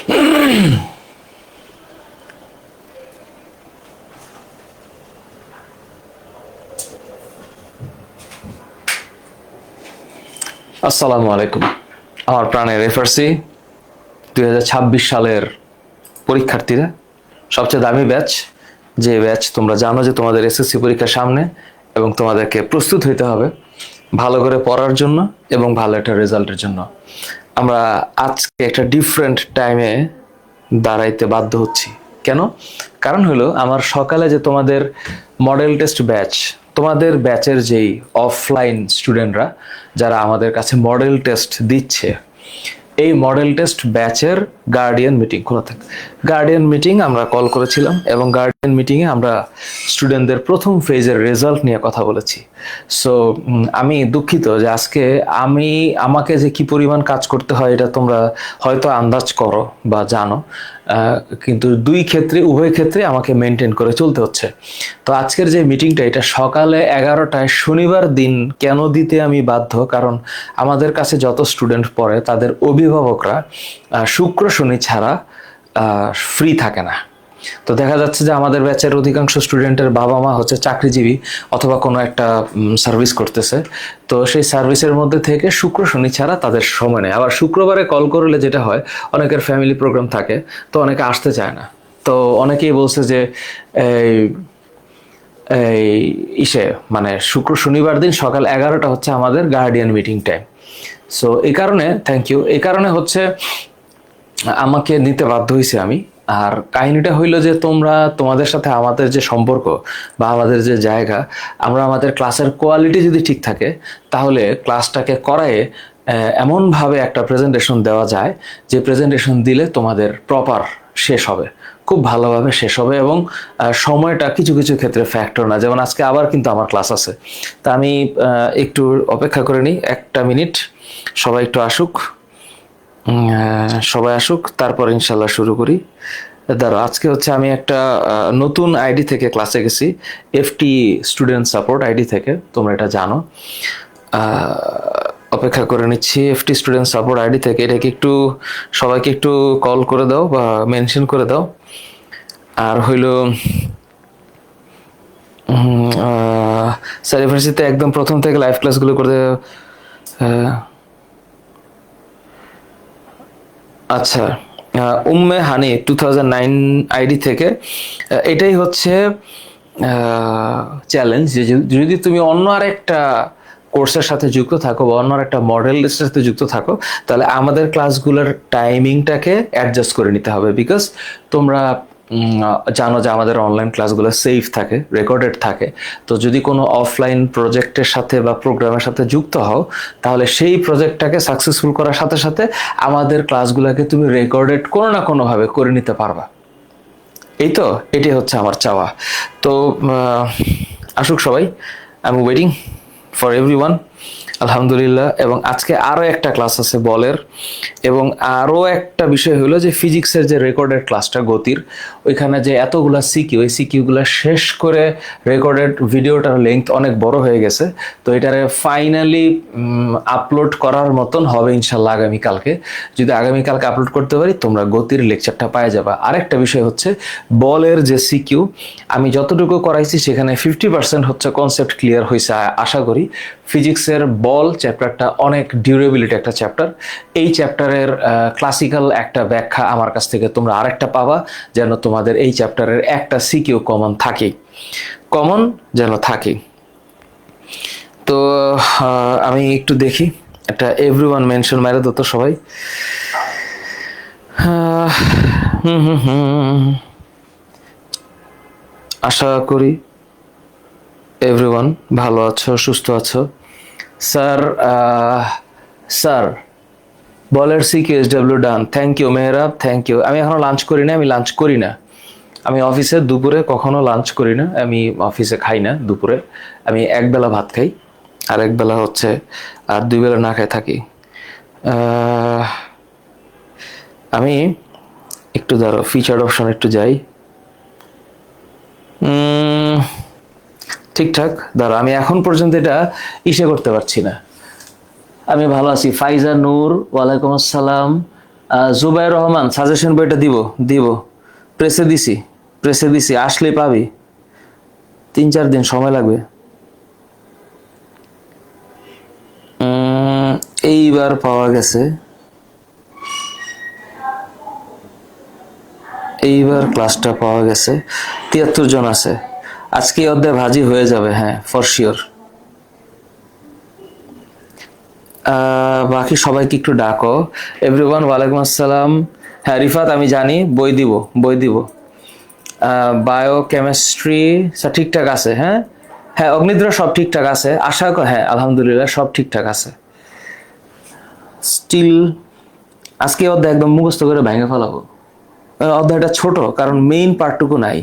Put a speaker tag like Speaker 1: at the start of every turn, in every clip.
Speaker 1: আসসালামু আলাইকুম। আমার প্রাণের এফআরসি 2026 সালের পরীক্ষার্থীরা, সবচেয়ে দামি ব্যাচ, যে ব্যাচ তোমরা জানো যে তোমাদের এসএসসি পরীক্ষার সামনে এবং তোমাদেরকে প্রস্তুত হইতে হবে ভালো করে পড়ার জন্য এবং ভালো একটা রেজাল্টের জন্য। আমরা আজকে একটা ডিফারেন্ট টাইমে দাঁড়াইতে বাধ্য হচ্ছি। কেন? কারণ হলো আমার সকালে যে তোমাদের মডেল টেস্ট ব্যাচ, তোমাদের ব্যাচের যেই অফলাইন স্টুডেন্টরা যারা আমাদের কাছে মডেল টেস্ট দিচ্ছে, এই মডেল টেস্ট ব্যাচের গার্ডিয়ান মিটিং খোলা থাকে। গার্ডিয়ান মিটিং আমরা কল করেছিলাম এবং গার্ডিয়ান মিটিংয়ে আমরা স্টুডেন্টদের প্রথম ফেজের রেজাল্ট নিয়ে কথা বলেছি। সো আমি দুঃখিত যে আজকে আমাকে যে কি পরিমাণ কাজ করতে হয় এটা তোমরা হয়তো আন্দাজ করো বা জানো, কিন্তু উভয় ক্ষেত্রে আমাকে মেনটেন করে চলতে হচ্ছে। তো আজকের যে মিটিংটা, এটা সকালে 11টায় শনিবার দিন কেন দিতে আমি বাধ্য, কারণ আমাদের কাছে যত স্টুডেন্ট পড়ে তাদের অভিভাবকরা শুক্র শনি ছাড়া ফ্রি থাকে না। তো দেখা যাচ্ছে যে আমাদের ব্যাচের অধিকাংশ স্টুডেন্টের বাবা মা হচ্ছে চাকরিজীবী অথবা কোনো একটা সার্ভিস করতেছে। তো সেই সার্ভিসের মধ্যে থেকে শুক্র শনি ছাড়া তাদের সময় নেই। আবার শুক্রবারে কল করলে যেটা হয়, অনেকের ফ্যামিলি প্রোগ্রাম থাকে, তো অনেকে আসতে চায় না। তো অনেকেই বলছে যে এই এই ইসে মানে শনিবার দিন সকাল 11টা হচ্ছে আমাদের গার্ডিয়ান মিটিং টাইম। সো এই কারণে থ্যাংক ইউ, এই কারণে হচ্ছে আমাকে নিতে বাধ্য হয়েছি আমি। আর কাহিনীটা হইলো যে তোমাদের সাথে আমাদের যে সম্পর্ক বা আমাদের যে জায়গা, আমরা আমাদের ক্লাসের কোয়ালিটি যদি ঠিক থাকে তাহলে ক্লাসটাকে করায়ে এমনভাবে একটা প্রেজেন্টেশন দেওয়া যায় যে প্রেজেন্টেশন দিলে তোমাদের প্রপার শেষ হবে, খুব ভালোভাবে শেষ হবে এবং সময়টা কিছু কিছু ক্ষেত্রে ফ্যাক্টর না। যেমন আজকে আবার কিন্তু আমার ক্লাস আছে, তা আমি একটু অপেক্ষা করে নিই, একটা মিনিট, সবাই একটু আসুক, সবাই আসুক, তারপর ইনশাল্লাহ শুরু করি। দাঁড়ো, আজকে হচ্ছে আমি একটা নতুন আইডি থেকে ক্লাসে গেছি, এফটি স্টুডেন্ট সাপোর্ট আইডি থেকে, তোমরা এটা জানো। অপেক্ষা করে নিচ্ছি এফটি স্টুডেন্ট সাপোর্ট আইডি থেকে। এটাকে একটু সবাইকে একটু কল করে দাও বা মেনশন করে দাও। আর হইল স্যার ইউনিভার্সিটিতে একদম প্রথম থেকে লাইভ ক্লাসগুলো করতে। আচ্ছা, উম্মে হানি 2009 আইডি থেকে। এটাই হচ্ছে চ্যালেঞ্জ যে যদি তুমি অন্য আরেকটা কোর্সের সাথে যুক্ত থাকো বা অন্য একটা মডেলের সাথে যুক্ত থাকো, তাহলে আমাদের ক্লাসগুলোর টাইমিংটাকে অ্যাডজাস্ট করে নিতে হবে। বিকজ তোমরা জানো যে আমাদের অনলাইন ক্লাসগুলো সেফ থাকে, রেকর্ডেড থাকে। তো যদি কোনো অফলাইন প্রজেক্টের সাথে বা প্রোগ্রামের সাথে যুক্ত হও, তাহলে সেই প্রজেক্টটাকে সাকসেসফুল করার সাথে সাথে আমাদের ক্লাসগুলোকে তুমি রেকর্ডেড কোনো না কোনোভাবে করে নিতে পারবা। এই তো, এটি হচ্ছে আমার চাওয়া। তো আসুক সবাই, I am waiting for everyone. আলহামদুলিল্লাহ। এবং আজকে আরও একটা ক্লাস আছে বলের, এবং আরও একটা বিষয় হলো যে ফিজিক্সের যে রেকর্ডেড ক্লাসটা গতির, ওইখানে যে এতগুলা সিকিউ, ওই সিকিউগুলো শেষ করে রেকর্ডেড ভিডিওটার লেংথ অনেক বড় হয়ে গেছে। তো এটারে ফাইনালি আপলোড করার মতন হবে ইনশাল্লাহ আগামীকালকে। যদি আগামীকালকে আপলোড করতে পারি, তোমরা গতির লেকচারটা পাওয়া যাবে। আরেকটা বিষয় হচ্ছে বলের যে সিকিউ, আমি যতটুকু করাইছি সেখানে 50% হচ্ছে কনসেপ্ট ক্লিয়ার হয়েছে আশা করি। ফিজিক্সের বল চ্যাপ্টারটা অনেক ডিউরেবিলিটি একটা চ্যাপ্টার। এই চ্যাপ্টারের ক্লাসিক্যাল একটা ব্যাখ্যা আমার কাছ থেকে তোমরা আরেকটা পাবা, যেন তোমাদের এই চ্যাপ্টারের একটা সিকিউ কমন যেন থাকে। তো আমি একটু দেখি, একটা এভরিওয়ান মেনশন মেরে দিত সবাই। আশা করি এভরিওয়ান ভালো আছো, সুস্থ আছো। স্যার বলের CQSW done, thank you Mehrab, thank you. আমি এখনো লাঞ্চ করি না, আমি অফিসে দুপুরে কখনো লাঞ্চ করি না, আমি অফিসে খাই না দুপুরে। আমি একবেলা ভাত খাই, আর একবেলা হচ্ছে আর 2 বেলা না খাই থাকি। আমি একটু ধরো ফিচার্ড অপশন একটু যাই, ঠিকঠাক। ধরো আমি এখন পর্যন্ত এটা করতে পারছি না। আমি ভালো আছি। ফাইজা নূর, ওয়ালাইকুম আসসালাম। জুবাইর রহমান সাজেশন বইটা দিব দিব প্রেসে দিছি আসলে পাবি, 3-4 দিন সময় লাগবে। এইবার পাওয়া গেছে, এইবার ক্লাসটা পাওয়া গেছে। 73 জন আছে, আজকে এই অধ্যায় ভাজি হয়ে যাবে, হ্যাঁ ফর শিওর। বাকি সবাইকে একটু ডাকো। এভরিওয়ান ওয়ালাইকুম আসসালাম। হ্যাঁ রিফাত আমি জানি, বই দিব। বায়ো কেমিস্ট্রি ঠিকঠাক আছে, হ্যাঁ হ্যাঁ অগ্নিদ্র সব ঠিকঠাক আছে, হ্যাঁ আলহামদুলিল্লাহ সব ঠিকঠাক আছে। স্টিল আজকে অধ্যায় একদম মুখস্থ করে ভেঙে ফেলাবো। অধ্যায়টা ছোট কারণ মেইন পার্টটুকু নাই,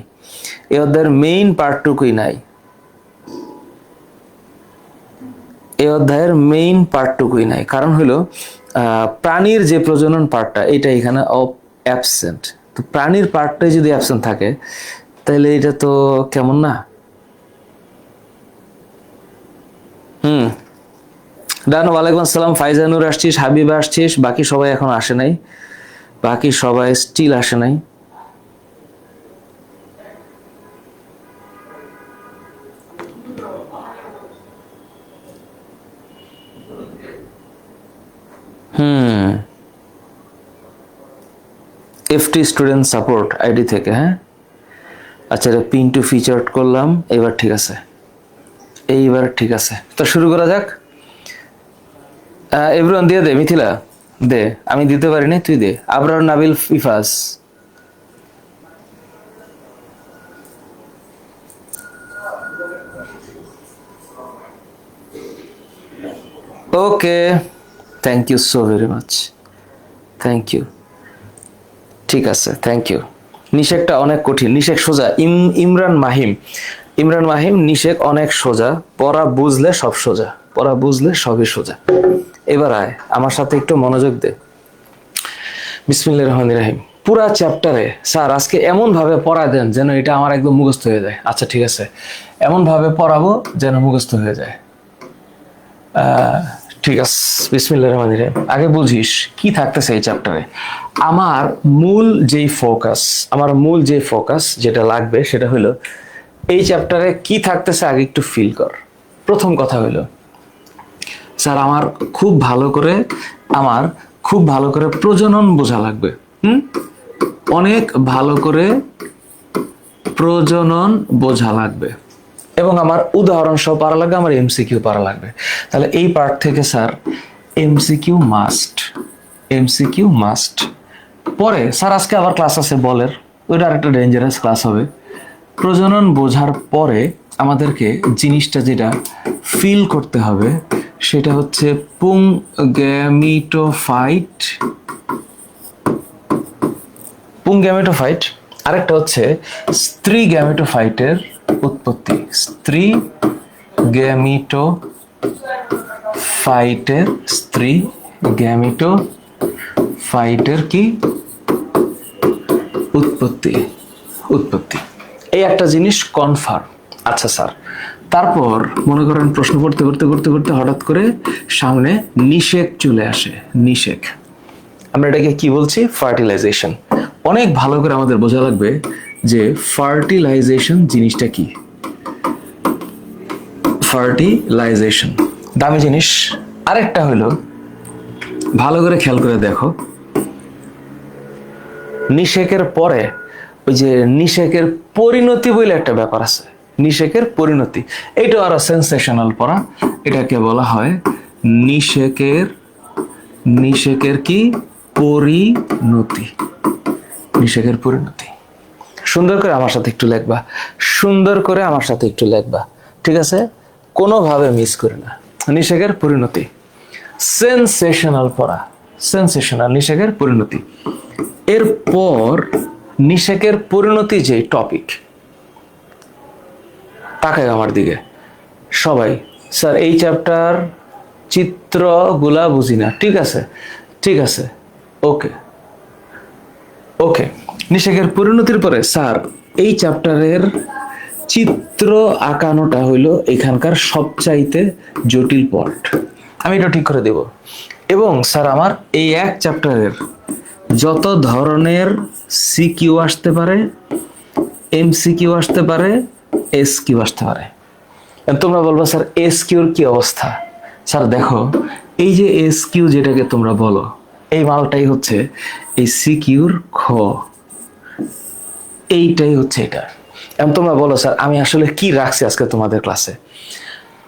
Speaker 1: এই অধ্যায়ের মেইন পার্টটুকুই নাই, এই অধ্যায়ের মেইন পার্টটুকুই নাই। কারণ হলো প্রাণীর যে প্রজনন পার্টটা এটা এখানে অ্যাবসেন্ট। তো প্রাণীর পার্টটাই যদি অ্যাবসেন্ট থাকে তাহলে এটা তো কেমন না। ডান, ওয়ালাইকুম আসসালাম। ফাইজানুর আসছিস, হাবিব আসছিস, বাকি সবাই এখন আসে নাই, বাকি সবাই স্টিল আসে নাই। এফটি স্টুডেন্ট সাপোর্ট আইডি থেকে, হ্যাঁ আচ্ছা এটা পিন টু ফিচার করলাম, এবার ঠিক আছে, এইবার ঠিক আছে। তো শুরু করা যাক। এভরিওয়ান দিয়ে দে, মিথিলা দে, আমি দিতে পারিনি তুই দে। Abrar Nabil Ifas, okay thank you so very much, thank you. ঠিক আছে থ্যাংক ইউ। নিষেকটা অনেক কঠিন, নিষেক সোজা। ইমরান মাহিম নিষেক অনেক সোজা, পড়া বুঝলে সব সোজা, পড়া বুঝলে সবই সোজা। এবার আয় আমার সাথে একটু মনোযোগ দে। বিসমিল্লাহির রহমানির রহিম। পুরা চ্যাপ্টারে স্যার আজকে এমন ভাবে পড়া দেন যেন এটা আমার একদম মুখস্থ হয়ে যায়। আচ্ছা ঠিক আছে, এমন ভাবে পড়াবো যেন মুখস্থ হয়ে যায়। ঠিক আছে, বিসমিল্লাহির রহমানির রহিম। আগে বুঝিস কি থাকতেছে এই চ্যাপ্টারে। আমার মূল যে ফোকাস যেটা লাগবে সেটা হলো এই চ্যাপ্টারে কি থাকতেছে আগে একটু ফিল কর। প্রথম কথা হলো স্যার আমার খুব ভালো করে প্রজনন বোঝা লাগবে। অনেক ভালো করে প্রজনন বোঝা লাগবে এবং আমার উদাহরণ সহ পারা লাগবে, আমার এমসিকিউ পারা লাগবে। তাহলে এই পার্ট থেকে স্যার এমসিকিউ মাস্ট। পরে স্যার আজকে আবার ক্লাস আছে বলের, ওইটা আরেকটা ডেঞ্জারাস ক্লাস হবে। প্রজনন বোঝার পরে আমাদেরকে জিনিসটা যেটা ফিল করতে হবে সেটা হচ্ছে পুংগ্যামেটোফাইট, আরেকটা হচ্ছে স্ত্রী গ্যামেটোফাইটের উৎপত্তি। স্ত্রী গ্যামেটোফাইটের কি উৎপত্তি। এই একটা জিনিস কনফার্ম। আচ্ছা স্যার, তারপর মনে করেন প্রশ্ন করতে হঠাৎ করে সামনে নিষেক চলে আসে। নিষেক আমরা এটাকে কি বলছি? ফার্টিলাইজেশন। অনেক ভালো করে আমাদের বোঝা লাগবে যে ফার্টিলাইজেশন জিনিসটা কি। ফার্টিলাইজেশন দামি জিনিস। আরেকটা হলো ভালো করে খেয়াল করে দেখো, নিষেকের পরে ওই যে নিষেকের পরিণতি বলে একটা ব্যাপার আছে। নিষেকের পরিণতি, এটা আরো সেন্সেশনাল পড়া। এটাকে বলা হয় নিষেকের কি পরিণতি। নিষেকের পরিণতি সুন্দর করে আমার সাথে একটু লেখবা, ঠিক আছে? কোনোভাবে মিস করে না। নিষেকের পরিণতি সেন্সেশনাল পড়া, নিষেকের পরিণতি। এরপর নিষেকের পরিণতি যে টপিক, তাকায় আমার দিকে সবাই। স্যার এই চ্যাপ্টার চিত্রগুলা বুঝি না। ঠিক আছে ওকে। নিষেকের পরিণতির পরে স্যার এই চ্যাপ্টারের চিত্র আঁকানোটা হইলো এখানকার সবচাইতে জটিল পার্ট। আমি এটা ঠিক করে দেব। এবং স্যার আমার এই এক চ্যাপ্টারের যত ধরনের সিকিউ আসতে পারে, এমসিকিউ আসতে পারে, এসকিউ আসতে পারে। তোমরা বলবো স্যার এসকিউর কি অবস্থা? স্যার দেখো, এই যে এসকিউ যেটাকে তোমরা বলো, এই মালটাই হচ্ছে এই সিকিউর খ, এইটাই হচ্ছে এটা। এখন তোমরা বলো স্যার আমি আসলে কি রাখছি আজকে তোমাদের ক্লাসে?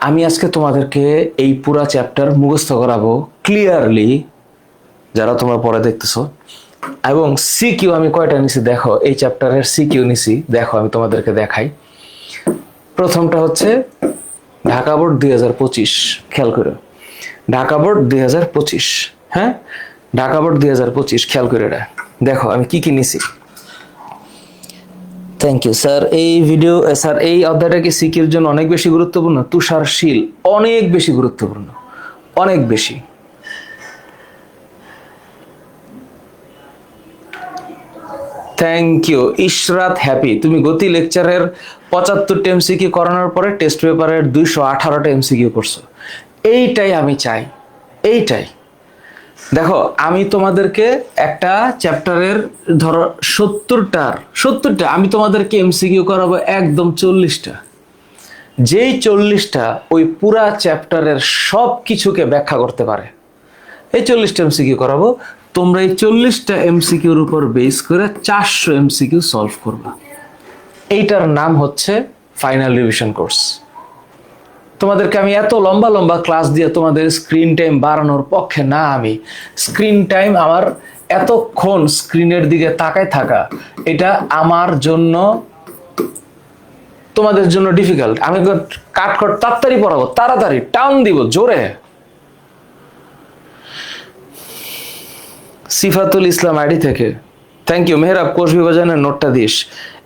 Speaker 1: আমি আজকে তোমাদেরকে এই পুরা চ্যাপ্টার মুখস্থ করাবো ক্লিয়ারলি, যারা তোমরা পরে দেখতেছো। এবং সিকিউ আমি কয়টা নিছি দেখো, এই চ্যাপ্টারের সিকিউ নিছি দেখো, আমি তোমাদেরকে দেখাই। প্রথমটা হচ্ছে ঢাকা বোর্ড 2025, খেয়াল করো, ঢাকা বোর্ড 2025, হ্যাঁ ঢাকা বোর্ড 2025, খেয়াল করে এটা দেখো আমি কি কি নিছি। Thank you sir. এই ভিডিও স্যার, এই অধ্যায়টা কি সিকিউর জন্য অনেক বেশি গুরুত্বপূর্ণ? তুষারশীল, অনেক বেশি গুরুত্বপূর্ণ, অনেক বেশি। Thank you Ishrat Happy. তুমি গতি লেকচারের 75টা এমসিকিউ করানোর পরে টেস্ট পেপারের 218টা এমসিকিউ করছো। এইটাই আমি চাই, এইটাই। দেখো আমি তোমাদেরকে একটা চ্যাপ্টারের ধরো 70টা আমি তোমাদেরকে এমসিকিউ করাবো একদম 40টা। যেই 40টা ওই পুরা চ্যাপ্টারের সব কিছুকে ব্যাখ্যা করতে পারে, এই 40টা এমসিকিউ করাবো। তোমরা এই 40টা এমসিকিউর উপর বেস করে 400 এমসিকিউ সলভ করবা। এইটার নাম হচ্ছে ফাইনাল রিভিশন কোর্স। তোমাদেরকে আমি এত লম্বা লম্বা ক্লাস দিয়ে তোমাদের স্ক্রিন টাইম বাড়ানোর পক্ষে না। আমি স্ক্রিন টাইম আমার এতক্ষণ স্ক্রিনের দিকে তাকায় থাকা, এটা আমার জন্য তোমাদের জন্য ডিফিকাল্ট। আমি কাট তাড়াতাড়ি পড়াবো, তাড়াতাড়ি টান দিব জোরে। সিফাতুল ইসলাম আইডি থেকে থ্যাংক ইউ। মেহরাব কোষ বিভাজনের নোটটা দিস।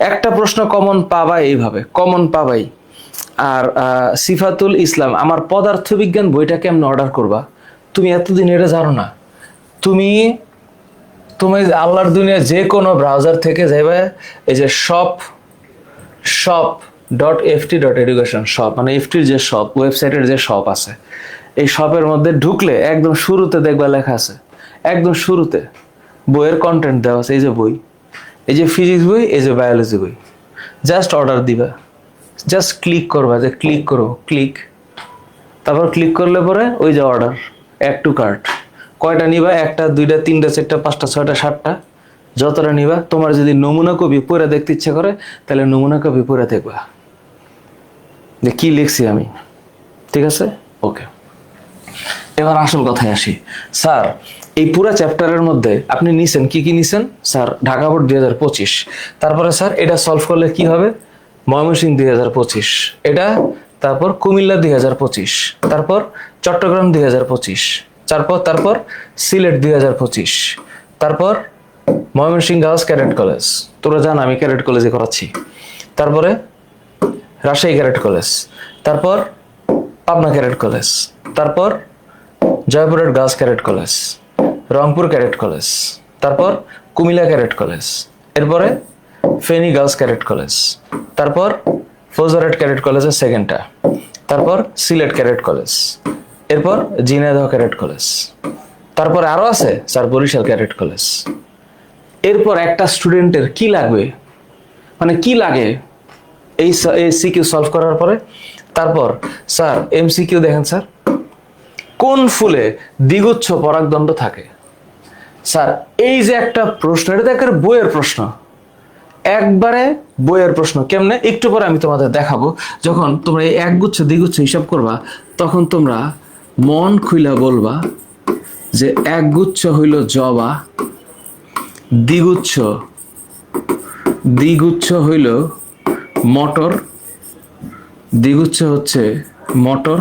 Speaker 1: একটা প্রশ্ন কমন পাবা, এইভাবে কমন পাবাই। আর সিফাতুল ইসলাম, আমার পদার্থবিজ্ঞান বইটা কেমন অর্ডার করবা? তুমি এতদিন এটা জানো না? তুমি আল্লাহর দুনিয়া যে কোনো ব্রাউজার থেকে যাইবে, এই যে shop.ft.education, শপ মানে এফটির যে শপ, ওয়েবসাইটের যে শপ আছে, এই শপের মধ্যে ঢুকলে একদম শুরুতে দেখবা লেখা আছে, একদম শুরুতে বইয়ের কন্টেন্ট দেওয়া আছে। এই যে বই, এই যে ফিজিক্স বই, এই যে বায়োলজি বই, জাস্ট অর্ডার দিবা, জাস্ট ক্লিক করবা, যে ক্লিক করো, ক্লিক, তারপর ক্লিক করলে পরে ওই যে অর্ডার, অ্যাড টু কার্ট। কয়টা নিবা? 1টা 2টা 3টা 4টা 5টা 6টা 7টা, যতটা নিবা। তোমার যদি নমুনা কপি পড়ে দেখতে ইচ্ছে করে, তাহলে নমুনা কপি পড়ে দেখবা যে কি লিখছি আমি, ঠিক আছে? ওকে, এবার আসল কথায় আসি। স্যার এই পুরা চ্যাপ্টারের মধ্যে আপনি নিছেন কি কি নিছেন? স্যার ঢাকা বোর্ড 2025, তারপরে স্যার এটা সলভ করলে কি হবে? ময়মনসিংহ 2025 এটা, তারপর কুমিল্লা 2025, তারপর চট্টগ্রাম 2025, তারপর সিলেট 2025, তারপর ময়মনসিংহ গার্লস ক্যাডেট কলেজ, তোরা জান আমি ক্যাডেট কলেজে করাচ্ছি, তারপরে রাজশাহী ক্যাডেট কলেজ, তারপর পাবনা ক্যাডেট কলেজ, তারপর জয়পুরের girls cadet college, Rangpur cadet college, তারপর কুমিল্লা ক্যাডেট কলেজ, এরপরে ফেনী গার্লস ক্যাডেট কলেজ, তারপর ফৌজদারহাট ক্যাডেট কলেজের সেকেন্ডটা, তারপর সিলেট ক্যাডেট কলেজ, এরপর ঝিনাইদহ ক্যাডেট কলেজ, তারপরে আরো আছে স্যার বরিশাল ক্যাডেট কলেজ। এরপর একটা স্টুডেন্টের কি লাগবে, মানে কি লাগে এই সিকিউ সলভ করার পরে? তারপর স্যার এমসিকিউ দেখেন স্যার, কোন ফুলে দ্বিগুচ্ছ পরাগদণ্ড থাকে? স্যার এই যে একটা প্রশ্ন, এটা তো একটা বইয়ের প্রশ্ন, একবারে বইয়ের প্রশ্ন। কেমনে? একটু পরে আমি তোমাদের দেখাবো। যখন তোমরা এই একগুচ্ছ দ্বিগুচ্ছ হিসাব করবা, তখন তোমরা মন খুইলা বলবা যে একগুচ্ছ হইল জবা, দ্বিগুচ্ছ হইল মটর, দ্বিগুচ্ছ হচ্ছে মটর,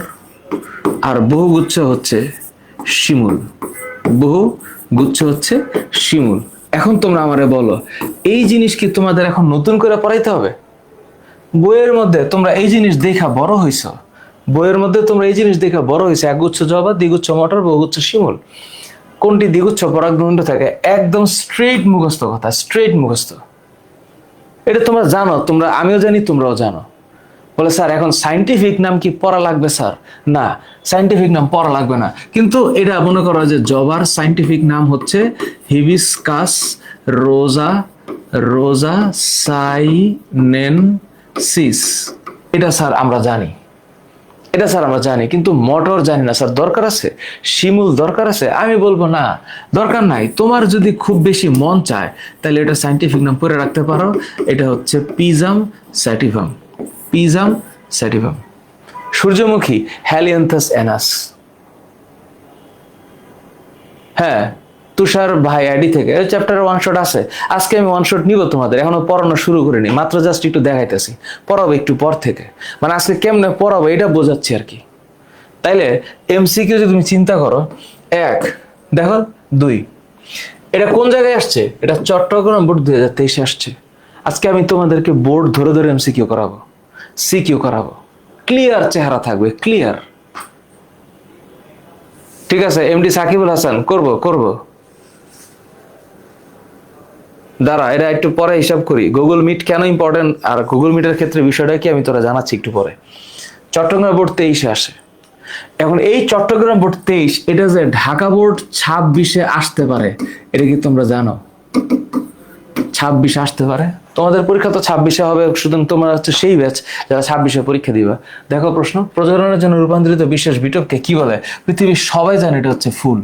Speaker 1: আর বহুগুচ্ছ হচ্ছে শিমুল, বহুগুচ্ছ হচ্ছে শিমুল। এখন তোমরা আমারে বলো, এই জিনিস কি তোমাদের এখন নতুন করে পড়াইতে হবে? বইয়ের মধ্যে তোমরা এই জিনিস দেখা বড় হইছ, বইয়ের মধ্যে তোমরা এই জিনিস দেখা বড় হইছে, একগুচ্ছ জবা, দ্বিগুচ্ছ মটর, বহুগুচ্ছ শিমুল। কোনটি দ্বিগুচ্ছ পরাগদণ্ড থাকে? একদম স্ট্রেট মুখস্থ কথা, স্ট্রেট মুখস্থ। এটা তোমরা জানো, তোমরা, আমিও জানি, তোমরাও জানো। বলে স্যার এখন সাইন্টিফিক নাম কি পড়া লাগবে স্যার? না, সাইন্টিফিক নাম পড়া লাগবে না, কিন্তু এটা মনে করো যে জবার সাইন্টিফিক নাম হচ্ছে হিবিস্কাস রোজা রোজা সাইনেনসিস। এটা স্যার আমরা জানি, এটা স্যার আমরা জানি, কিন্তু মটর জানি না স্যার। দরকার আছে? শিমুল দরকার আছে? আমি বলবো না, দরকার নাই। তোমার যদি খুব বেশি মন চায় তাহলে এটা সাইন্টিফিক নাম পড়ে রাখতে পারো, এটা হচ্ছে পিজাম স্যাটিভাম। পিজাম স্যাটিভাম। সূর্যমুখী হ্যালিয়ান্থাস অ্যানাস। হ্যাঁ, তুষার ভাই আইডি থেকে চ্যাপ্টারে ওয়ান শট আছে। আজকে আমি ওয়ান শট নিব তোমাদের, এখনো পড়ানো শুরু করিনি, মাত্র জাস্ট একটু দেখাইতেছি। পড়াবো একটু পর থেকে, মানে আজকে কেমনে পড়াবো এটা বোঝাচ্ছি আর কি। তাইলে এমসিকিউ যদি তুমি চিন্তা করো, 1 দেখো, 2 এটা কোন জায়গায় আসছে? এটা চট্টগ্রাম বোর্ড 2023 আসছে। আজকে আমি তোমাদেরকে বোর্ড ধরে ধরে এমসিকিউ করাবো, সিকিউ করাবো, ক্লিয়ার চেহারা থাকবে, ক্লিয়ার। ঠিক আছে, এমডি সাকিবুল হাসান করব। দাঁড়া, এটা একটু পরে হিসাব করি। গুগল মিট কেন ইম্পর্টেন্ট আর গুগল মিটের ক্ষেত্রে বিষয়টা কি আমি তোরা জানাচ্ছি একটু পরে। চট্টগ্রাম বোর্ড 23 আসে। এখন এই চট্টগ্রাম বোর্ড 23, এটা যে ঢাকা বোর্ড 26-এ আসতে পারে, এটা কি তোমরা জানো? 26 আসতে পারে। তোমাদের পরীক্ষা তো 26-এ হবে, সুতরাং তোমরা হচ্ছে সেই ব্যাচ যারা 26-এ পরীক্ষা দিবা। দেখো প্রশ্ন, প্রজননের জন্য রূপান্তরিত বিশেষ বিটপকে কি বলে? পৃথিবীর সবাই জানে এটা হচ্ছে ফুল।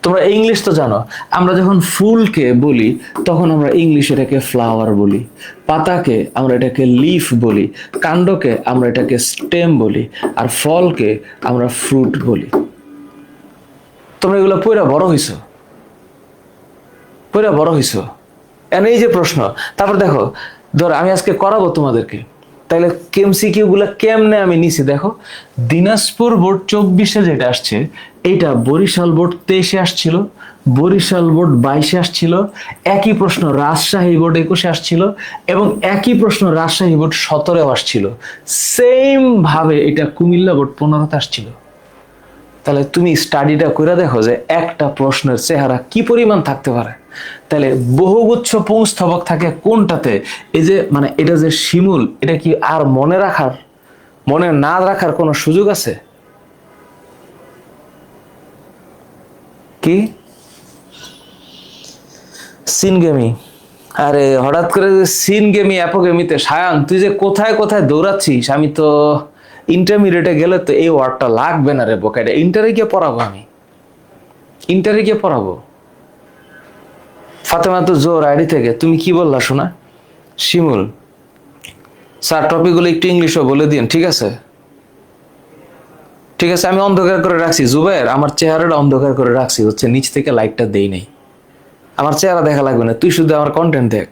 Speaker 1: তোমরা ইংলিশ তো জানো, আমরা যখন ফুলকে বলি তখন আমরা ইংলিশে এটাকে ফ্লাওয়ার বলি, পাতাকে আমরা এটাকে লিফ বলি, কাণ্ডকে আমরা এটাকে স্টেম বলি, আর ফলকে আমরা ফ্রুট বলি। তোমরা এগুলো পড়া বড় হইছো, এই যে প্রশ্ন। তারপর দেখো, ধর আমি আজকে করাবো তোমাদেরকে, তাইলে এমসিকিউ গুলা কেমনে আমি নিছি দেখো। দিনাজপুর বোর্ড 24-এ যেটা আসছে, এইটা বরিশাল বোর্ড 23-এ আসছিল, বরিশাল বোর্ড 22-এ আসছিল, একই প্রশ্ন রাজশাহী বোর্ড 21-এ আসছিল, এবং একই প্রশ্ন রাজশাহী বোর্ড 17-এও আসছিল। সেম ভাবে এটা কুমিল্লা বোর্ড 15-তে আসছিল। তাহলে তুমি স্টাডিটা করে দেখো যে একটা প্রশ্নের চেহারা কি পরিমাণ থাকতে পারে। তাহলে বহুগুচ্ছ পুংস্থবক থাকে কোনটাতে? এই যে মানে এটা যে শিমুল, এটা কি আর মনে না রাখার কোনো সুযোগ আছে কি? সিনগেমি, আরে হঠাৎ করে সিনগেমি অ্যাপোগেমিতে সায়ান তুই যে কোথায় কোথায় দৌড়াচ্ছিস। আমি তো ইন্টারমিডিয়েটে গেলে তো এই ওয়ার্ডটা লাগবে না রে বোকা। এটা ইন্টারে গিয়ে পড়াবো, আমি ইন্টারে গিয়ে পড়াবো। ফাতেমা তো জোর আইডি থেকে, তুমি কি বললা শোনা? শিমুল স্যার টপিকগুলো একটু ইংলিশও বলে দিন, ঠিক আছে? ঠিক আছে, আমি অন্ধকার করে রাখছি জুবাইর, আমার চেহারাটা অন্ধকার করে রাখছি, হচ্ছে নিচ থেকে লাইটটা দেই নাই। আমার চেহারা দেখা লাগবে না, তুই শুধু আমার কন্টেন্ট দেখ।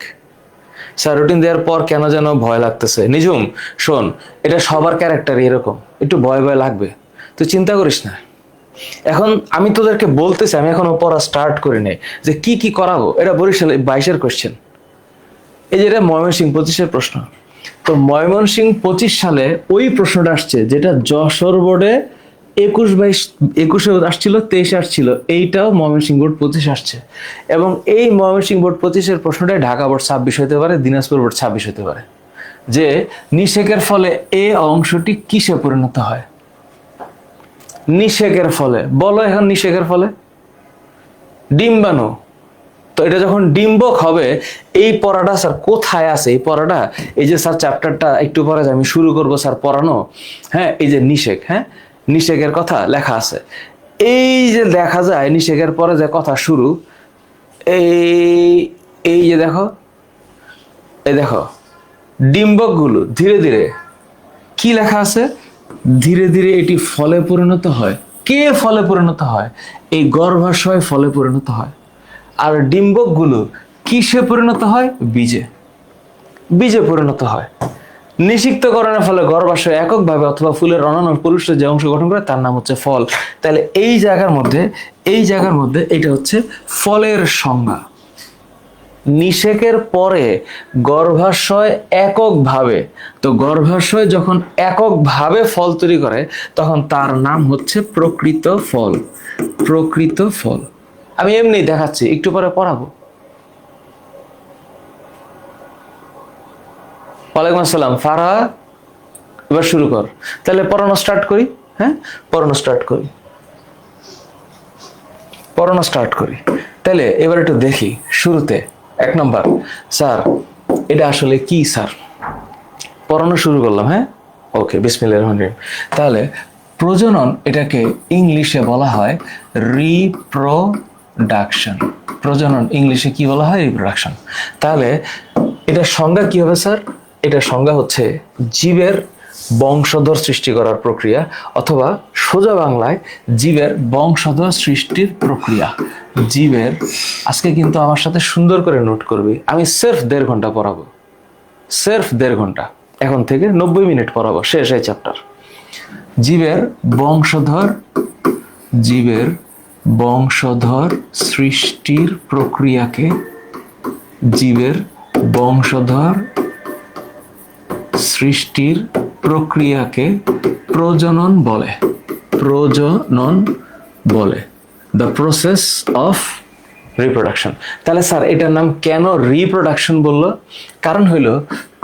Speaker 1: স্যার রুটিন দেওয়ার পর কেন যেন ভয় লাগতেছে। নিজুম শোন, এটা সবার ক্যারেক্টার এরকম, একটু ভয় ভয় লাগবে, তুই চিন্তা করিস না। এখন আমি তোদেরকে বলতেছি, আমি এখনো পড়া স্টার্ট করি নাই যে কি কি করাবো। এটা বরিশাল 22-এর কোশ্চেন, এই যে এটা ময়মনসিংহ 25-এর প্রশ্ন। তো ময়মনসিংহ 25 সালে ওই প্রশ্নটা আসছে যেটা যশোর বোর্ডে 21-22 আসছিল, 23-এ আসছিল, এইটাও ময়মনসিংহ বোর্ড 25 আসছে। এবং এই ময়মনসিংহ বোর্ড 25-এর প্রশ্নটাই ঢাকা বোর্ড 26 হতে পারে, দিনাজপুর বোর্ড 26 হতে পারে। যে নিষেকের ফলে এ অংশটি কিসে পরিণত হয়? নিষেকের ফলে, বলো এখন নিষেকের ফলে ডিম্বাণু। তো এটা যখন ডিম্বক হবে, এই পড়াটা স্যার কোথায় আছে? এই পড়াটা এই যে স্যার চ্যাপ্টারটা একটু পরে আমি শুরু করব স্যার পড়ানো। হ্যাঁ, এই যে নিষেক, হ্যাঁ নিষেকের কথা লেখা আছে, এই যে দেখা যায় নিষেকের পরে যে কথা শুরু, এই যে দেখো, এই দেখো ডিম্বক গুলো ধীরে ধীরে কি লেখা আছে, ধীরে ধীরে এটি ফলে পরিণত হয়। কে ফলে পরিণত হয়? এই গর্ভাশয় ফলে পরিণত হয়। আর ডিম্বক গুলো কিসে পরিণত হয়? বীজে পরিণত হয়। নিষিক্তকরণের ফলে গর্ভাশয় এককভাবে অথবা ফুলের অন্যান্য পুরুষের যে অংশ গঠন করে তার নাম হচ্ছে ফল। তাহলে এই জায়গার মধ্যে এটা হচ্ছে ফলের সংজ্ঞা। নিষেকের পরে গর্ভাশয় এককভাবে, তো গর্ভাশয় যখন এককভাবে ফল তৈরি করে তখন তার নাম হচ্ছে প্রকৃত ফল। আমি এমনি দেখাচ্ছি, একটু পরে পড়াবো। ওয়ালাইকুম আসসালাম ফারহা, এবার শুরু কর। তাহলে পড়ানো স্টার্ট করি। হ্যাঁ, পড়ানো স্টার্ট করি, পড়ানো স্টার্ট করি। তাহলে এবার একটু দেখি শুরুতে 1 নম্বর, স্যার এটা আসলে কি স্যার? পড়ানো শুরু করলাম। হ্যাঁ, ওকে, বিসমিল্লাহির রহমানির রহিম। তাহলে প্রজনন এটাকে ইংলিশে বলা হয় রিপ্রোডাকশন। প্রজনন ইংলিশে কি বলা হয়? রিপ্রোডাকশন। তাহলে এটা সংজ্ঞা কি হবে স্যার? এটা সংজ্ঞা হচ্ছে জীবের বংশধর সৃষ্টি করার প্রক্রিয়া, অথবা সোজা বাংলায় জীবের বংশধর সৃষ্টির প্রক্রিয়া। জীবের, আজকে কিন্তু আমার সাথে সুন্দর করে নোট করবি, আমি সির্ফ 1.5 ঘন্টা পড়াবো, সির্ফ 1.5 ঘন্টা, এখন থেকে 90 মিনিট পড়াবো, শেষ এই চ্যাপ্টার। জীবের বংশধর, জীবের বংশধর সৃষ্টির প্রক্রিয়াকে, জীবের বংশধর সৃষ্টির প্রক্রিয়াকে প্রজনন বলে। প্রজনন বলে, দ্য প্রসেস অফ রিপ্রোডাকশন। তাহলে স্যার এটার নাম কেন রিপ্রোডাকশন বললো? কারণ হইল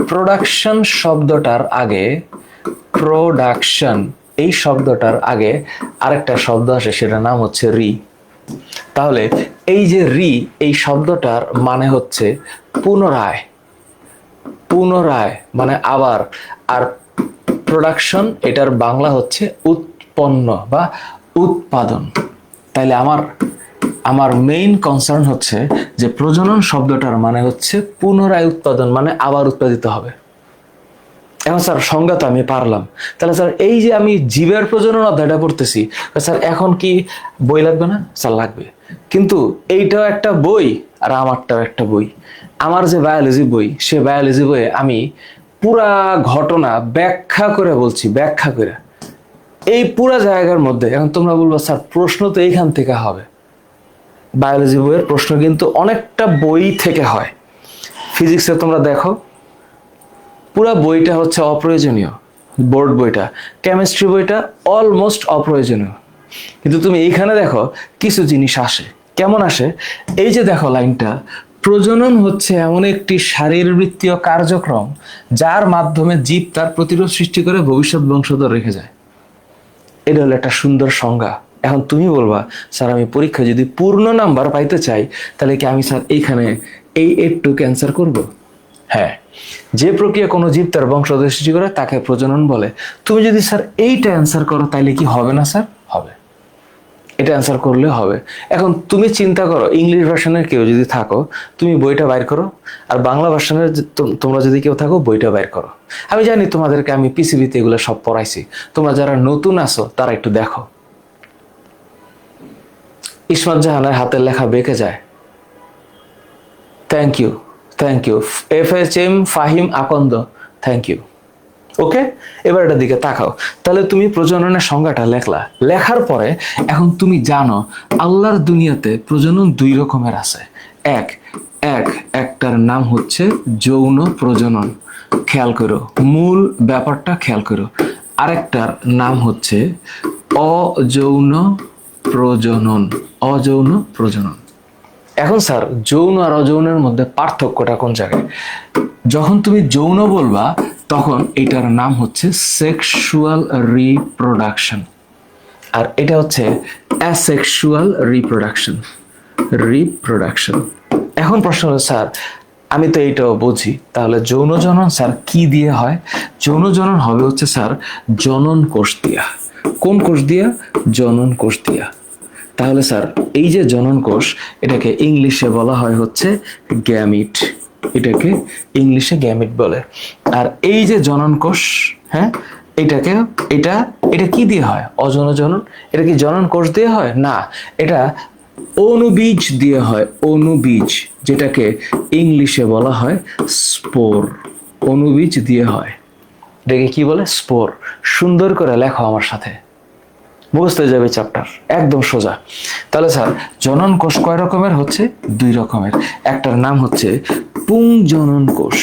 Speaker 1: প্রোডাকশন শব্দটার আগে, প্রোডাকশন এই শব্দটার আগে আরেকটা শব্দ আসে, সেটার নাম হচ্ছে রি। তাহলে এই যে রি, এই শব্দটার মানে হচ্ছে পুনরায়, পুনরায় মানে আবার। আর প্রোডাকশন এটার বাংলা হচ্ছে উৎপন্ন বা উৎপাদন। তাইলে আমার মেইন কনসার্ন হচ্ছে যে প্রজনন শব্দটার মানে হচ্ছে পুনরায় উৎপাদন, মানে আবার উৎপাদিত হবে। এখন স্যার সংজ্ঞা তো আমি পারলাম, তাহলে স্যার এই যে আমি জীবের প্রজনন অধ্যায়টা পড়তেছি, স্যার এখন কি বই লাগবে না? স্যার লাগবে, কিন্তু এইটাও একটা বই আর আমারটাও একটা বই। আমার যে বায়োলজি বই, সে বায়োলজি বইয়ে আমি পুরা ঘটনা ব্যাখ্যা করে বলছি, ব্যাখ্যা করে এই পুরা জায়গার মধ্যে। এখন তোমরা বলবো স্যার প্রশ্ন তো এইখান থেকে হবে, বায়োলজি বইয়ের প্রশ্ন কিন্তু অনেকটা বই থেকে হয়। ফিজিক্সে তোমরা দেখো পুরা বইটা হচ্ছে অপ্রয়োজনীয়, বোর্ড বইটা। কেমিস্ট্রি বইটা অলমোস্ট অপ্রয়োজনীয়, কিন্তু তুমি এইখানে দেখো কিছু জিনিস আসে। কেমন আসে? এই যে দেখো লাইনটা, প্রজনন হচ্ছে এমন একটি শারীরবৃত্তীয় কার্যক্রম যার মাধ্যমে জীব তার প্রতিরোধ সৃষ্টি করে ভবিষ্যৎ বংশধর রেখে যায়। এটা হলো একটা সুন্দর সংজ্ঞা। এখন তুমি বলবা স্যার আমি পরীক্ষায় যদি পূর্ণ নাম্বার পাইতে চাই, তাহলে কি আমি স্যার এইখানে এই এটুক অ্যান্সার করব? হ্যাঁ, যে প্রক্রিয়া কোনো জীব তার বংশধর সৃষ্টি করে তাকে প্রজনন বলে। তুমি যদি স্যার এইটা অ্যান্সার করো, তাইলে কি হবে না স্যার? হবে, এটা অ্যান্সার করলে হবে। এখন তুমি চিন্তা করো, ইংলিশ ভার্সনের কেউ যদি থাকো, তুমি বইটা বাইর করো, আর বাংলা ভার্সনের তোমরা যদি কেউ থাকো, বইটা বাইর করো। আমি জানি তোমাদেরকে আমি পিসিবিতে এগুলো সব পড়াইছি, তোমরা যারা নতুন আছো তারা একটু দেখো। ইসমাত জাহানের হাতের লেখা বেঁকে যায়। Thank you, thank you. FHM Fahim Akand, thank you. Okay, এবার এটার দিকে তাকাও। তাহলে তুমি প্রজননের সংজ্ঞাটা লেখলা, লেখার পরে এখন তুমি জানো আল্লাহর দুনিয়াতে প্রজনন 2 রকমের আছে। একটার নাম হচ্ছে যৌন প্রজনন, খেয়াল করো, মূল ব্যাপারটা খেয়াল করো। আরেকটার নাম হচ্ছে অযৌন প্রজনন, অযৌন প্রজনন। এখন স্যার যৌন আর অযৌনের মধ্যে পার্থক্যটা কোন জায়গায়? যখন তুমি যৌন বলবা তখন এটার নাম হচ্ছে সেক্সুয়াল রিপ্রোডাকশন, আর এটা হচ্ছে অ্যাসেক্সুয়াল রিপ্রোডাকশন। রিপ্রোডাকশন। এখন প্রশ্ন হলো স্যার আমি তো এইটাও বুঝি, তাহলে যৌন জনন স্যার কি দিয়ে হয়? যৌন জনন হবে হচ্ছে স্যার জনন কোষ দিয়া। কোন কোষ দিয়া? জনন কোষ দিয়া। তাহলে স্যার এই যে জনন কোষ, এটাকে ইংলিশে বলা হয় হচ্ছে গ্যামিট, এটাকে ইংলিশে গ্যামিট বলে। আর এই যে জনন কোষ, হ্যাঁ, এটাকে এটা কি দিয়ে হয়? অযৌন জনন। এটা কি জনন কোষ দিয়ে হয়? না, এটা অণুবীজ দিয়ে হয়, অণুবীজ, যেটাকে ইংলিশে বলা হয় স্পোর। অণুবীজ দিয়ে হয়, এটাকে কি বলে? স্পোর। সুন্দর করে লেখো আমার সাথে, বুঝতে যাবে চ্যাপ্টার একদম সোজা। তাহলে স্যার জনন কোষ কয় রকমের? হচ্ছে 2 রকমের। একটার নাম হচ্ছে পুংজনন কোষ,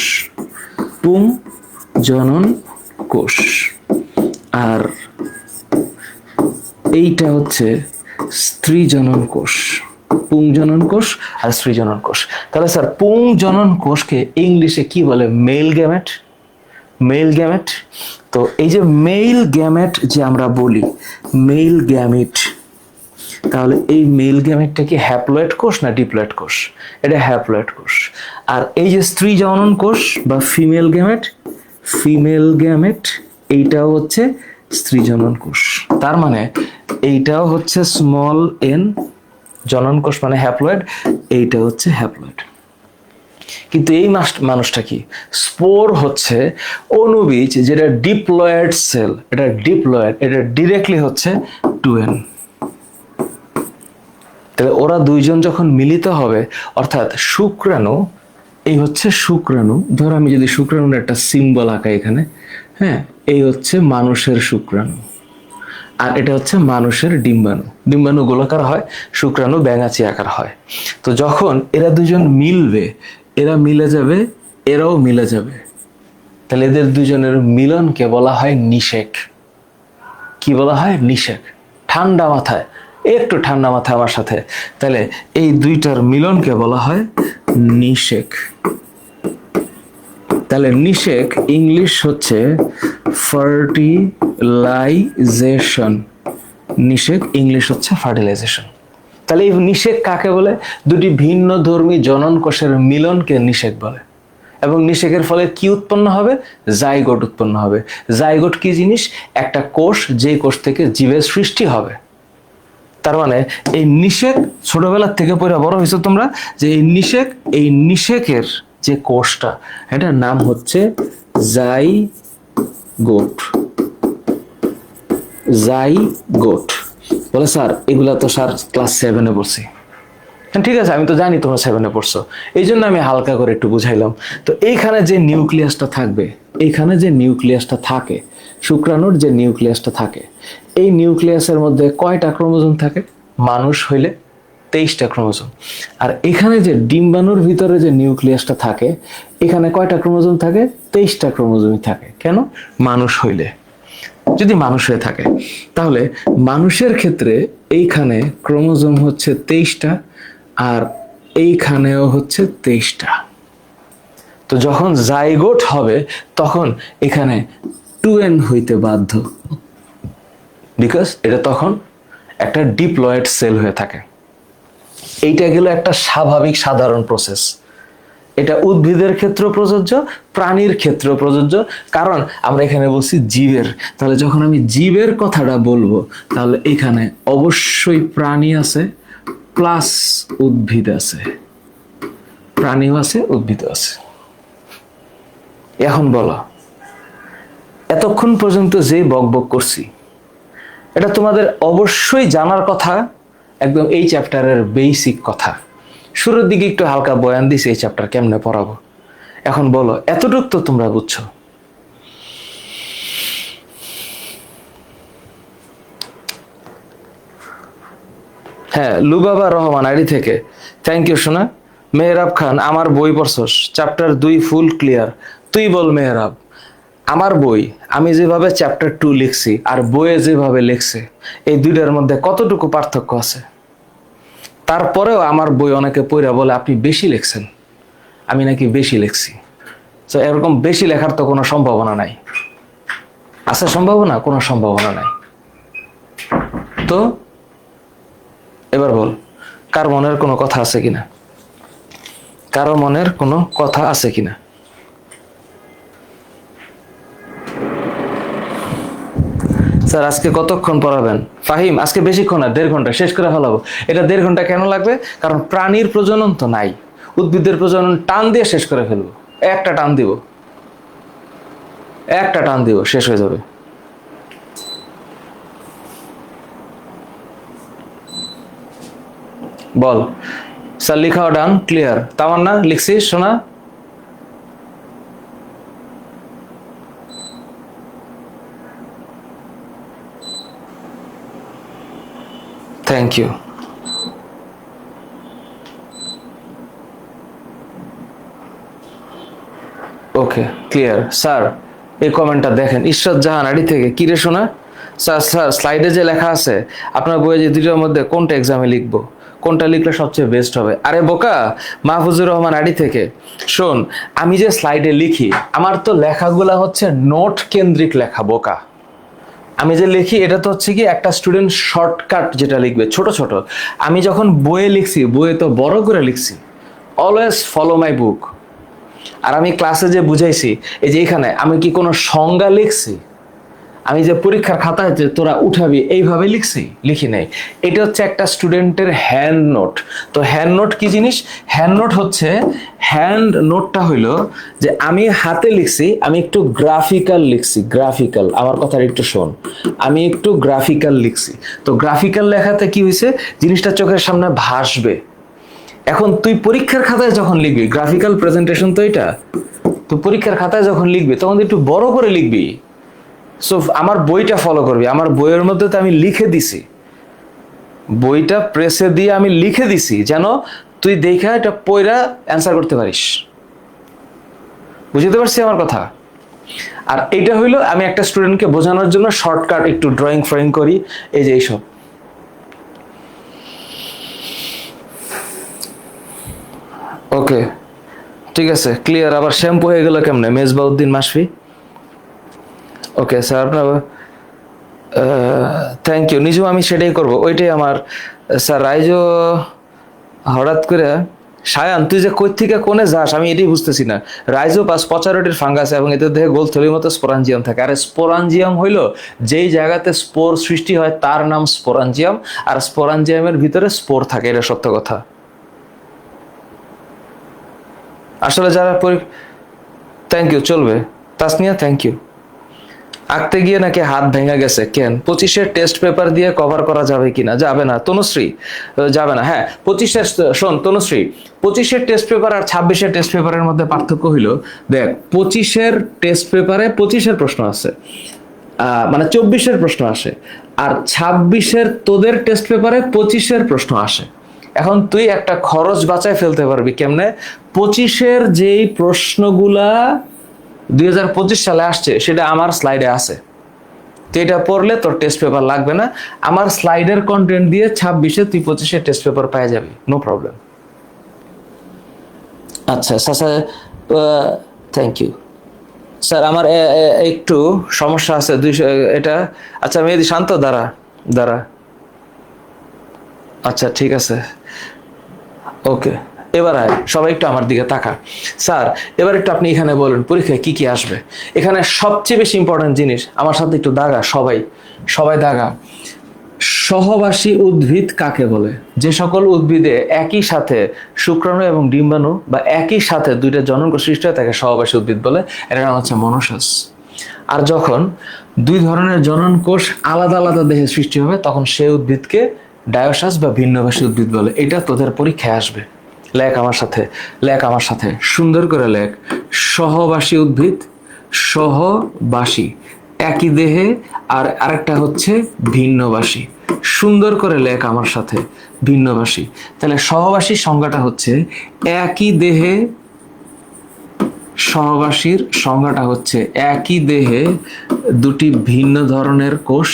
Speaker 1: পুংজনন কোষ, আর এইটা হচ্ছে স্ত্রীজনন কোষ। পুংজনন কোষ আর স্ত্রীজনন কোষ। তাহলে স্যার পুংজনন কোষকে ইংলিশে কি বলে? Male gamete. Male gamete. তো এই যে মেল গ্যামেট যে আমরা বলি মেল গ্যামেট, তাহলে এই মেল গ্যামেটটা কি হ্যাপ্লয়েড কোষ না ডিপ্লয়েড কোষ? এটা হ্যাপ্লয়েড কোষ। আর এই যে স্ত্রী জনন কোষ বা ফিমেল গ্যামেট এইটাও হচ্ছে স্ত্রী জনন কোষ। তার মানে এইটাও হচ্ছে স্মল এন জনন কোষ মানে হ্যাপ্লয়েড, এইটা হচ্ছে হ্যাপ্লয়েড। কিন্তু এই মানুষটা কি স্পোর হচ্ছে অণুবীজ, যেটা ডিপ্লয়েড সেল, এটা ডিপ্লয়েড, এটা ডিরেক্টলি হচ্ছে 2n। তাহলে ওরা দুইজন যখন মিলিত হবে, অর্থাৎ শুক্রাণু, এই হচ্ছে শুক্রাণু, ধর আমি যদি শুক্রাণুর একটা সিম্বল আঁকাই এখানে, হ্যাঁ, এই হচ্ছে মানুষের শুক্রাণু, আর এটা হচ্ছে মানুষের ডিম্বাণু। ডিম্বাণু গোলাকার হয়, শুক্রাণু ব্যাঙাচি আকার হয়। তো যখন এরা দুজন মিলবে, এরা মিলে যাবে, এরাও মিলে যাবে, তাহলে এদের দুজনের মিলনকে বলা হয় নিষেক। কি বলা হয়? নিষেক। ঠান্ডা মাথায়, একটু ঠান্ডা মাথায় আমার সাথে, তাহলে এই দুইটার মিলনকে বলা হয় নিষেক। তাহলে নিষেক ইংলিশ হচ্ছে ফার্টিলাইজেশন। নিষেক ইংলিশ হচ্ছে ফার্টিলাইজেশন। তাহলে এই নিষেক কাকে বলে? দুটি ভিন্ন ধর্মী জনন কোষের মিলনকে নিষেক বলে। এবং নিষেকের ফলে কি উৎপন্ন হবে? জাইগোট উৎপন্ন হবে। জাইগোট কি জিনিস? একটা কোষ, যে কোষ থেকে জীবের সৃষ্টি হবে। তার মানে এই নিষেক ছোটবেলার থেকে পড়ে বড় হয়েছে তোমরা, যে এই নিষেকের যে কোষটা, এটার নাম হচ্ছে জাইগোট। জাইগোট। বলে স্যার এগুলা তো স্যার ক্লাস 7-এ পড়ছি। ঠিক আছে, আমি তো জানি তোমরা 7-এ পড়ছো, এই জন্য আমি হালকা করে একটু বুঝাইলাম। তো এইখানে যে নিউক্লিয়াসটা থাকবে, এইখানে যে নিউক্লিয়াসটা থাকে, শুক্রাণুর যে নিউক্লিয়াসটা থাকে, এই নিউক্লিয়াসের মধ্যে কয়টা ক্রোমোজোম থাকে? মানুষ হইলে 23টা ক্রোমোজোম। আর এখানে যে ডিম্বাণুর ভিতরে যে নিউক্লিয়াসটা থাকে, এখানে কয়টা ক্রোমোজোম থাকে? 23টা ক্রোমোজোমই থাকে। কেন? মানুষ হইলে। যদি মানুষ হয়ে থাকে, তাহলে মানুষের ক্ষেত্রে এইখানে ক্রোমোজোম হচ্ছে 23টা, আর এইখানেও হচ্ছে 23টা। তো যখন জাইগোট হবে, তখন এখানে 2n হইতে বাধ্য, বিকজ এটা তখন একটা ডিপ্লয়েড সেল হয়ে থাকে। এইটা গেল একটা স্বাভাবিক সাধারণ প্রসেস। এটা উদ্ভিদের ক্ষেত্রে প্রযোজ্য, প্রাণীর ক্ষেত্রে প্রযোজ্য। কারণ আমরা এখানে বলছি জীবের, তাহলে যখন আমি জীবের কথাটা বলবো, তাহলে এখানে অবশ্যই প্রাণী আছে প্লাস উদ্ভিদ আছে, প্রাণীও আছে উদ্ভিদ আছে। এখন বলো, এতক্ষণ পর্যন্ত যে বকবক করছি, এটা তোমাদের অবশ্যই জানার কথা, একদম এই চ্যাপ্টারের বেসিক কথা। শুরুর দিকে একটু হালকা বয়ান দিছি এই চ্যাপ্টার কেমনে পড়াবো। এখন বলো, এতটুক তো তোমরা বুঝছো। হ্যাঁ, লুবাবা রহমান আইডি থেকে থ্যাংক ইউ শোনা। মেহরাব খান, আমার বই পড়ছস, চ্যাপ্টার 2 ফুল ক্লিয়ার। তুই বল মেহরাব, আমার বই আমি যেভাবে চ্যাপ্টার 2 লিখছি আর বইয়ে যেভাবে লিখছে, এই দুইটার মধ্যে কতটুকু পার্থক্য আছে? তারপরেও আমার বই অনেকে পড়া বলে আপনি বেশি লিখছেন, আমি নাকি বেশি লিখছি। তো এরকম বেশি লেখার তো কোনো সম্ভাবনা নাই। আছে সম্ভাবনা? কোনো সম্ভাবনা নাই। তো এবার বল, কার মনের কোনো কথা আছে কিনা? কারো মনের কোনো কথা আছে কিনা? স্যার আজকে কতক্ষণ পড়াবেন? ফাহিম, আজকে বেশিক্ষণ না, 1.5 ঘন্টা শেষ করে ফেলাবো। এটা 1.5 ঘন্টা কেন লাগবে? কারণ প্রাণীর প্রজনন তো নাই, উদ্ভিদের প্রজনন টান দিয়ে শেষ করে ফেলবো। একটা টান দিব, শেষ হয়ে যাবে। বল স্যার, লিখাও ডান, ক্লিয়ার। তামান্না, লিখছিস শোনা? Thank you. Okay, clear. Sir এই কমেন্টটা দেখেন, ঈশ্বর জাহান আড়ি থেকে, কি রে শোনা? স্যার স্যার স্লাইডে যে লেখা আছে আপনার বইয়ে যে দুটোর মধ্যে কোনটা এক্সামে লিখবো, কোনটা লিখলে সবচেয়ে বেস্ট হবে। আরে বোকা, মাহফুজুর রহমান আইডি থেকে। শোন, আমি যে স্লাইডে লিখি, আমার তো লেখাগুলা হচ্ছে নোট কেন্দ্রিক লেখা বোকা। আমি যে লিখি এটা তো হচ্ছে কি একটা স্টুডেন্ট শর্টকাট যেটা লিখবে ছোট ছোট। আমি যখন বইয়ে লিখছি, বইয়ে তো বড় করে লিখছি, অলওয়েজ ফলো মাই বুক। আর আমি ক্লাসে যে বুঝাইছি, এই যে এখানে আমি কি কোনো সংজ্ঞা লিখছি? আমি যে পরীক্ষার খাতায় যে তোরা উঠাবি এইভাবে লিখি নাই। এটা হচ্ছে একটা স্টুডেন্টের হ্যান্ড নোট। তো হ্যান্ড নোট কি জিনিস? হ্যান্ড নোট হচ্ছে, হ্যান্ড নোটটা হইলো যে আমি হাতে লিখছি, আমি একটু গ্রাফিক্যাল লিখছি। গ্রাফিক্যাল, আমার কথাটা একটু শোন, আমি একটু গ্রাফিক্যাল লিখছি। তো গ্রাফিক্যাল লেখাতে কি হয়েছে, জিনিসটা চোখের সামনে ভাসবে। এখন তুই পরীক্ষার খাতায় যখন লিখবি, গ্রাফিক্যাল প্রেজেন্টেশন তো এটা, তো পরীক্ষার খাতায় যখন লিখবি তখন একটু বড় করে লিখবি। সো আমার বইটা ফলো করবি, আমার বইয়ের মধ্যে তো আমি লিখে দিছি, বইটা প্রেসে দিয়ে আমি লিখে দিছি যেন তুই দেখা এটা পড়া অ্যান্সার করতে পারিস। বুঝতে পারছি আমার কথা? আর এইটা হইলো আমি একটা স্টুডেন্টকে বোঝানোর জন্য শর্টকাট একটু ড্রয়িং ফ্রয়িং করি, এই যে এইসব। ওকে, ঠিক আছে, ক্লিয়ার। আবার শ্যাম্পু হয়ে গেল কেমনে? মেজবাউদ্দিন মাসফি। ওকে স্যার, আপনার থ্যাংক ইউ। নিজেও আমি সেটাই করব, ওইটাই আমার। স্যার রাইজো হঠাৎ করে, সায়ান তুই যে কই থেকে কোনে যাস আমি এটাই বুঝতেছি না। রাইজোপাস পচারোটির ফাঙ্গাস এবং এদের দেহে গোল থলির মতো স্পোরাঞ্জিয়াম থাকে। আর স্পোরাঞ্জিয়াম হইল যেই জায়গাতে স্পোর সৃষ্টি হয় তার নাম স্পোরাঞ্জিয়াম, আর স্পোরাঞ্জিয়ামের ভিতরে স্পোর থাকে, এটা সত্য কথা। আসলে যারা থ্যাংক ইউ, চলবে। Tasnia thank you. আঁকতে গিয়ে নাকি হাত ভেঙে গেছে, কেন? 25-এর টেস্ট পেপার দিয়ে কভার করা যাবে কিনা? যাবে না তনুশ্রী, যাবে না। হ্যাঁ 25-এর, শোন তনুশ্রী, 25-এর টেস্ট পেপার আর 26-এর টেস্ট পেপারের মধ্যে পার্থক্য হইল, দেখ 25-এর টেস্ট পেপারে 25-এর প্রশ্ন আছে, মানে 24-এর প্রশ্ন আসে, আর 26-এর তোদের টেস্ট পেপারে 25-এর প্রশ্ন আসে। এখন তুই একটা খরচ বাঁচায় ফেলতে পারবি কেমনে? 25-এর যেই প্রশ্নগুলা 2025 সালে আসছে সেটা আমার স্লাইডে আছে, তো এটা পড়লে তোর টেস্ট পেপার লাগবে না। আমার স্লাইডের কন্টেন্ট দিয়ে 26-এ তুই 25-এর টেস্ট পেপার পেয়ে যাবি, নো প্রবলেম। আচ্ছা সাসা, থ্যাংক ইউ স্যার। আমার একটু সমস্যা আছে, এটা। আচ্ছা মেহেদি শান্ত, দাঁড়া দাঁড়া। আচ্ছা ঠিক আছে, ওকে। এবার আয়, সবাই একটু আমার দিকে তাকা। স্যার এবার একটু আপনি এখানে বলুন পরীক্ষায় কি কি আসবে। এখানে সবচেয়ে বেশি ইম্পর্টেন্ট জিনিস, আমার সাথে একটু দাগা, সবাই সবাই দাগা। সহবাসী উদ্ভিদ কাকে বলে? যে সকল উদ্ভিদে একই সাথে শুক্রাণু এবং ডিম্বাণু বা একই সাথে দুইটা জননকোষ সৃষ্টি হয় তাকে সহবাসী উদ্ভিদ বলে, এটার নাম হচ্ছে মনোসাস। আর যখন দুই ধরনের জননকোষ আলাদা আলাদা দেহে সৃষ্টি হবে তখন সেই উদ্ভিদকে ডায়োসাস বা ভিন্নবাসী উদ্ভিদ বলে। এটা তোদের পরীক্ষায় আসবে। লেখ আমার সাথে, লেখ আমার সাথে, সুন্দর করে লেখ। সহবাসী উদ্ভিদ, সহবাসী একই দেহে, আর আরেকটা হচ্ছে ভিন্নবাসী। সুন্দর করে লেখ আমার সাথে, ভিন্নবাসী। তাহলে সহবাসীর সংজ্ঞাটা হচ্ছে একই দেহে, সহবাসীর সংজ্ঞাটা হচ্ছে একই দেহে দুটি ভিন্ন ধরনের কোষ,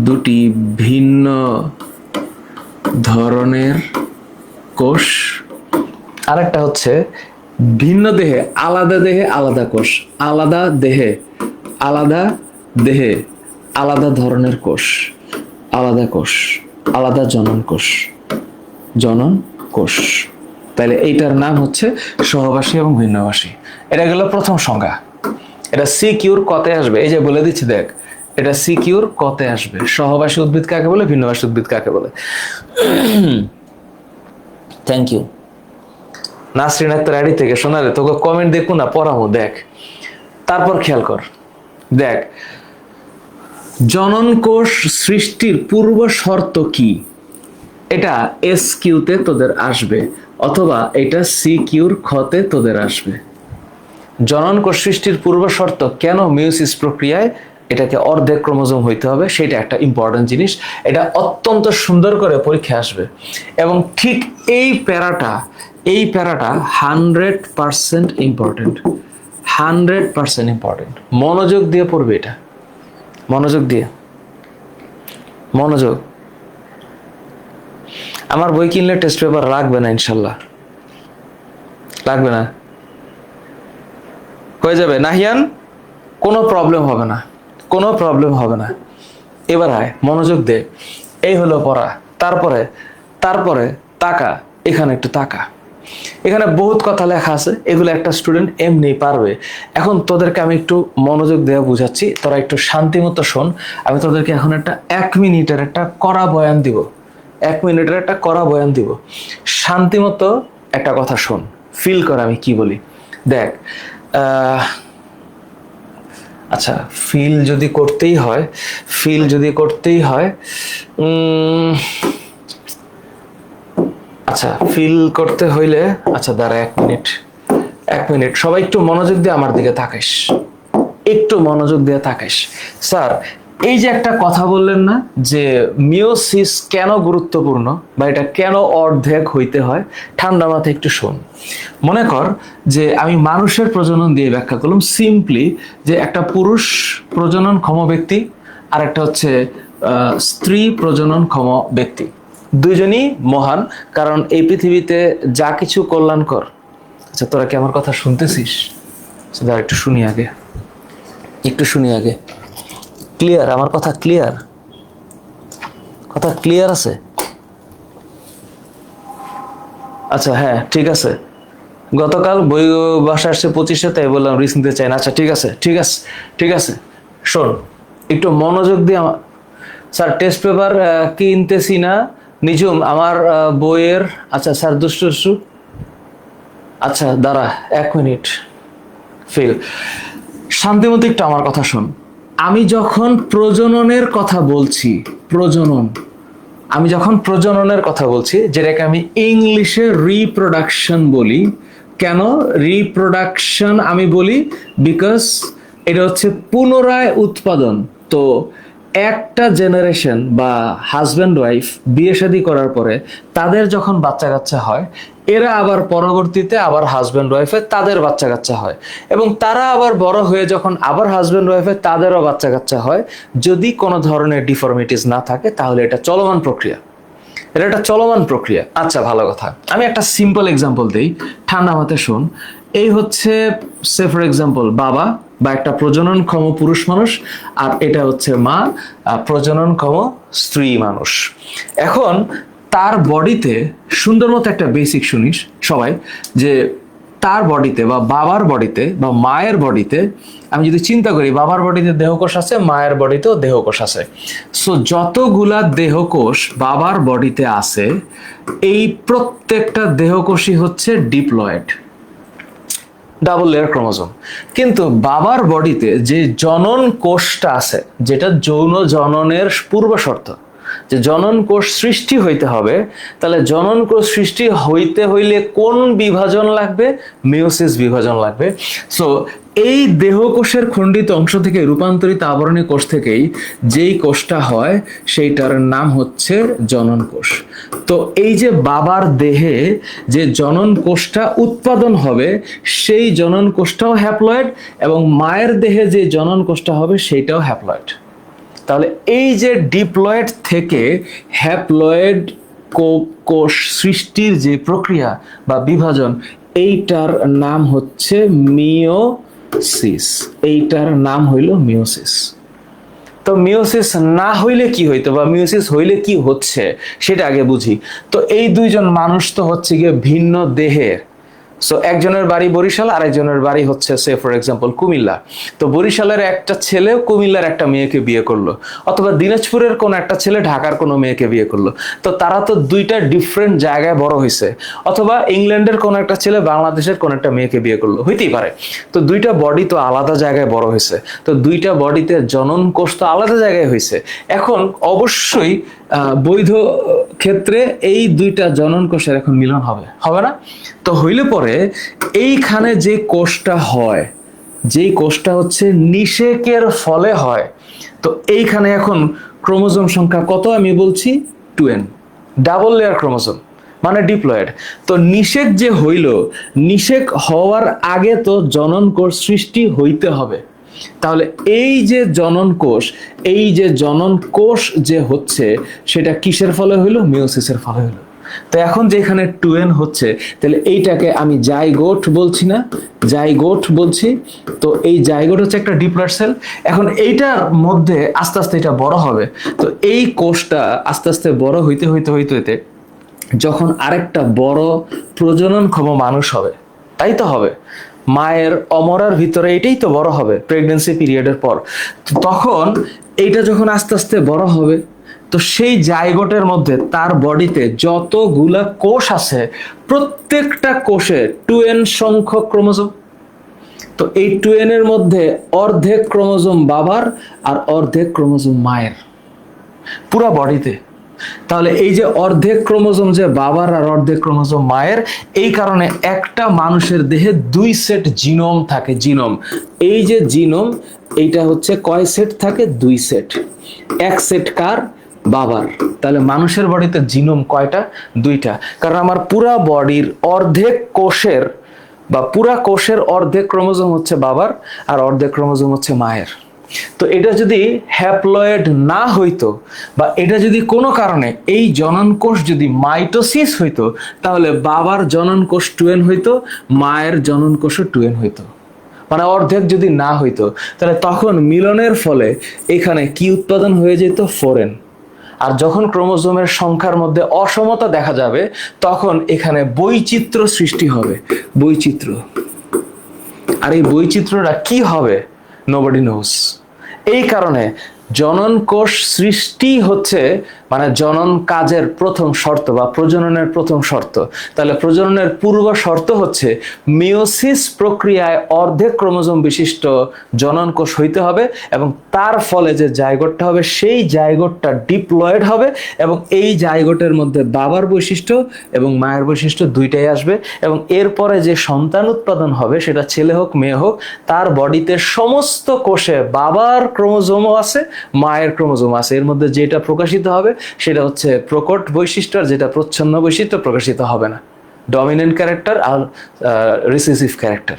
Speaker 1: দুটি ভিন্ন ধরনের কোষ। আরেকটা হচ্ছে ভিন্ন দেহে, আলাদা দেহে আলাদা কোষ, আলাদা দেহে আলাদা দেহে আলাদা ধরনের কোষ, আলাদা কোষ, আলাদা জনন কোষ, জনন কোষ। তাহলে এইটার নাম হচ্ছে সহবাসী এবং ভিন্নবাসী। এটা গেল প্রথম সংজ্ঞা। এটা সিকিউর কতে আসবে, এই যে বলে দিচ্ছি দেখ, এটা সিকিউর কতে আসবে। সহবাসী উদ্ভিদ কাকে বলে, ভিন্নবাসী উদ্ভিদ কাকে বলে। Thank you Nasrin Akter ID থেকে। শোনালে তোকে কমেন্ট দেখবো না, পড়াবো, দেখ। তারপর খেয়াল কর, দেখ জনন কোষ সৃষ্টির পূর্ব শর্ত কি, এটা এস কিউতে তোদের আসবে, অথবা এটা সি কিউর খতে তোদের আসবে। জনন কোষ সৃষ্টির পূর্ব শর্ত কেন মিয়োসিস প্রক্রিয়ায় এটাকে অর্ধেক ক্রোমোজোম হইতে হবে, সেটা একটা ইম্পর্টেন্ট জিনিস। এটা অত্যন্ত সুন্দর করে পরীক্ষায় আসবে। এবং ঠিক এই প্যারাটা 100% ইম্পর্টেন্ট, 100% ইম্পর্টেন্ট। মনোযোগ দিয়ে পড়বে এটা, মনোযোগ দিয়ে, মনোযোগ। আমার বই কিনলে টেস্ট পেপার লাগবে না ইনশাল্লাহ, লাগবে না, হয়ে যাবে নাহিয়ান, কোনো প্রবলেম হবে না, কোনো প্রবলেম হবে না। এবার আয়, মনোযোগ দে, এই হলো পড়া। তারপরে তারপরে তাকা, এখানে একটু তাকা, এখানে বহুত কথা লেখা আছে, এগুলো একটা স্টুডেন্ট এমনি পারবে। এখন তোদেরকে আমি একটু মনোযোগ দেওয়া বুঝাচ্ছি, তোরা একটু শান্তি মতো শোন। আমি তোদেরকে এখন একটা 1 মিনিটের একটা কড়া বয়ান দিব, 1 মিনিটের একটা কড়া বয়ান দিব, শান্তি মতো একটা কথা শোন, ফিল কর আমি কি বলি। দেখ, আচ্ছা ফিল যদি করতেই হয়, ফিল যদি করতেই হয়, আচ্ছা ফিল করতে হইলে, আচ্ছা দাঁড়া 1 মিনিট, 1 মিনিট, সবাই একটু মনোযোগ দিয়ে আমার দিকে তাকাইস, একটু মনোযোগ দিয়ে তাকাইস। স্যার এই যে একটা কথা বললেন না যে মিওসিস কেন গুরুত্বপূর্ণ বা এটা কেন অর্ধেক হইতে হয়, ঠান্ডা মাথায় একটু শোন। মনে কর যে আমি মানুষের প্রজনন দিয়ে ব্যাখ্যা করলাম সিম্পলি, যে একটা পুরুষ প্রজননক্ষম ব্যক্তি আর একটা হচ্ছে স্ত্রী প্রজননক্ষম ব্যক্তি, দুইজনই মহান, কারণ এই পৃথিবীতে যা কিছু কল্যাণকর। আচ্ছা তোরা কি আমার কথা শুনতেছিস? একটু শুনি আগে, একটু শুনি আগে। ক্লিয়ার? আমার কথা ক্লিয়ার? কথা ক্লিয়ার আছে? আচ্ছা হ্যাঁ ঠিক আছে, গতকাল বই বাসা আসছে 25-এ, তাই বললাম রিস্ক নিতে চাই না। আচ্ছা ঠিক আছে, ঠিক আছে, ঠিক আছে, শোন একটু মনোযোগ দিয়ে আমার। স্যার টেস্ট পেপার কিনতেছি না নিজুম, আমার বইয়ের, আচ্ছা স্যার দুষ্টু, আচ্ছা দাঁড়া 1 মিনিট, ফিল শান্তিমতো একটু আমার কথা শোন। আমি যখন প্রজননের কথা বলছি, আমি যখন প্রজননের কথা বলছি, যেটাকে আমি ইংলিশে রিপ্রোডাকশন বলি। কেন রিপ্রোডাকশন আমি বলি? বিকজ এটা হচ্ছে পুনরায় উৎপাদন। তো একটা জেনারেশন বা হাজব্যান্ড ওয়াইফ বিয়ে শাদী করার পরে তাদের যখন বাচ্চা কাচ্চা হয়, এরা আবার পরবর্তীতে আবার হাজব্যান্ড ওয়াইফে তাদের বাচ্চা কাচ্চা হয়, এবং তারা আবার বড় হয়ে যখন আবার হাজব্যান্ড ওয়াইফে তাদেরও বাচ্চা কাচ্চা হয়, যদি কোনো ধরনের ডিফর্মিটিস না থাকে তাহলে এটা চলমান প্রক্রিয়া, এটা একটা চলমান প্রক্রিয়া। আচ্ছা ভালো কথা, আমি একটা সিম্পল এক্সাম্পল দিই, ঠান্ডা মাথায় শোন। এই হচ্ছে সে ফর এক্সাম্পল বাবা বা একটা প্রজননক্ষম পুরুষ মানুষ, আর এটা হচ্ছে মা, প্রজননক্ষম স্ত্রী মানুষ। এখন তার বডিতে সুন্দর মতো একটা বেসিক শুনিস সবাই, যে তার বডিতে বা বাবার বডিতে বা মায়ের বডিতে, আমি যদি চিন্তা করি বাবার বডিতে দেহকোষ আছে, মায়ের বডিতেও দেহকোষ আছে। সো যতগুলা দেহকোষ বাবার বডিতে আছে, এই প্রত্যেকটা দেহকোষই হচ্ছে ডিপ্লয়েড, ডাবল লেয়ার ক্রোমোজোম। কিন্তু বাবার বডিতে যে জনন কোষটা আছে, যেটা যৌন জননের পূর্ব শর্ত, যে জনন কোষ সৃষ্টি হইতে হবে, তাহলে জনন কোষ সৃষ্টি হইতে হইলে কোন বিভাজন লাগবে? মিওসিস বিভাজন লাগবে। সো এই দেহকোষের খণ্ডিত অংশ থেকে রূপান্তরিত আবরণী কোষ থেকেই যেই কোষটা হয় সেইটার নাম হচ্ছে জনন কোষ। তো এই যে বাবার দেহে যে জনন কোষটা উৎপাদন হবে, সেই জনন কোষটাও হ্যাপ্লয়েড, এবং মায়ের দেহে যে জনন কোষটা হবে সেইটাও হ্যাপ্লয়েড। তাহলে এই যে ডিপ্লয়েড থেকে হ্যাপ্লয়েড কোষ সৃষ্টির যে প্রক্রিয়া বা বিভাজন, এইটার নাম হচ্ছে মিওসিস, এইটার নাম হইল মিওসিস। তো মিওসিস না হইলে কি হইতো বা মিওসিস হইলে কি হচ্ছে সেটা আগে বুঝি। তো এই দুইজন মানুষ তো হচ্ছে গিয়ে ভিন্ন দেহের। সো একজনের বাড়ি বরিশাল, আর একজনের বাড়ি হচ্ছে সে ফর এক্সাম্পল কুমিল্লা। তো বরিশালের একটা ছেলে কুমিল্লার একটা মেয়েকে বিয়ে করলো, অথবা দিনাজপুরের কোন একটা ছেলে ঢাকার কোনো মেয়েকে বিয়ে করলো। তো তারা তো দুইটা ডিফারেন্ট জায়গায় বড় হয়েছে, অথবা ইংল্যান্ডের কোন একটা ছেলে বাংলাদেশের কোন একটা মেয়েকে বিয়ে করলো, হইতেই পারে। তো দুইটা বডি তো আলাদা জায়গায় বড় হয়েছে, তো দুইটা বডিতে জনন কোষ তো আলাদা জায়গায় হয়েছে। এখন অবশ্যই বৈধ ক্ষেত্রে এই দুইটা জনন কোষের এখন মিলন হবে, হবে না? তো হইলে পরে এইখানে যে কোষটা হয়, যেই কোষটা হচ্ছে নিষেকের ফলে হয়, তো এইখানে এখন ক্রোমোজোম সংখ্যা কত আমি বলছি? 2n, ডাবল লেয়ার ক্রোমোজোম, মানে ডিপ্লয়েড। তো নিষেক যে হইল, নিষেক হওয়ার আগে তো জনন কোষ সৃষ্টি হইতে হবে। তাহলে এই যে জনন কোষ, এই যে জনন কোষ যে হচ্ছে, সেটা কিসের ফলে হইল? মিওসিসের ফলে হইল। তো এখন যেখানে টুয়েন হচ্ছে, তাহলে এইটাকে আমি জাইগোট বলছি না, জাইগোট বলছি। তো এই জাইগোট হচ্ছে একটা ডিপ্লয়েড সেল। এখন এইটার মধ্যে আস্তে আস্তে এটা বড় হবে। তো এই কোষটা আস্তে আস্তে বড় হইতে হইতে হইতে হইতে যখন আরেকটা বড় প্রজননক্ষম মানুষ হবে, তাই তো হবে, মায়ের অমরার ভিতরে এটাই তো বড় হবে প্রেগন্যান্সি পিরিয়ডের পর। তখন এইটা যখন আস্তে আস্তে বড় হবে, তো সেই জাইগোটের মধ্যে তার বডিতে যতগুলা কোষ আছে, প্রত্যেকটা কোষে 2n সংখ্যক ক্রোমোজোম। তো এই 2n এর মধ্যে অর্ধেক ক্রোমোজোম বাবার আর অর্ধেক ক্রোমোজোম মায়ের, পুরা বডিতে। তাহলে এই যে অর্ধেক ক্রোমোজোম যে বাবার আর অর্ধেক ক্রোমোজোম মায়ের, এই কারণে একটা মানুষের দেহে 2 সেট জিনোম থাকে। জিনোম, এই যে জিনোম, এইটা হচ্ছে কয় সেট থাকে? 2 সেট। এক সেট কার? বাবার। তাহলে মানুষের বডিতে জিনোম কয়টা? 2টা। কারণ আমার পুরা বডির অর্ধেক কোষের বা পুরা কোষের অর্ধেক ক্রোমোজোম হচ্ছে বাবার আর অর্ধেক ক্রোমোজোম হচ্ছে মায়ের। তো এটা যদি হ্যাপ্লয়েড না হইতো, বা এটা যদি কোনো কারণে এই জনন কোষ যদি মাইটোসিস হইতো, তাহলে বাবার জনন কোষ 2n হইতো, মায়ের জনন কোষও 2n হইতো। মানে অর্ধেক যদি না হইতো, তাহলে তখন মিলনের ফলে এখানে কি উৎপাদন হয়ে যেত? 4n। আর যখন ক্রোমোজোমের সংখ্যার মধ্যে অসমতা দেখা যাবে, তখন এখানে বৈচিত্র্য সৃষ্টি হবে। বৈচিত্র্য। আর এই বৈচিত্র্যটা কি হবে? Nobody knows. এই কারণে জনন কোষ সৃষ্টি হচ্ছে মানে জনন কাজের প্রথম শর্ত বা প্রজননের প্রথম শর্ত। তাহলে প্রজননের পূর্ব শর্ত হচ্ছে মিওসিস প্রক্রিয়ায় অর্ধেক ক্রোমোজোম বিশিষ্ট জনন কোষ হইতে হবে, এবং তার ফলে যে জাইগোটটা হবে সেই জাইগোটটা ডিপ্লয়েড হবে, এবং এই জাইগোটের মধ্যে বাবার বৈশিষ্ট্য এবং মায়ের বৈশিষ্ট্য দুইটাই আসবে। এবং এরপরে যে সন্তান উৎপাদন হবে, সেটা ছেলে হোক মেয়ে হোক, তার বডিতে সমস্ত কোষে বাবার ক্রোমোজোমও আছে, মায়ের ক্রোমোজোম আছে। এর মধ্যে যেটা প্রকাশিত হবে সেটা হচ্ছে প্রকট বৈশিষ্ট্য, আর যেটা প্রচ্ছন্ন বৈশিষ্ট্য প্রকাশিত হবে না, ডমিনেন্ট ক্যারেক্টার আর রিসেসিভ ক্যারেক্টার।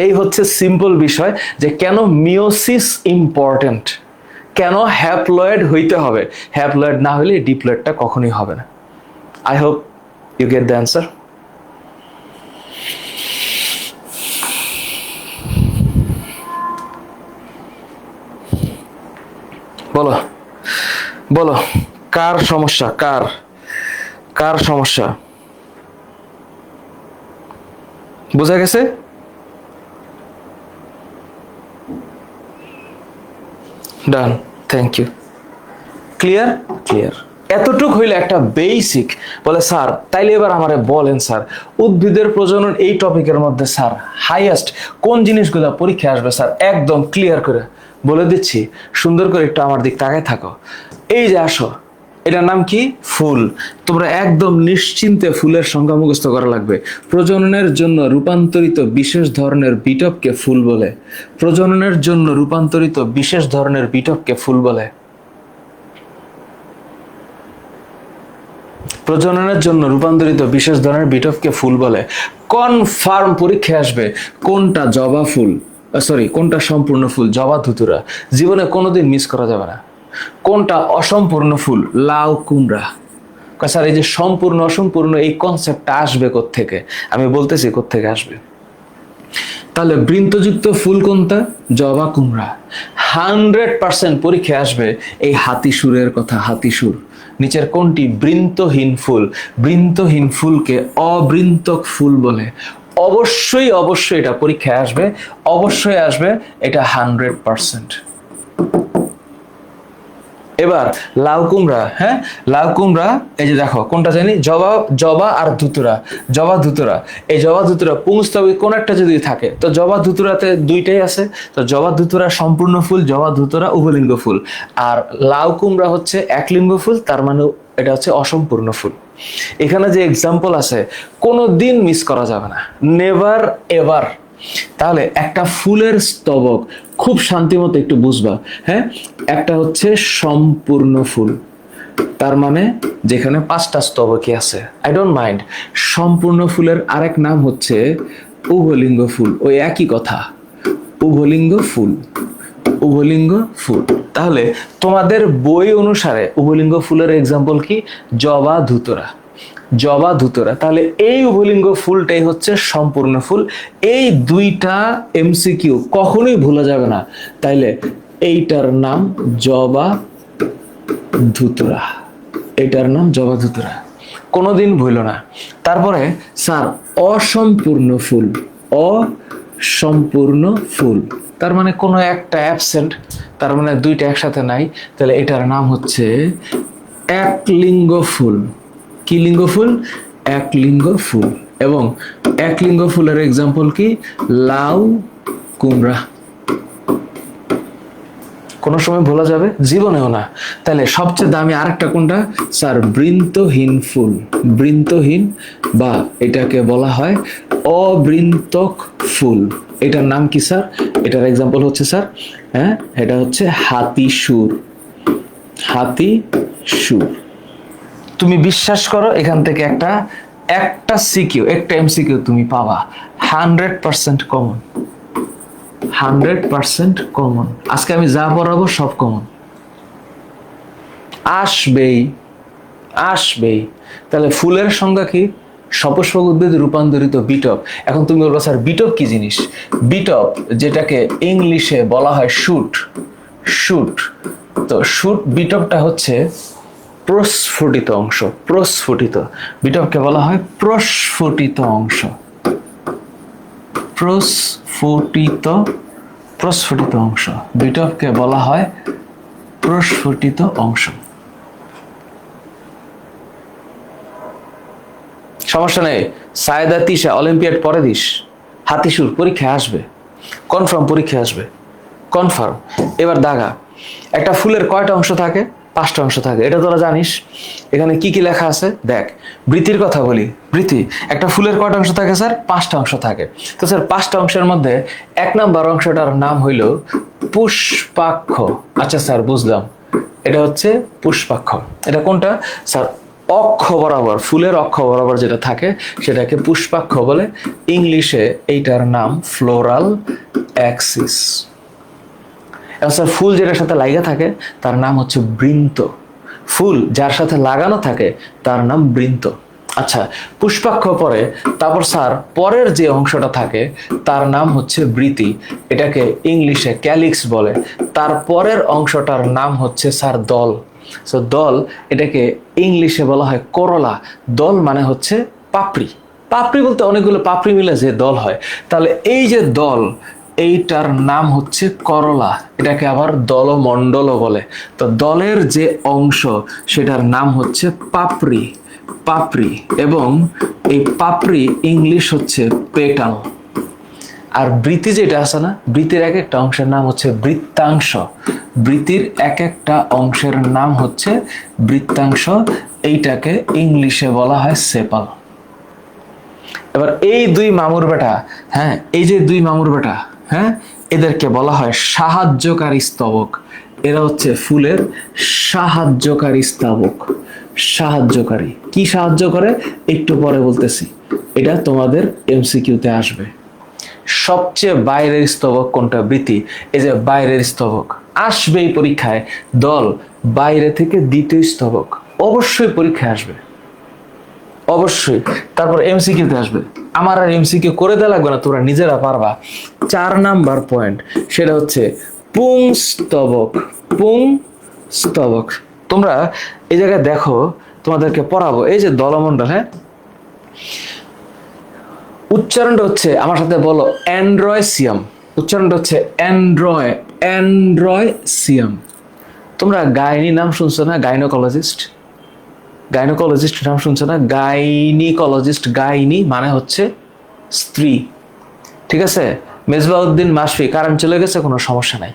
Speaker 1: এই হচ্ছে সিম্পল বিষয় যে কেন মিওসিস ইম্পর্টেন্ট, কেন হ্যাপ্লয়েড হইতে হবে। হ্যাপ্লয়েড না হলে ডিপ্লয়েডটা কখনোই হবে না। I hope you get the answer. বলো বলো, কার সমস্যা? কার কার সমস্যা? বোঝা গেছে? Done, thank you. Clear? Clear. এতটুক হইলে একটা বেসিক। বলে স্যার তাইলে এবার আমারে বলেন স্যার, উদ্ভিদের প্রজনন এই টপিকের মধ্যে স্যার হাইয়েস্ট কোন জিনিসগুলো পরীক্ষায় আসবে স্যার? একদম ক্লিয়ার করে বলে দিচ্ছি, সুন্দর করে একটু আমার দিক তাকায় থাকো। এই যে আসো, এটার নাম কি? ফুল। তোমরা একদম নিশ্চিন্তে ফুলের সংখ্যা মুখস্থ করা লাগবে। প্রজননের জন্য রূপান্তরিত বিশেষ ধরনের বিটপকে ফুল বলে। প্রজননের জন্য রূপান্তরিত বিশেষ ধরনের বিটপকে ফুল বলে। প্রজননের জন্য রূপান্তরিত বিশেষ ধরনের বিটপকে ফুল বলে। কনফার্ম পরীক্ষায় আসবে কোনটা জবা ফুল, সরি কোনটা সম্পূর্ণ ফুল? জবা ধুতুরা। জীবনে কোনোদিন মিস করা যাবে না। কোনটা অসম্পূর্ণ ফুল? লাউ কুমড়া। স্যার এই যে সম্পূর্ণ অসম্পূর্ণ এই কনসেপ্টটা আসবে কোত্থেকে? আমি বলতেছি কোত্থেকে আসবে। তাহলে বৃন্তযুক্ত ফুল কোনটা? জবা কুমড়া। 100% পরীক্ষায় আসবে এই হাতিসুরের কথা। হাতিসুর নিচের কোনটি? বৃন্তহীন ফুল। বৃন্তহীন ফুলকে অবৃন্তক ফুল বলে। অবশ্যই অবশ্যই এটা পরীক্ষায় আসবে, অবশ্যই আসবে, এটা 100%। এবার লাউ কুমড়া। হ্যাঁ, লাউ কুমড়া এই যে দেখো কোনটা জানি? জবা, জবা আর ধুতুরা। জবা ধুতুরা, এই জবা ধুতুরা পুংস্তবক কোন একটা যদি থাকে, তো জবা ধুতুরাতে দুইটাই আছে। তো জবা ধুতুরা সম্পূর্ণ ফুল, জবা ধুতুরা উভলিঙ্গ ফুল। আর লাউ কুমড়া হচ্ছে একলিঙ্গ ফুল, তার মানে এটা হচ্ছে অসম্পূর্ণ ফুল। এখানে যে এক্সাম্পল আছে কোনো দিন মিস করা যাবে না, নেভার এভার। তাহলে একটা ফুলের স্তবক খুব শান্তিমতো একটু বুঝবা। হ্যাঁ, একটা হচ্ছে সম্পূর্ণ ফুল, তার মানে যেখানে 5টা স্তবকই আছে। I don't mind. সম্পূর্ণ ফুলের আরেক নাম হচ্ছে উভলিঙ্গ ফুল। ওই একই কথা, উভলিঙ্গ ফুল। উভলিঙ্গ ফুল। তাহলে তোমাদের বই অনুসারে উভলিঙ্গ ফুলের এক্সাম্পল কি? জবা ধুতরা। জবা ধুতরা। তাহলে এই উভয়লিঙ্গ ফুলটাই হচ্ছে সম্পূর্ণ ফুল। এই দুইটা এমসিকিউ কখনোই ভুলা যাবে না। তাইলে এইটার নাম জবা ধুতরা, এটার নাম জবা ধুতরা, কোনোদিন ভুলো না। তারপরে স্যার অসম্পূর্ণ ফুল, অসম্পূর্ণ ফুল তার মানে কোনো একটা অ্যাবসেন্ট, তার মানে দুইটা একসাথে নাই, তাহলে এটার নাম হচ্ছে একলিঙ্গ ফুল। কি লিঙ্গ ফুল? একলিঙ্গ ফুল। এবং একলিঙ্গ ফুলের এক্সাম্পল কি? লাউ, কুমড়া। কোনো সময় ভোলা যাবে? জীবনেও না। তাহলে সবচেয়ে দামি আরেকটা কোনটা স্যার? বৃন্তহীন ফুল। বৃন্তহীন বা এটাকে বলা হয় অবৃন্তক ফুল। এটার নাম কি স্যার? এটার এক্সাম্পল হচ্ছে স্যার, হ্যাঁ, এটা হচ্ছে হাতি সুর। হাতি সুর। তুমি বিশ্বাস করো এখান থেকে একটা সিকিউ, একটা এমসিকিউ তুমি পাবা 100% কমন। 100% কমন। আজকে আমি যা পড়াবো সব কমন আসবেই, আসবেই। তাহলে ফুলের সংজ্ঞা কি? সপুষ্পক উদ্ভিদ রূপান্তরিত বিটপ। এখন তুমি বলবো স্যার বিটপ কি জিনিস? বিটপ যেটাকে ইংলিশে বলা হয় শুট, শুট। তো শুট বিটপটা হচ্ছে প্রস্ফুটিত অংশ। প্রস্ফুটিত বিটপকে বলা হয় প্রস্ফুটিত অংশ। প্রস্ফুটিত, প্রস্ফুটিত অংশ বিটপকে বলা হয় প্রস্ফুটিত অংশ। সমস্যা নেই, সায়েদা তিশা অলিম্পিয়াড পরে দিস, হাতিসুর পরীক্ষায় আসবে, কনফার্ম পরীক্ষায় আসবে, কনফার্ম। এবার দাগা, একটা ফুলের কয়টা অংশ থাকে? 5টা অংশ থাকে, এটা তোরা জানিস। এখানে কি কি লেখা আছে দেখ। বৃতির কথা বলি, বৃতি একটা ফুলের কয়টা অংশ থাকে স্যার? 5টা অংশ থাকে। তো স্যার 5টা অংশের মধ্যে 1 নাম্বার অংশটার নাম হইল পুষ্পাক্ষ। আচ্ছা স্যার বুঝলাম, এটা হচ্ছে পুষ্পাক্ষ। এটা কোনটা স্যার? অক্ষ বরাবর, ফুলের অক্ষ বরাবর যেটা থাকে সেটাকে পুষ্পাক্ষ বলে। ইংলিশে এইটার নাম ফ্লোরাল অ্যাক্সিস। এবং স্যার ফুল যেটার সাথে লাগা থাকে তার নাম হচ্ছে বৃন্ত। ফুল যার সাথে লাগানো থাকে তার নাম বৃন্ত। আচ্ছা, পুষ্পাক্ষ পরে, তারপর স্যার পরের যে অংশটা থাকে তার নাম হচ্ছে বৃতি, এটাকে ইংলিশে ক্যালিক্স বলে। তার পরের অংশটার নাম হচ্ছে স্যার দল। সো দল, এটাকে ইংলিশে বলা হয় করলা। দল মানে হচ্ছে পাপড়ি। পাপড়ি বলতে অনেকগুলো পাপড়ি মিলে যে দল হয়। তাহলে এই যে দল, এইটার নাম হচ্ছে করলা, এটাকে আবার দলমণ্ডলও বলে। তো দলের যে অংশ সেটার নাম হচ্ছে পাপড়ি, পাপড়ি। এবং এই পাপড়ি ইংলিশ হচ্ছে পেটাল। আর বৃতি যেটা আছে না, বৃতির এক একটা অংশের নাম হচ্ছে বৃত্তাংশ। বৃতির এক একটা অংশের নাম হচ্ছে বৃত্তাংশ, এইটাকে ইংলিশে বলা হয় সেপাল। এবার এই দুই মামুর বেটা, হ্যাঁ, এই যে দুই মামুর বেটা, হ্যাঁ, এদেরকে বলা হয় সাহায্যকারী স্তবক। এরা হচ্ছে ফুলের সাহায্যকারী স্তবক। সাহায্যকারী কি সাহায্য করে একটু পরে বলতেছি, এটা তোমাদের এমসিকিউতে আসবে। সবচেয়ে বাইরের স্তবক কোনটা? বৃতি। এই যে বাইরের স্তবক আসবেই পরীক্ষায়। দল বাইরে থেকে দ্বিতীয় স্তবক, অবশ্যই পরীক্ষায় আসবে, অবশ্যই। তারপর এমসিকিউতে আসবে। আমার আর এমসিকিউ করে দেওয়া লাগবে না, তোমরা নিজেরা পারবা। 4 নাম্বার পয়েন্ট, সেটা হচ্ছে পুংস্তবক। পুংস্তবক তোমরা এই জায়গায় দেখো, তোমাদেরকে পড়াবো। এই যে দলমণ্ডল, হ্যাঁ, উচ্চারণটা হচ্ছে, আমার সাথে বলো, অ্যান্ড্রয়সিয়াম। উচ্চারণটা হচ্ছে অ্যান্ড্রয়সিয়াম। তোমরা গাইনি নাম শুনছো না? গাইনোকোলজিস্ট, গাইনোকোলজিস্ট নাম শুনছো না? গাইনিকোলজিস্ট, গাইনি মানে হচ্ছে স্ত্রী, ঠিক আছে? মেজবাউদ্দিন মাসফি, কারেন্ট চলে গেছে, কোনো সমস্যা নাই।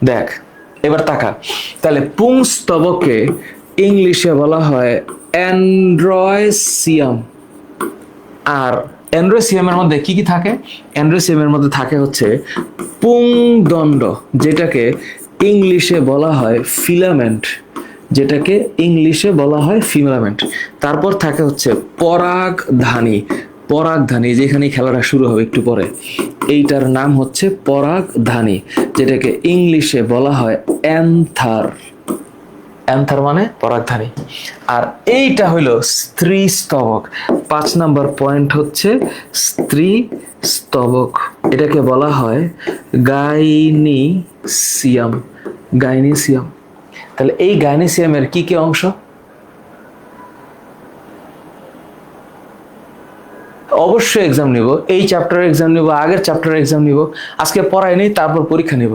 Speaker 1: দেখ এবার তাকা, তাহলে পুংস্তবকে ইংলিশে বলা হয় অ্যান্ড্রয়সিয়াম। আর অ্যান্ড্রয়সিয়ামের মধ্যে কি কি থাকে? অ্যান্ড্রয়সিয়ামের মধ্যে থাকে হচ্ছে পুংদণ্ড, যেটাকে ইংলিশে বলা হয় ফিলামেন্ট, যেটাকে ইংলিশে বলা হয় ফিলামেন্ট। তারপর থাকে হচ্ছে পরাগধানী। পরাগধানী, যেখানে খেলাটা শুরু হবে একটু পরে, এইটার নাম হচ্ছে পরাগধানী, যেটাকে ইংলিশে বলা হয় অ্যান্থার। অ্যান্থার মানে পরাগধানী। আর এইটা হইল স্ত্রী স্তবক। 5 নাম্বার পয়েন্ট হচ্ছে স্ত্রী স্তবক। এটাকে বলা হয় গাইনিসিয়াম। গাইনিসিয়াম। তাহলে এই গাইনিসিয়ামের কি কি অংশ? অবশ্যই এক্সাম নিব, এই চ্যাপ্টারের এক্সাম নিব, আগের চ্যাপ্টারের এক্সাম নিব। আজকে পড়াই নেই, তারপর পরীক্ষা নিব।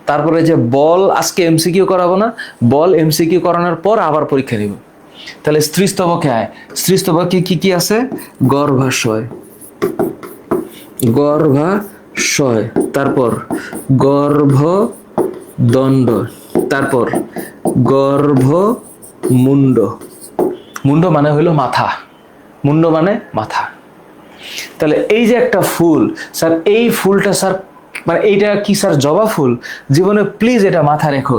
Speaker 1: তারপরে যে বল আজকে এমসিকিউ করাবো না, বল এমসিকিউ করানোর পর আবার পরীক্ষা নিব। তাহলে স্ত্রী স্তবকে আয়। স্ত্রী স্তবকে কি কি আছে? গর্ভাশয়, গর্ভাশয়, তারপর গর্ভদণ্ড, তারপর গর্ভমুণ্ড। মুন্ড মানে হইলো মাথা, মুন্ড মানে মাথা। তাহলে এই যে একটা ফুল স্যার, এই ফুলটা স্যার মানে এইটা কি স্যার? জবা ফুল? জীবনে প্লিজ এটা মাথা রেখো,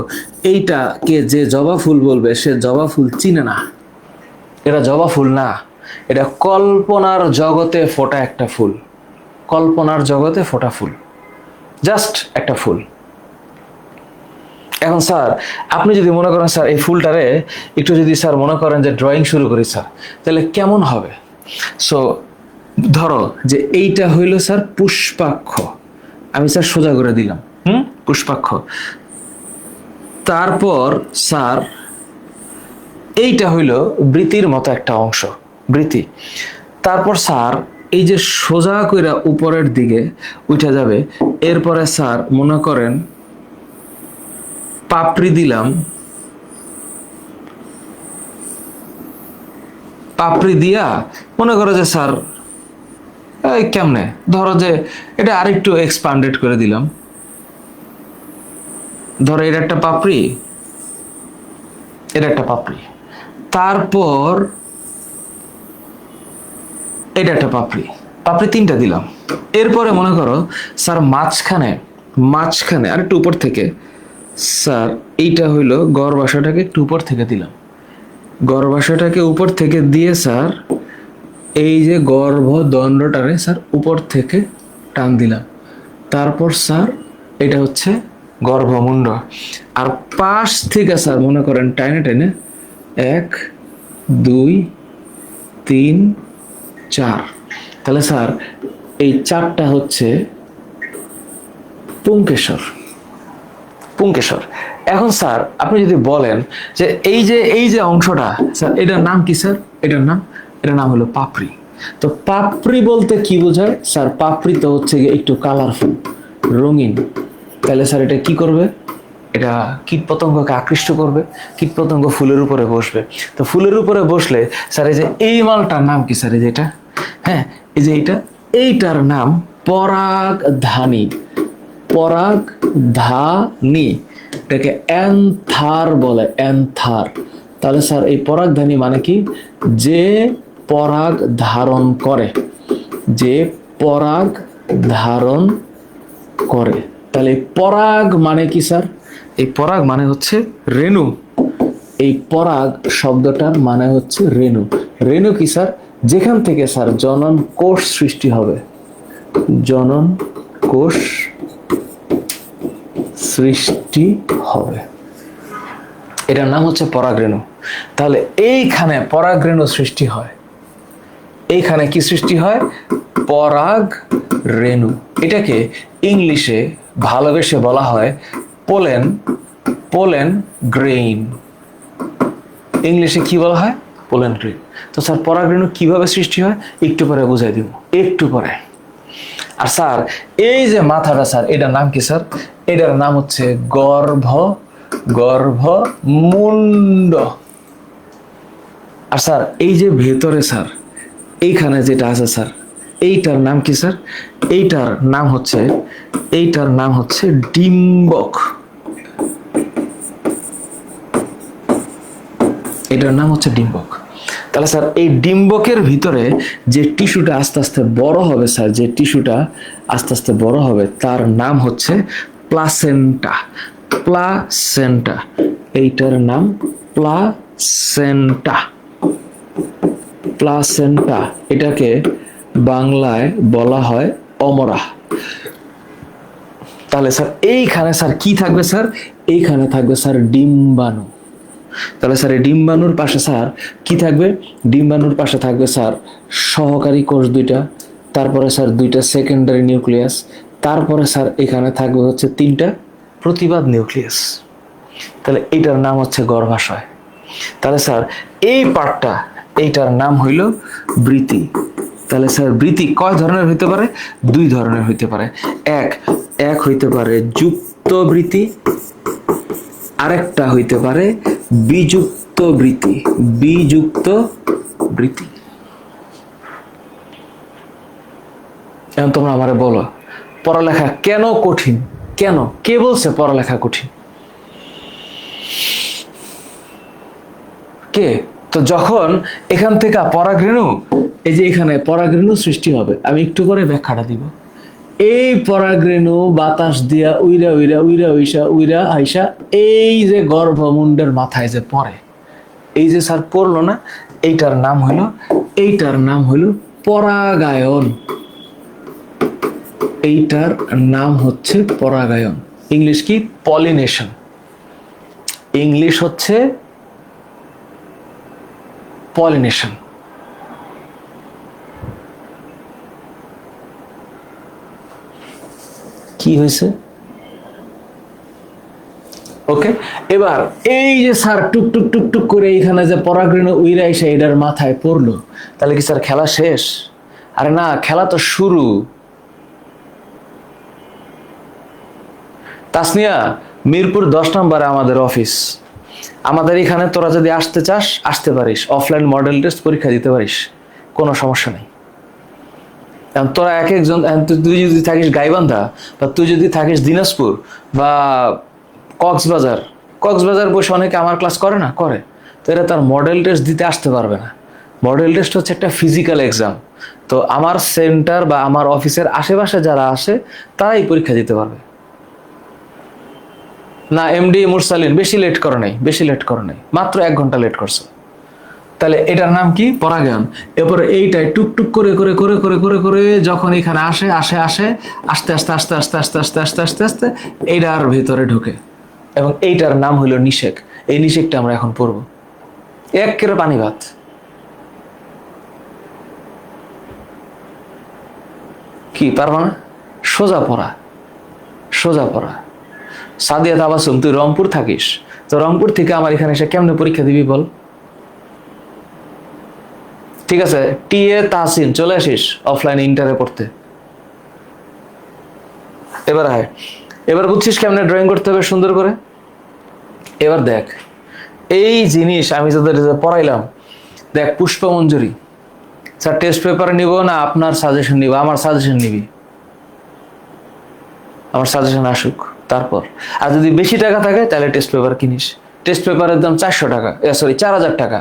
Speaker 1: এইটাকে যে জবা ফুল বলবে সে জবা ফুল চিনে না। এটা জবা ফুল না, এটা কল্পনার জগতে ফোটা একটা ফুল। কল্পনার জগতে ফোটা ফুল, জাস্ট একটা ফুল। এখন স্যার আপনি যদি মনে করেন স্যার এই ফুলটারে একটু যদি স্যার মনে করেন যে ড্রয়িং শুরু করি স্যার, তাহলে কেমন হবে? সো ধরো যে এইটা হইল স্যার পুষ্পাক্ষ, আমি স্যার সোজা করে দিলাম, পুষ্পাক্ষ। তারপর স্যার এইটা হইল বৃতির মতো একটা অংশ, বৃতি। তারপর স্যার এই যে সোজা কইরা উপরের দিকে উঠে যাবে, এরপরে স্যার মনে করেন পাপড়ি দিলাম, পাপড়ি দিয়া মনে করো যে স্যার এই কেমনে, ধরো যে এটা আরেকটু এক্সপান্ডেড করে দিলাম। ধরো এটা একটা পাপড়ি, এটা একটা পাপড়ি, তারপর এটা একটা পাপড়ি, পাপড়ি 3টা দিলাম। এরপরে মনে করো স্যার মাঝখানে, মাঝখানে আর একটু উপর থেকে স্যার এইটা হইলো গর্ভাশয়টাকে একটু উপর থেকে দিলাম। গর্ভাশয়টাকে উপর থেকে দিয়ে স্যার এই যে গর্ভদণ্ডটারে স্যার উপর থেকে টান দিলাম। তারপর স্যার এটা হচ্ছে গর্ভমুণ্ড। আর পাশ থেকে স্যার মনে করেন টাইনে টাইনে 1 2 3 4, তাহলে স্যার এই 4টা হচ্ছে পুংকেশর, পুংকেশর। এখন স্যার আপনি যদি বলেন যে এই যে অংশটা স্যার এটার নাম কি স্যার? এটার নাম হলো পাপড়ি। তো পাপড়ি বলতে কি বোঝায় স্যার? পাপড়ি তো হচ্ছে একটু কালারফুল, রঙিন। তাহলে স্যার এটা কি করবে? এটা কীটপতঙ্গকে আকৃষ্ট করবে, কীটপতঙ্গ ফুলের উপরে বসবে। তো ফুলের উপরে বসলে স্যার এই যে এই মালটার নাম কি স্যার? এই যে এটা, হ্যাঁ এই যে এইটার নাম পরাগধানী, পরাগধানী। এটাকে অ্যান্থার বলে, অ্যান্থার। তাহলে স্যার এই পরাগধানী মানে কি? যে পরাগ ধারণ করে, যে পরাগ ধারণ করে। তাহলে পরাগ মানে কি স্যার? এই পরাগ মানে হচ্ছে রেণু। এই পরাগ শব্দটার মানে হচ্ছে রেণু। রেণু কি স্যার? যেখান থেকে স্যার জনন কোষ সৃষ্টি হবে, জনন কোষ সৃষ্টি হবে, এটার নাম হচ্ছে পরাগরেণু। তাহলে এইখানে পরাগরেণু সৃষ্টি হয়, এইখানে কি সৃষ্টি হয়? পরাগরেণু। এটাকে ইংলিশে ভালোবেসে বলা হয় পোলেন, পোলেন গ্রেইন। ইংলিশে কি বলা হয়? Pollen grain. তো স্যার পরাগরেণু কিভাবে সৃষ্টি হয় একটু পরে বুঝাই দিব, একটু পরে। আর স্যার এই যে মাথাটা স্যার এটার নাম কি স্যার? এটার নাম হচ্ছে গর্ভমুণ্ড। আর স্যার এই যে ভেতরে স্যার এইখানে যেটা আছে স্যার এইটার নাম কি স্যার? এইটার নাম হচ্ছে ডিম্বক। এটার নাম হচ্ছে ডিম্বক। তাহলে স্যার এই ডিম্বকের ভিতরে যে টিস্যুটা আস্তে আস্তে বড় হবে স্যার, যে টিস্যুটা আস্তে আস্তে বড় হবে তার নাম হচ্ছে প্লাসেন্টা। প্লাসেন্টা, এইটার নাম প্লাসেন্টা। প্লাসেন্টা, এটাকে বাংলায় বলা হয় অমরা। তাহলে স্যার এইখানে স্যার কি থাকবে স্যার? এইখানে থাকবে স্যার ডিম্বাণু। তাহলে স্যার এই ডিম্বাণুর পাশে স্যার কি থাকবে? ডিম্বাণুর পাশে থাকবে স্যার সহকারী কোষ দুইটা, তারপরে স্যার দুইটা সেকেন্ডারি নিউক্লিয়াস, তারপরে স্যার এখানে থাকবে হচ্ছে তিনটা প্রতিবাদ নিউক্লিয়াস। তাহলে এইটার নাম হচ্ছে গর্ভাশয়। তাহলে স্যার এই পার্টটা, এইটার নাম হইল বৃতি। তাহলে স্যার বৃতি কয় ধরনের হইতে পারে? দুই ধরনের হইতে পারে। এক হইতে পারে যুক্ত বৃতি, আরেকটা হইতে পারে বিযুক্ত বৃতি। বিযুক্ত বৃতি। এখন তোমরা আমারে বলো পড়ালেখা কেন কঠিন? কেন? কে বলছে পড়ালেখা কঠিন? কে? তো যখন এখান থেকে পরাগরেণু, এই যে এখানে পরাগরেণু সৃষ্টি হবে, আমি একটু করে ব্যাখ্যাটা দিব। এই পরাগরেণু বাতাস দিয়া উইরা উইরা উইরা উইসা উইরা আইসা এই যে গর্ভমুণ্ডের মাথায় যে পড়ে, এই যে স্যার পড়লো না, এইটার নাম হইল পরাগায়ন। এইটার নাম হচ্ছে পরাগায়ন। ইংলিশ কি? পলিনেশন। ইংলিশ হচ্ছে পলিনেশন। কি হয়েছে? ওকে, এবার এই যে স্যার টুক টুক টুক টুক করে এইখানে যে পরাগরেণু উইরা এসে এটার মাথায় পড়লো, তাহলে কি স্যার খেলা শেষ? আরে না, খেলা তো শুরু। তাসনিয়া, মিরপুর 10 নম্বরে আমাদের অফিস। আমাদের এখানে তোরা যদি আসতে চাস আসতে পারিস, অফলাইন মডেল টেস্ট পরীক্ষা দিতে পারিস, কোনো সমস্যা নেই। তোরা এক একজন, তুই যদি থাকিস গাইবান্ধা, বা তুই যদি থাকিস দিনাজপুর বা কক্সবাজার বসে অনেকে আমার ক্লাস করে না, করে, তো এরা তার মডেল টেস্ট দিতে আসতে পারবে না। মডেল টেস্ট হচ্ছে একটা ফিজিক্যাল এক্সাম। তো আমার সেন্টার বা আমার অফিসের আশেপাশে যারা আসে তারাই পরীক্ষা দিতে পারবে। না, এমডি মুরসালিন বেশি লেট করে নাই, মাত্র 1 ঘন্টা লেট করছে। তাহলে এটার নাম কি? পরাগায়ন। এরপরে এইটাই টুকটুক করে করে করে করে করে করে যখন এখানে আসে আসে আসে আস্তে আস্তে আস্তে আস্তে আস্তে আস্তে আস্তে আস্তে আস্তে এইটার ভিতরে ঢোকে, এবং এইটার নাম হইল নিষেক। এই নিষেকটা আমরা এখন পড়ব। একেবারে পানি ভাত। কি পারবা না? সোজা পড়া। সাদিয়া তাবাসুম, তুই রংপুর থাকিস, তো রংপুর থেকে আমার এখানে এসে কেমনে পরীক্ষা দিবি বল? ঠিক আছে, টিএ তাহসিন চলে আসিস অফলাইনে ইন্টারে পড়তে। এবার বুঝছিস কেমনে ড্রয়িং করতে হবে সুন্দর করে? এবার দেখ, এই জিনিস আমি যাদের পড়াইলাম, দেখ পুষ্পমঞ্জরি। স্যার টেস্ট পেপার নিব না আপনার সাজেশন নিব? আমার সাজেশন নিবি, আমার সাজেশন আসুক তারপর। আর যদি বেশি টাকা থাকে তাহলে টেস্ট পেপার কিনিস। টেস্ট পেপারের দাম 400 টাকা, 4000 টাকা,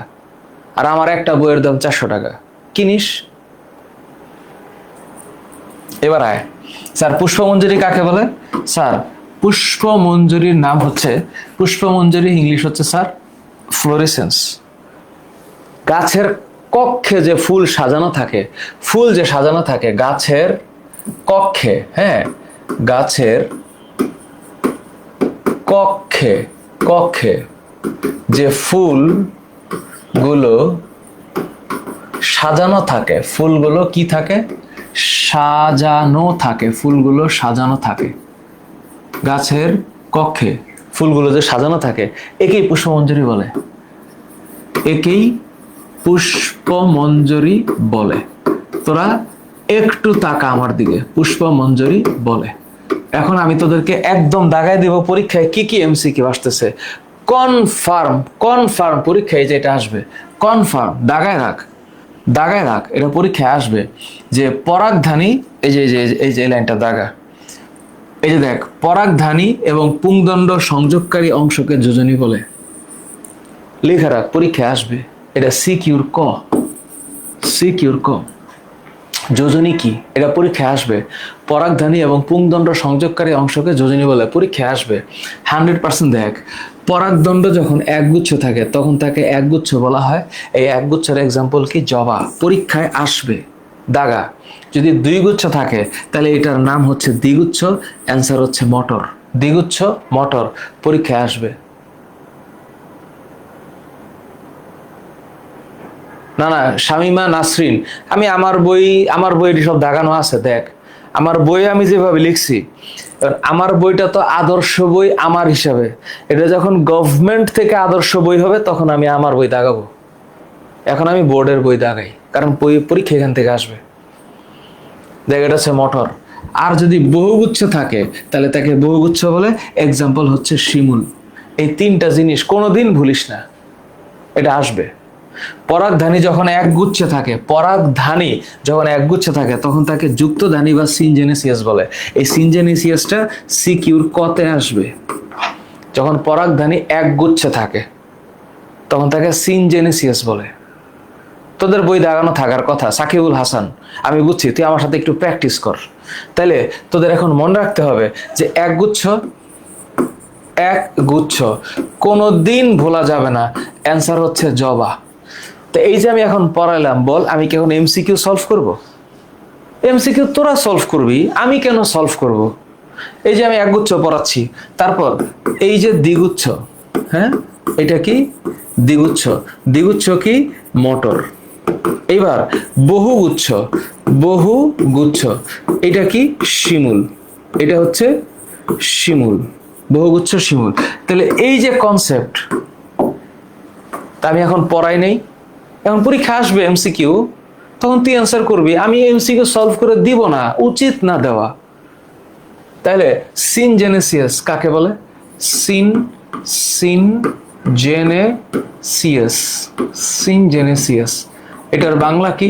Speaker 1: আর আমার একটা বইয়ের দাম 400 টাকা, কিনিস। এবার আয়, স্যার পুষ্পমঞ্জরি কাকে বলে? স্যার পুষ্পমঞ্জরির নাম হচ্ছে, পুষ্পমঞ্জরি ইংলিশ হচ্ছে স্যার ফ্লোরেসেন্স। গাছের কক্ষে যে ফুল সাজানো থাকে, গাছের কক্ষে, হ্যাঁ, গাছের কক্ষে যে ফুলগুলো সাজানো থাকে, ফুলগুলো কি থাকে? সাজানো থাকে। গাছের কক্ষে ফুলগুলো যে সাজানো থাকে, একেই পুষ্পমঞ্জরি বলে। তোরা একটু তাকা আমার দিকে, পুষ্পমঞ্জরি বলে। এখন আমি তোদেরকে একদম দাগায় দেব পরীক্ষায় কি কি এমসিকিউ আসতেছে। কনফার্ম পরীক্ষায় যেটা আসবে, কনফার্ম দাগায় রাখ, এটা পরীক্ষায় আসবে যে পরাগধানী, এই যে লাইনটা দাগা, এই যে দেখ, পরাগধানী এবং পুংদণ্ড সংযোগকারী অংশকে যোজনী বলে। লেখা রাখ, পরীক্ষায় আসবে এটা। সিকিউর ক যোজনী কি? এটা পরীক্ষায় আসবে। পরাগধানী এবং পুংদণ্ড সংযোগকারী অংশকে যোজনী বলে, পরীক্ষায় আসবে 100%। দেখ, পরাগদণ্ড যখন একগুচ্ছ থাকে তখন তাকে একগুচ্ছ বলা হয়। এই একগুচ্ছের এক্সাম্পল কি? জবা। পরীক্ষায় আসবে দাগা। যদি 2 গুচ্ছ থাকে তাহলে এটার নাম হচ্ছে দ্বিগুচ্ছ, অ্যান্সার হচ্ছে মটর। দ্বিগুচ্ছ মটর, পরীক্ষায় আসবে। না না, শামিমা নাসরিন, আমি আমার বই সব দাগানো আছে, দেখ আমার বই আমি যেভাবে লিখছি, এবার আমার বইটা তো আদর্শ বই আমার হিসাবে, এটা যখন গভর্নমেন্ট থেকে আদর্শ বই হবে তখন আমি আমার বই দাগাবো। এখন আমি বোর্ডের বই দাগাই, কারণ পরীক্ষা এখান থেকে আসবে। দেখ এটা হচ্ছে মটর। আর যদি বহুগুচ্ছ থাকে তাহলে তাকে বহুগুচ্ছ বলে। এক্সাম্পল হচ্ছে শিমুল। এই তিনটা জিনিস কোনোদিন ভুলিস না, এটা আসবে। পরাগধানী যখন একগুচ্ছে থাকে তখন তাকে যুক্তধানী বা সিনজেনেসিয়াস বলে। এই সিনজেনেসিয়াসটা সিকিউর কতে আসবে। যখন পরাগধানী একগুচ্ছে থাকে তখন তাকে সিনজেনেসিয়াস বলে। তোদের বই দাগানো থাকার কথা, সাকিবুল হাসান, আমি বুঝছি, তুই আমার সাথে একটু প্র্যাকটিস কর। তাইলে তোদের এখন মনে রাখতে হবে যে একগুচ্ছ কোনোদিন ভোলা যাবে না। অ্যান্সার হচ্ছে জবা। তো এই যে আমি এখন পড়াইলাম, বল আমি কি এখন এমসিকিউ সলভ করব? এমসিকিউ তোরা সলভ করবি, আমি কেন সলভ করব? এই যে আমি একগুচ্ছ পড়াচ্ছি, তারপর এই যে দ্বিগুচ্ছ, হ্যাঁ এটা কি দ্বিগুচ্ছ, দ্বিগুচ্ছ কি মটর। এইবার বহুগুচ্ছ এটা কি শিমুল, এটা হচ্ছে শিমুল, বহুগুচ্ছ শিমুল। তাহলে এই যে কনসেপ্ট, তা আমি এখন পড়াই নেই, এখন পরীক্ষা আসবে এমসিকিউ, তখন তুই অ্যান্সার করবি, আমি এমসিকিউ সলভ করে দিব না, উচিত না দেওয়া। তাহলে সিনজেনেসিয়াস কাকে বলে? সিনজেনেসিয়াস এটার বাংলা কি?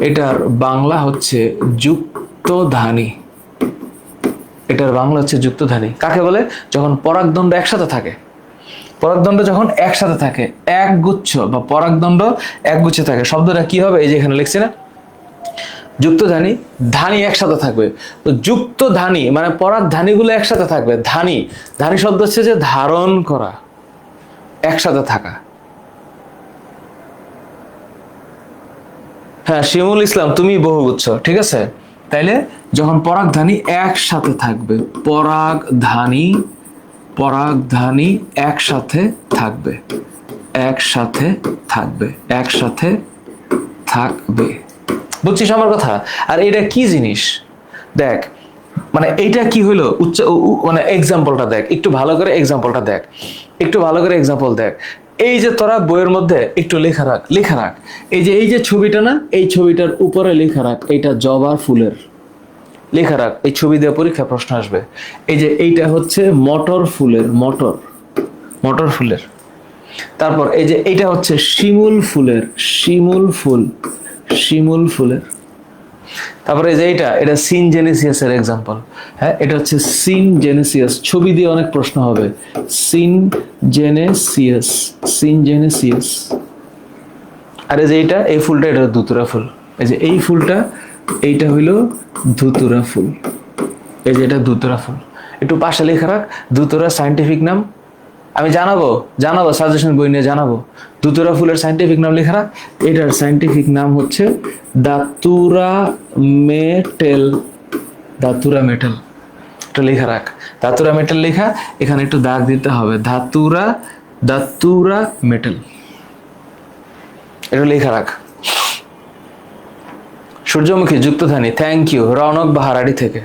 Speaker 1: এটার বাংলা হচ্ছে যুক্তধানী। এটার বাংলা হচ্ছে যুক্তধানী। কাকে বলে? যখন পরাগদণ্ড একসাথে থাকে। পরাগদণ্ড যখন একসাথে থাকে, একগুচ্ছ বা পরাগদণ্ড একগুচ্ছে থাকে, শব্দটা কি হবে? এই যে এখানে লিখছি না, যুক্তধানী, ধানী একসাথে থাকবে। তো যুক্তধানী মানে পরাগধানীগুলো একসাথে থাকবে। ধানী শব্দ হচ্ছে যে ধারণ করা, একসাথে থাকা। হ্যাঁ শিমুল ইসলাম, তুমি বহুগুচ্ছ, ঠিক আছে। তাইলে যখন পরাগধানী একসাথে থাকবে, পরাগধানী একসাথে থাকবে, বুঝছিস আমার কথা? আর এটা কি জিনিস দেখ, মানে এইটা কি হইলো মানে এক্সাম্পলটা দেখ, একটু ভালো করে এক্সাম্পল দেখ। এই যে তোরা বইয়ের মধ্যে একটু লেখা রাখ, এই যে ছবিটা না, এই ছবিটার উপরে লেখা রাখ, এইটা জবা ফুলের, লেখা রাখ। এই ছবি দিয়ে পরীক্ষা প্রশ্ন আসবে। এই যে এইটা হচ্ছে মটর ফুলের, মটর ফুলের। তারপর এই যে এইটা হচ্ছে শিমুল ফুলের। তারপরে যে এটা সিনজেনেসিয়াস এর এক্সাম্পল। হ্যাঁ এটা হচ্ছে সিনজেনেসিয়াস, ছবি দিয়ে অনেক প্রশ্ন হবে। সিনজেনেসিয়াস। আর এই যে এই ফুলটা, এটা ধুতুরা ফুল। এই যে এই ফুলটা, এইটা হইলো ধুতুরা ফুল। এই যে এটা ধুতুরা ফুল, একটু পাশে লেখা রাখ। ধুতুরা সায়েন্টিফিক নাম আমি জানাবো, সাজেশন বই নিয়ে জানাবো। ধুতুরা ফুলের সায়েন্টিফিক নাম লেখা রাখ। এটার সায়েন্টিফিক নাম হচ্ছে দাতুরা মেটেল। এটা লেখা রাখ, দাতুরা মেটেল লেখা। এখানে একটু দাগ দিতে হবে, দাতুরা মেটেল, এটা লেখা রাখ। সূর্যমুখী যুক্তধানী, থ্যাংক ইউ রৌনক বাহারাড়ি থেকে।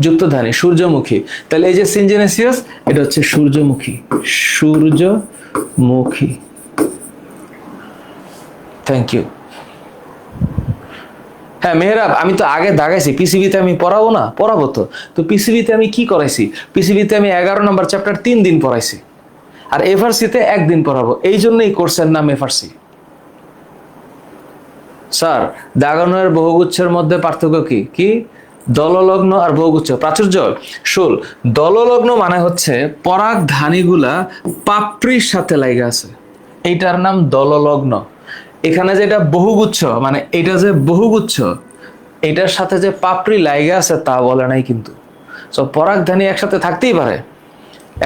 Speaker 1: যুক্তধানী সূর্যমুখী, তাহলে এই যে সিনজেনেসিয়াস, এটা হচ্ছে সূর্যমুখী। Thank you. হ্যাঁ মেহরাব, আমি তো আগে দাগাইছি, পিসিবিতে আমি পড়াবো তো পিসিবিতে আমি কি করাইছি? পিসিবিতে আমি 11 নম্বর চ্যাপ্টার 3 দিন পড়াইছি, আর এফআরসিতে 1 দিন পড়াবো। এই জন্যই কোর্সের নাম এফআরসি। স্যার দাগানোর বহুগুচ্ছের মধ্যে পার্থক্য কি? দললগ্ন আর বহুগুচ্ছ। প্রাচুর্য শুল, দললগ্ন মানে হচ্ছে পরাগধানীগুলা পাপড়ির সাথে লাগা আছে, এইটার নাম দললগ্ন। এখানে যেটা বহুগুচ্ছ, মানে এটা যে বহুগুচ্ছ, এটার সাথে যে পাপড়ি লাগা আছে তা বলে নাই কিন্তু। সো পরাগধানী একসাথে থাকতেই পারে,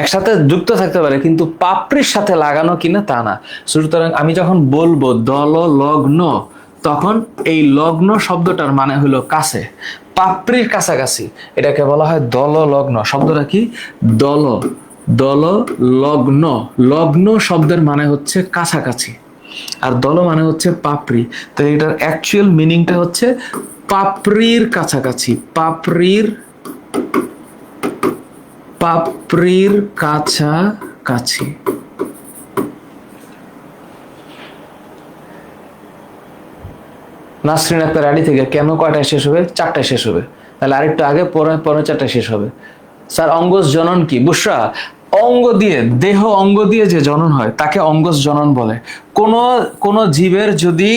Speaker 1: একসাথে যুক্ত থাকতে পারে, কিন্তু পাপড়ির সাথে লাগানো কিনা তা না। সুতরাং আমি যখন বলবো দললগ্ন, তখন এই লগ্ন শব্দটার মানে হলো কাছে, পাপড়ির কাছাকাছি, এটাকে বলা হয় দললগ্ন। শব্দটা কি? দললগ্ন। লগ্ন শব্দের মানে হচ্ছে কাছাকাছি। আর দল মানে হচ্ছে পাপড়ি। তাহলে এটার অ্যাকচুয়াল মিনিংটা হচ্ছে পাপড়ির কাছাকাছি, পাপড়ির কাছাকাছি। নাসরিন আক্তার আড়ি থেকে কেন কয়টায় শেষ হবে? 4টায় শেষ হবে। তাহলে আরেকটু আগে পরে 4টায় শেষ হবে। স্যার অঙ্গজ জনন কি? বুশরা, অঙ্গ দিয়ে, দেহ অঙ্গ দিয়ে যে জনন হয় তাকে অঙ্গজ জনন বলে। কোন জীবের যদি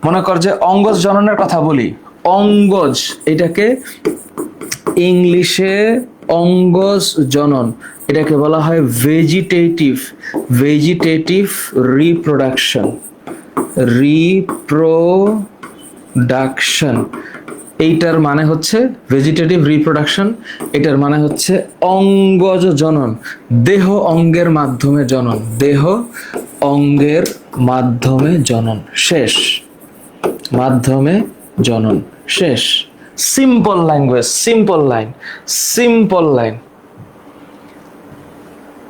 Speaker 1: মনে কর যে অঙ্গজ জননের কথা বলি, অঙ্গজ, এটাকে ইংলিশে অঙ্গজ জনন, এটাকে বলা হয় ভেজিটেটিভ রিপ্রোডাকশন। এইটার মানে হচ্ছে ভেজিটেটিভ রিপ্রোডাকশন, এটার মানে হচ্ছে অঙ্গজ জনন, দেহ অঙ্গের মাধ্যমে জনন, দেহ অঙ্গের মাধ্যমে জনন শেষ, মাধ্যমে জনন শেষ। Simple language, simple line.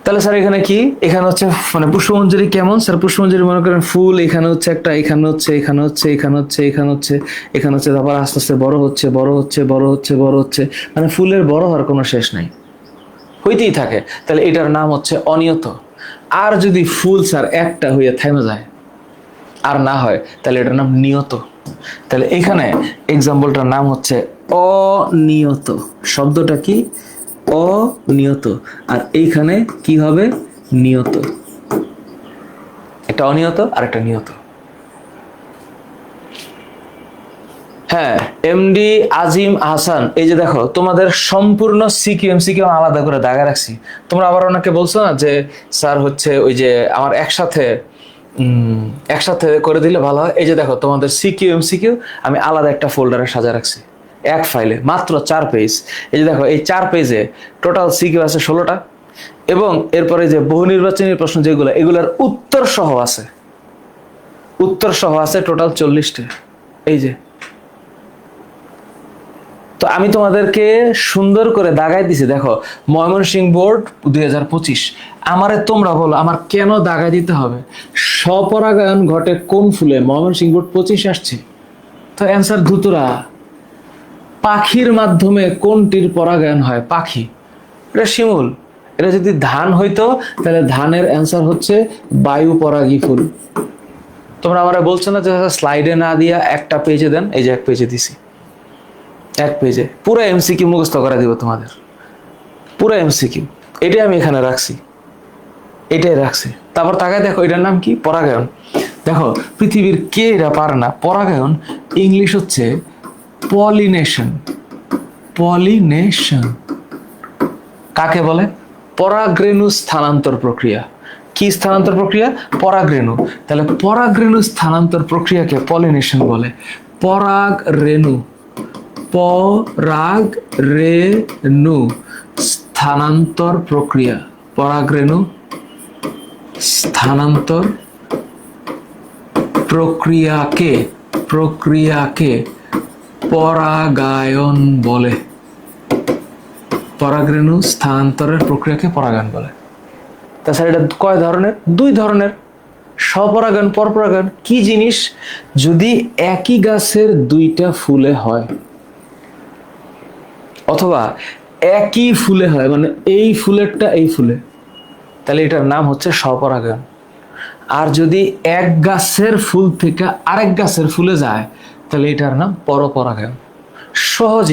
Speaker 1: তাহলে স্যার এখানে কি? এখানে হচ্ছে মানে পুষ্পমঞ্জরি কেমন? স্যার পুষ্পমঞ্জরি মনে করেন ফুল, এখানে হচ্ছে একটা, এখানে হচ্ছে, এখানে হচ্ছে, এখানে হচ্ছে, এখানে হচ্ছে, এখানে হচ্ছে, তারপর আস্তে আস্তে বড় হচ্ছে, মানে ফুলের বড় হওয়ার কোনো শেষ নাই, হইতেই থাকে। তাহলে এটার নাম হচ্ছে অনিয়ত। আর যদি ফুল স্যার একটা হইয়া থেমে যায় আর না হয়, তাহলে এটার নাম নিয়ত। তাহলে এখানে এক্সাম্পলটার নাম হচ্ছে অনিয়ত। শব্দটা কি? অনিয়ত। আর এইখানে কি হবে? নিয়ত। একটা অনিয়ত আর একটা নিয়ত। হ্যাঁ, এমডি আজিম আহসান, এই যে দেখো তোমাদের সম্পূর্ণ সিকিউ এমসিকিউ আলাদা করে দাগা রাখছি। তোমরা আবার ওনাকে বলছো না যে স্যার হচ্ছে ওই যে আমার একসাথে করে দিলে ভালো হয়। এই যে দেখো তোমাদের সিকিউ এমসিকিউ আমি আলাদা একটা ফোল্ডারে সাজা রাখছি, এক ফাইলে, মাত্র 4 পেজ। এই যে দেখো এই 4 পেজে টোটাল সিকিউ আছে 16টা, এবং এরপরে যে বহু নির্বাচনী প্রশ্ন যেগুলো, এগুলোর উত্তর সহ আছে টোটাল 40টা। এই যে, তো আমি তোমাদেরকে সুন্দর করে দাগাই দিছি। দেখো ময়মনসিংহ বোর্ড 2025। আমারে তোমরা বলো আমার কেন দাগাই দিতে হবে? স্বপরাগায়ন ঘটে কোন ফুলে? ময়মনসিংহ বোর্ড 25 আসছে। তো অ্যান্সার ধুতুরা, পাখির মাধ্যমে কোনটির পরাগায়ন হয়? পাখি, এটা শিমুল। এটা যদি ধান হইতো তাহলে ধানের অ্যান্সার হচ্ছে বায়ু পরাগী ফুল। তোমরা আমারে বলছো না যে স্লাইডে না দিয়া একটা পেজে দেন, এই যে এক পেজে দিছি, এক পেজে পুরো এমসিকিউ মুখস্থ করা দিব তোমাদের, পুরো এমসিকিউ। এটাই আমি এখানে রাখছি, এটাই রাখছি। তারপর তাকায় দেখো এটার নাম কি? পরাগায়ন। দেখো পৃথিবীর কে এরা পারে না পরাগায়ন? ইংলিশ হচ্ছে পলিনেশন। কাকে বলে? পরাগরেণু স্থানান্তর প্রক্রিয়া। কি স্থানান্তর প্রক্রিয়া? পরাগরেণু। তাহলে পরাগরেণু স্থানান্তর প্রক্রিয়াকে পলিনেশন বলে। পরাগরেণু স্থানান্তর প্রক্রিয়া, পরাগরেণু স্থানান্তর প্রক্রিয়াকে পরাগায়ন বলে। পরাগরেণু স্থানান্তরের প্রক্রিয়াকে পরাগায়ন বলে। তাছাড়া এটা কয় ধরনের? 2 ধরনের, স্বপরাগায়ন, পরপরাগায়ন। কি জিনিস? যদি একই গাছের 2টা ফুলে হয়, অথবা একই ফুলে হয়, মানে এই ফুলেরটা এই ফুলে, তাহলে এটার নাম হচ্ছে স্বপরাগায়ন। আর যদি এক গাছের ফুল থেকে আরেক গাছের ফুলে যায়, তাহলে এটার নাম পরপরাগায়ন। সহজ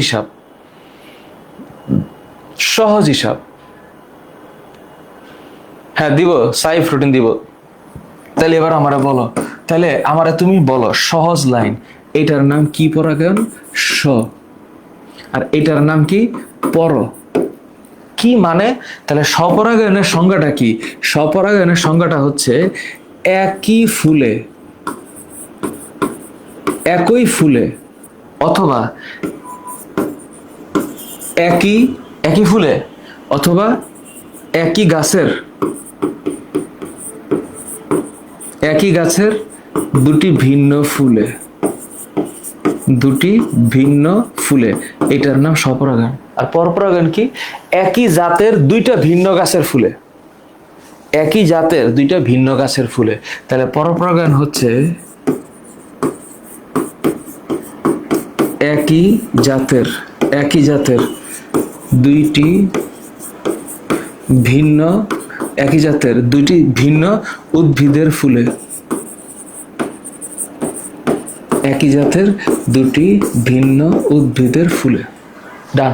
Speaker 1: হিসাব। হ্যাঁ দিব, সাইফ রুটিন দিব। তাহলে এবার আমারে বলো, তাহলে আমারে তুমি বলো সহজ লাইন, এটার নাম কি? পরাগায়ন, স। আর এটার নাম কি? পর। কি মানে? তাহলে স্বপরাগায়নের সংজ্ঞাটা কি? স্বপরাগায়নের সংজ্ঞাটা হচ্ছে একই ফুলে অথবা একই ফুলে অথবা একই গাছের 2টি ভিন্ন ফুলে, এটার নাম স্বপরাগায়ন। আর পরপরাগায়ন কি? একই জাতের 2টা ভিন্ন গাছের ফুলে। একই জাতের দুইটা ভিন্ন গাছের ফুলে, তাহলে পরপরাগায়ন হচ্ছে একই জাতের দুইটি ভিন্ন একই জাতের দুইটি ভিন্ন উদ্ভিদের ফুলে, একই জাতের দুটি ভিন্ন উদ্ভিদের ফুলে। ডান,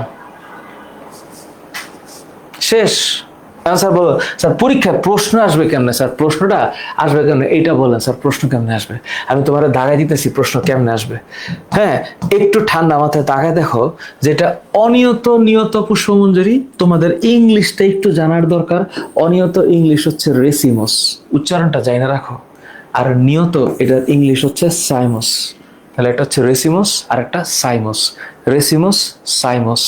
Speaker 1: শেষ। স্যার বলো, স্যার পরীক্ষায় প্রশ্ন আসবে কেমনে? স্যার প্রশ্নটা আসবে কেমনে এইটা বলেন স্যার, প্রশ্ন কেমনে আসবে? আমি তোমার দাগাই দিতেছি প্রশ্ন কেমনে আসবে। হ্যাঁ, একটু ঠান্ডা মাথায় তাকায় দেখো, যেটা অনিয়ত নিয়ত পুষ্পমঞ্জরি, তোমাদের ইংলিশটা একটু জানার দরকার। অনিয়ত ইংলিশ হচ্ছে রেসিমস, উচ্চারণটা যাই না রাখো। আর নিয়ত এটার ইংলিশ হচ্ছে সাইমস। তাহলে একটা হচ্ছে রেসিমস আর একটা সাইমস। রেসিমস সাইমস,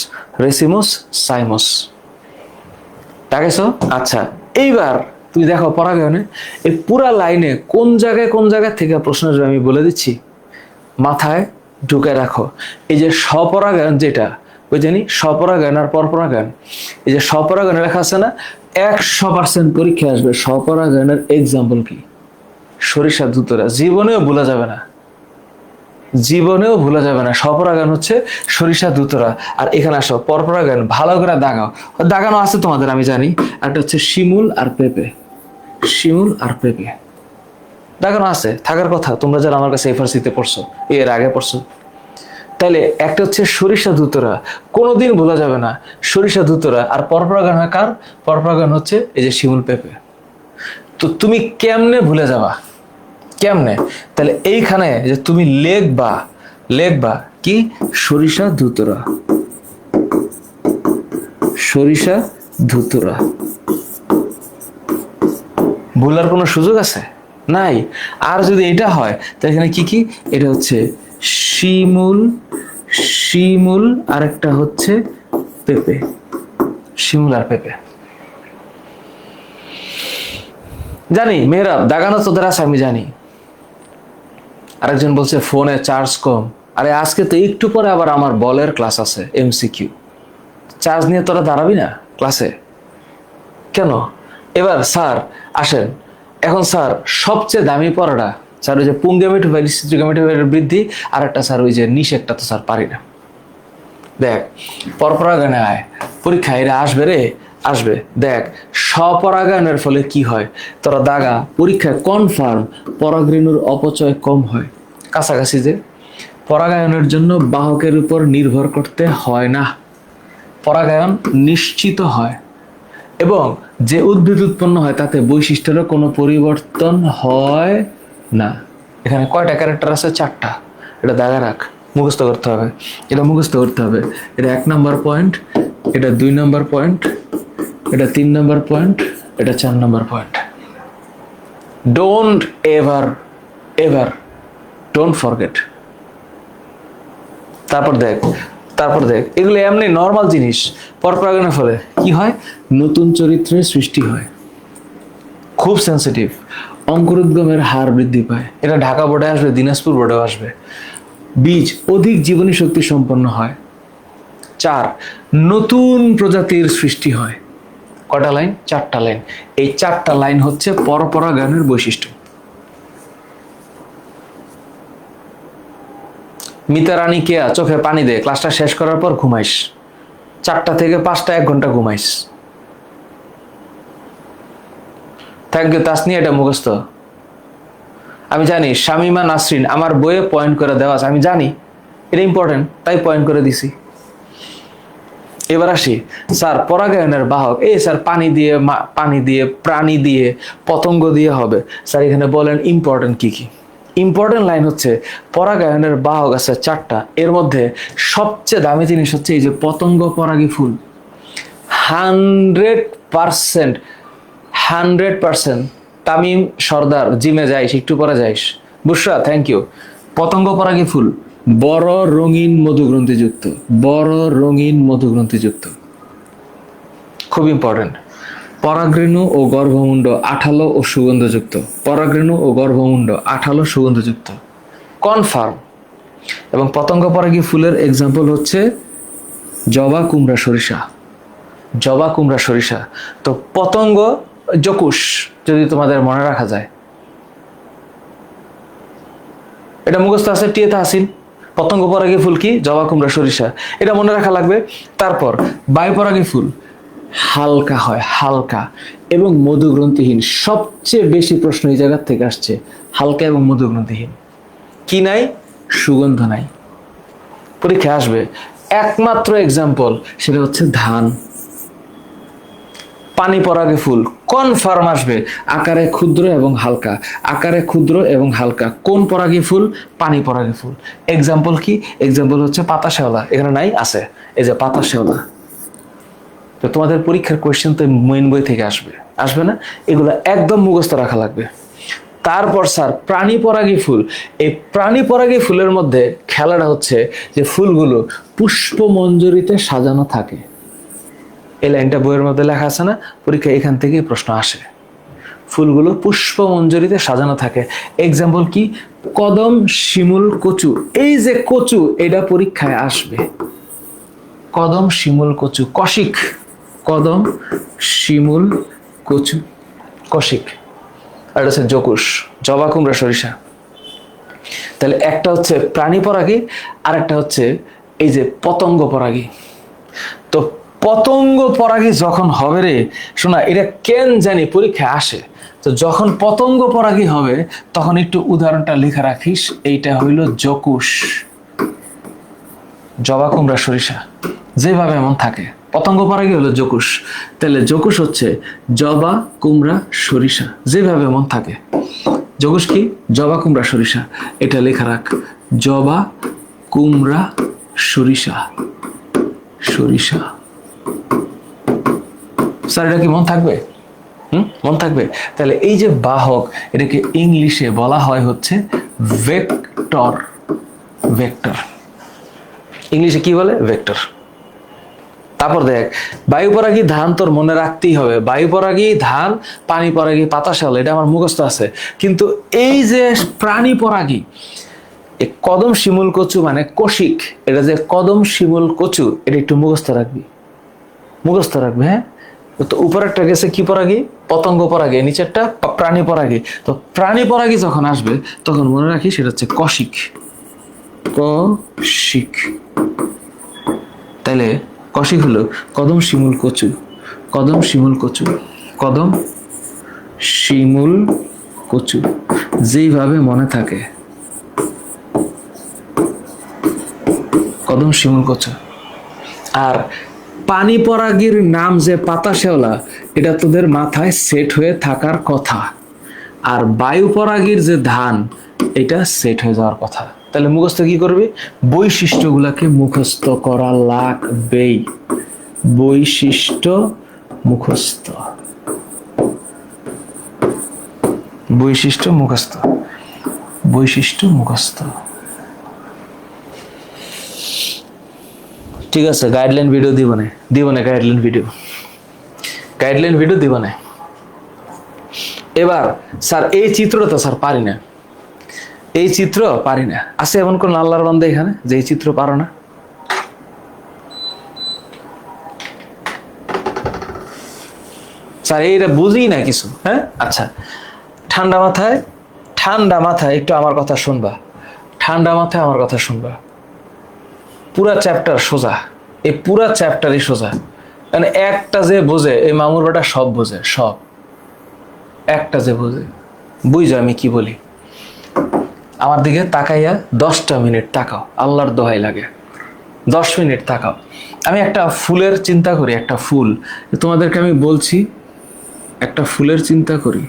Speaker 1: রেসিমস সাইমস। দেখেছো? আচ্ছা, এইবার তুমি দেখো পরাগায়নে এই পুরা লাইনে কোন জায়গা থেকে প্রশ্ন আসবে আমি বলে দিচ্ছি, মাথায় ঢুকে রাখো। এই যে স্বপরাগায়ন, যেটা ওই জানি স্বপরাগায়ন আর পরপরাগায়ন, এই যে স্বপরাগায়ন লেখা আছে না, 100% পরীক্ষা আসবে। স্বপরাগায়নের এক্সাম্পল কি? সরিষা ধুতরা। জীবনেও ভোলা যাবে না, জীবনেও ভোলা যাবে না। স্বপরাগায়ন হচ্ছে সরিষা ধুতরা। আর এখানে আসো পরপরাগায়ন, ভালো করে দাগাও, দাগানো আছে তোমাদের আমি জানি। একটা হচ্ছে শিমুল আর পেঁপে, শিমুল আর পেঁপে দাগানো আছে, থাকার কথা। তোমরা যারা আমার কাছে এফআরসিতে পড়ছো, এর আগে পড়ছো, তাইলে একটা হচ্ছে সরিষা ধুতরা, কোনোদিন ভোলা যাবে না। সরিষা ধুতরা। আর পরপরাগায়ন হয় কার? পরপরাগায়ন হচ্ছে এই যে শিমুল পেঁপে। তো তুমি কেমনে ভুলে যাবা? কেমনে? তাহলে এইখানে যে তুমি লেখবা কি? সরিষা ধুতরা, সরিষা ধুতরা। ভুলার কোনো সুযোগ আছে? নাই। আর যদি এটা হয় তাহলে এখানে কি কি? এটা হচ্ছে শিমুল, শিমুল আর একটা হচ্ছে পেঁপে, শিমুল আর পেঁপে। জানি মেহরাব দাগানো তোদের আছে, আমি জানি। আরেকজন বলছে ফোনে চার্জ কম। আরে আজকে তো একটু পরে আবার আমার বলের ক্লাস আছে, এমসিকিউ। চার্জ নিয়ে তোরা দাঁড়াবি না ক্লাসে কেন? এবার স্যার আসেন, এখন স্যার সবচেয়ে দামি পড়াটা স্যার ওই যে পুংগেমিটোফাইটিস, সিস্টোগেমিটোফাইটিস বৃদ্ধি, আর একটা স্যার ওই যে নিষেকটা তো স্যার পারি না। দেখ পরপরাগায়নে আয়, পরীক্ষায় এরা আসবে রে, আসবে। দেখ স্বপরাগায়নের ফলে কি হয়, তোরা দাগা, পরীক্ষায় কনফার্ম পরাগরেণুর অপচয় কম হয়। কাছাকাছি যে পরাগায়নের জন্য বাহকের উপর নির্ভর করতে হয় না, পরাগায়ন নিশ্চিত হয়। এবং যে উদ্ভিদ উৎপন্ন হয় তাতে বৈশিষ্ট্যেরও কোনো পরিবর্তন হয় না। এখানে কয়টা ক্যারেক্টার আছে? 4টা। এটা দাগা রাখ, মুখস্থ করতে হবে, এটা মুখস্থ করতে হবে। এটা 1 নম্বর পয়েন্ট, এটা 2 নম্বর পয়েন্ট, এটা 3 নম্বর পয়েন্ট, এটা 4 number point. Don't ever ever don't forget. তারপর দেখ এগুলো এমনি নর্মাল জিনিস। পরপরাগায়নের ফলে কি হয়? নতুন চরিত্রের সৃষ্টি হয়, খুব সেন্সিটিভ। অঙ্কুরোদ্গমের হার বৃদ্ধি পায়। এটা ঢাকা বোর্ডে আসবে, দিনাজপুর বোর্ডেও আসবে। বীজ অধিক জীবনী শক্তি সম্পন্ন হয়। 4, নতুন প্রজাতির সৃষ্টি হয়। কটা লাইন? 4টা লাইন। এই 4টা লাইন হচ্ছে পরপরাগায়নের বৈশিষ্ট্য। মিতা রানী কেয়া চোখে পানি দে, ক্লাসটা শেষ করার পর ঘুমাইস। 4টা থেকে 5টা 1 ঘন্টা ঘুমাইস। থ্যাংক ইউ তাসনিয়া, এটা মুখস্থ। আমি জানি শামিমা নাসরিন আমার বইয়ে পয়েন্ট করে দেওয়া আছে, আমি জানি এটা ইম্পর্টেন্ট, তাই পয়েন্ট করে দিছি। এবার আসি স্যার পরাগায়নের বাহক। এই স্যার পানি দিয়ে প্রাণী দিয়ে পতঙ্গ দিয়ে হবে। স্যার এখানে বলেন ইম্পর্টেন্ট কি কি? ইম্পর্টেন্ট লাইন হচ্ছে পরাগায়নের বাহক আছে 4টা, এর মধ্যে সবচেয়ে দামি জিনিস হচ্ছে এই যে পতঙ্গ পরাগী ফুল। 100% তামিম সর্দার, জিমে যাইস, একটু পরে যাইস। বুশরা থ্যাংক ইউ। পতঙ্গ পরাগী ফুল বড় রঙিন মধুগ্রন্থিযুক্ত, বড় রঙিন মধুগ্রন্থিযুক্ত, খুব ইম্পর্টেন্ট। পরাগরেণু ও গর্ভমুণ্ড আঠালো ও সুগন্ধযুক্ত, পরাগরেণু ও গর্ভমুণ্ড আঠালো সুগন্ধযুক্ত, কনফার্ম। এবং পতঙ্গ পরাগী ফুলের এক্সাম্পল হচ্ছে জবা কুমড়া সরিষা, জবা কুমড়া সরিষা। তো পতঙ্গ জকুশ যদি তোমাদের মনে রাখা যায়, এটা মুখস্থ আছে, টিয়ে তাহসিন। পতঙ্গ পরাগী ফুল কি? জবা, কুমড়া, সরিষা, এটা মনে রাখা লাগবে। তারপর বায়ু পরাগী ফুল হালকা হয়, হালকা এবং মধুগ্রন্থিহীন। সবচেয়ে বেশি প্রশ্ন এই জায়গার থেকে আসছে, হালকা এবং মধুগ্রন্থিহীন। কি নাই? সুগন্ধ নাই। পরীক্ষা আসবে একমাত্র এক্সাম্পল, সেটা হচ্ছে ধান। পানি পরাগী ফুল কনফার্ম আসবে, আকারে ক্ষুদ্র এবং হালকা, আকারে ক্ষুদ্র এবং হালকা। কোন পরাগী ফুল? পানি পরাগী ফুল। এক্সাম্পল কি? এক্সাম্পল হচ্ছে পাতা শেওলা। এখানে নাই, আছে, এই যে পাতা শেওলা। তো তোমাদের পরীক্ষার কোয়েশ্চেন তো মেইন বই থেকে আসবে, আসবে না? এগুলো একদম মুখস্থ রাখা লাগবে। তারপর স্যার প্রাণী পরাগী ফুল। এই প্রাণী পরাগী ফুলের মধ্যে খেলাটা হচ্ছে যে ফুলগুলো পুষ্পমঞ্জরিতে সাজানো থাকে। এই লাইনটা বইয়ের মধ্যে লেখা আছে না, পরীক্ষা এখান থেকেই প্রশ্ন আসে। ফুলগুলো পুষ্পমঞ্জরিতে সাজানো থাকে। এক্সাম্পল কি? কদম, শিমুল, কচু। এই যে কচু, এটা পরীক্ষায় আসবে। কদম, শিমুল, কচু, কশিক। কদম, শিমুল, কচু, কশিক। আর এটা হচ্ছে জকুশ, জবা, কুমড়া, সরিষা। তাহলে একটা হচ্ছে প্রাণী পরাগী, আর একটা হচ্ছে এই যে পতঙ্গ পরাগী। তো পতঙ্গ পরাগী যখন হবে রে, শোনা, এটা কেন জানি পরীক্ষায় আসে। তো যখন পতঙ্গ পরাগী হবে তখন একটু উদাহরণটা লিখে রাখিস। এইটা হইল জকুশ, জবা, কুমড়া, সরিষা, যেভাবে এমন থাকে। পতঙ্গ পরাগী হলো জকুশ। তাহলে জকুশ হচ্ছে জবা, কুমড়া, সরিষা, যেভাবে এমন থাকে। জকুশ কি? জবা, কুমড়া, সরিষা। এটা লেখা রাখ, জবা, কুমড়া, সরিষা, সরিষা। স্যার এটা কি মন থাকবে? মন থাকবে? তাহলে এই যে বাহক, এটাকে ইংলিশে বলা হয় হচ্ছে ভেক্টর। ভেক্টর ইংলিশে কি বলে? ভেক্টর। তারপর দেখ, বায়ু পরাগী ধান তোর মনে রাখতেই হবে। বায়ু পরাগী ধান, পানি পরাগী পাতা শেওলা, এটা আমার মুখস্থ আছে। কিন্তু এই যে প্রাণী পরাগী, এই কদম, শিমুল, কচু মানে কশিক। এটা যে কদম, শিমুল, কচু, এটা একটু মুখস্থ রাখবি, মুখস্থ রাখবে। হ্যাঁ, তো উপরেরটা গেছে কি পরাগী? পতঙ্গ পরাগী। নিচেরটা প্রাণী পরাগী। তো প্রাণী পরাগী যখন আসবে তখন মনে রাখি সেটা হচ্ছে কশিক। কশিক। তাইলে কশিক হলো কদম, শিমুল, কচু, কদম, শিমুল, কচু, কদম, শিমুল, কচু, যেইভাবে মনে থাকে। কদম, শিমুল, কচু। আর পানি পরাগীর নাম যে পাতা শেওলা, এটা তোদের মাথায় সেট হয়ে থাকার কথা। আর বায়ু পরাগীর যে ধান, এটা সেট হয়ে যাওয়ার কথা। তাহলে মুখস্থ কি করবি? বৈশিষ্ট্যগুলাকে মুখস্থ করা লাগবেই। বৈশিষ্ট্য মুখস্থ, বৈশিষ্ট্য মুখস্থ, বৈশিষ্ট্য মুখস্থ। ঠিক আছে, গাইডলাইন ভিডিও দিব না, গাইডলাইন ভিডিও, গাইডলাইন ভিডিও দিব না। এবার স্যার এই চিত্রটা স্যার পারি না, এই চিত্র পারি না। আছে এমন কোন আল্লাহর বান্দা এখানে যে এই চিত্র পারো না? স্যার এইটা বুঝি না কিছু। হ্যাঁ, আচ্ছা, ঠান্ডা মাথায়, ঠান্ডা মাথায় একটু আমার কথা শুনবা, ঠান্ডা মাথায় আমার কথা শুনবা। পুরা চ্যাপ্টার সোজা, এই পুরা চ্যাপ্টারই সোজা। মানে একটা যে বোঝে, এই মামুর বেটা সব বোঝে, সব। একটা যে বোঝে, বুঝো আমি কি বলি। আমার দিকে তাকাইয়া 10টা মিনিট তাকাও, আল্লাহর দোহাই লাগে, 10 মিনিট তাকাও। আমি একটা ফুলের চিন্তা করি, একটা ফুল তোমাদেরকে আমি বলছি, একটা ফুলের চিন্তা করি।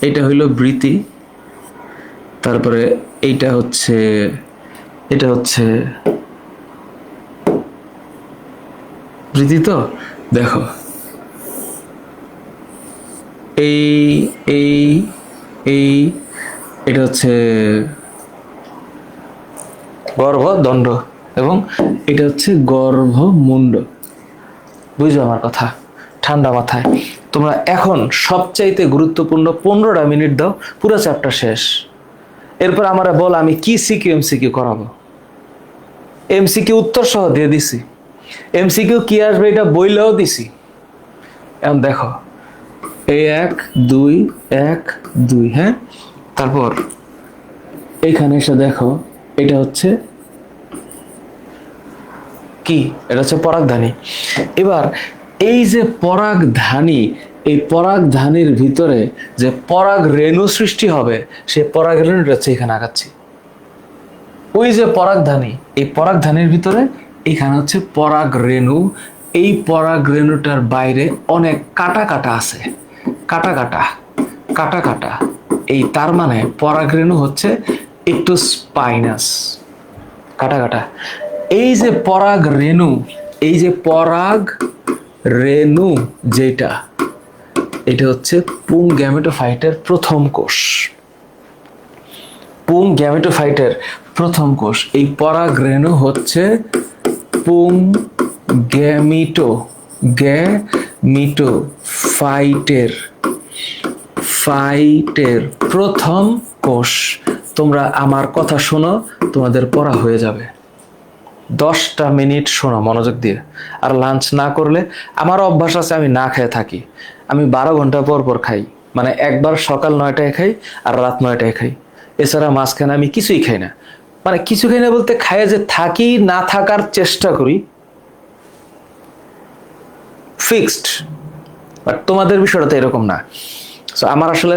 Speaker 1: এটা হইলো বৃতি, তারপরে এইটা হচ্ছে, এটা হচ্ছে বৃতি। তো দেখো, এই এই এই এটা হচ্ছে গর্ভদণ্ড এবং এটা হচ্ছে গর্ভমুণ্ড। বুঝছো আমার কথা? ঠান্ডা মাথায় তোমরা এখন সবচাইতে গুরুত্বপূর্ণ 15টা মিনিট দাও, পুরো চ্যাপ্টার শেষ। এরপর আমরা বল আমি কি সিকিউ এমসিকিউ করাবো। এমসিকিউ উত্তর সহ দিয়ে দিছি, এমসিকিউ কি আসবে এটা বইলেও দিছি। এখন দেখো, এই 1 2 1 2, হ্যাঁ। তারপর এখানে এসে দেখো এটা হচ্ছে কি, এটা হচ্ছে পরাগধানী। এবার এই যে পরাগধানী, এই পরাগধানীর ভিতরে যে পরাগ রেণু সৃষ্টি হবে, সেই পরাগ রেণুটা হচ্ছে এখানে আঁকাচ্ছি। ওই যে পরাগধানী, এই পরাগধানীর ভিতরে এখানে হচ্ছে পরাগ রেণু। এই পরাগ রেণুটার বাইরে অনেক কাটা কাটা আছে, কাটা কাটা কাটা কাটা। এই তার মানে পরাগ রেণু হচ্ছে একটু স্পাইনাস, কাটা কাটা। এই যে পরাগ রেণু, এই যে পরাগ রেণু যেটা, এটা হচ্ছে পুং গ্যামেটোফাইটের প্রথম কোষ। পুং গ্যামেটোফাইটের প্রথম কোষ। এই পরাগ রেণু হচ্ছে পুং গ্যামিটোফাইটের প্রথম কোষ। তোমরা আমার কথা শোনো, তোমাদের পড়া হয়ে যাবে। 10টা মিনিট শোনো মনোযোগ দিয়ে। আর লাঞ্চ না করলে, আমার অভ্যাস আছে আমি না খেয়ে থাকি। আমি 12 ঘন্টা পর পর খাই, মানে একবার সকাল 9টায় খাই আর রাত 9টায় খাই। এছাড়া মাঝখানে আমি কিছুই খাই না। মানে কিছু খাই না বলতে, খাইয়ে যে থাকি, না থাকার চেষ্টা করি, ফিক্সড। বাট তোমাদের বিষয়টা তো এরকম না। সো আমার আসলে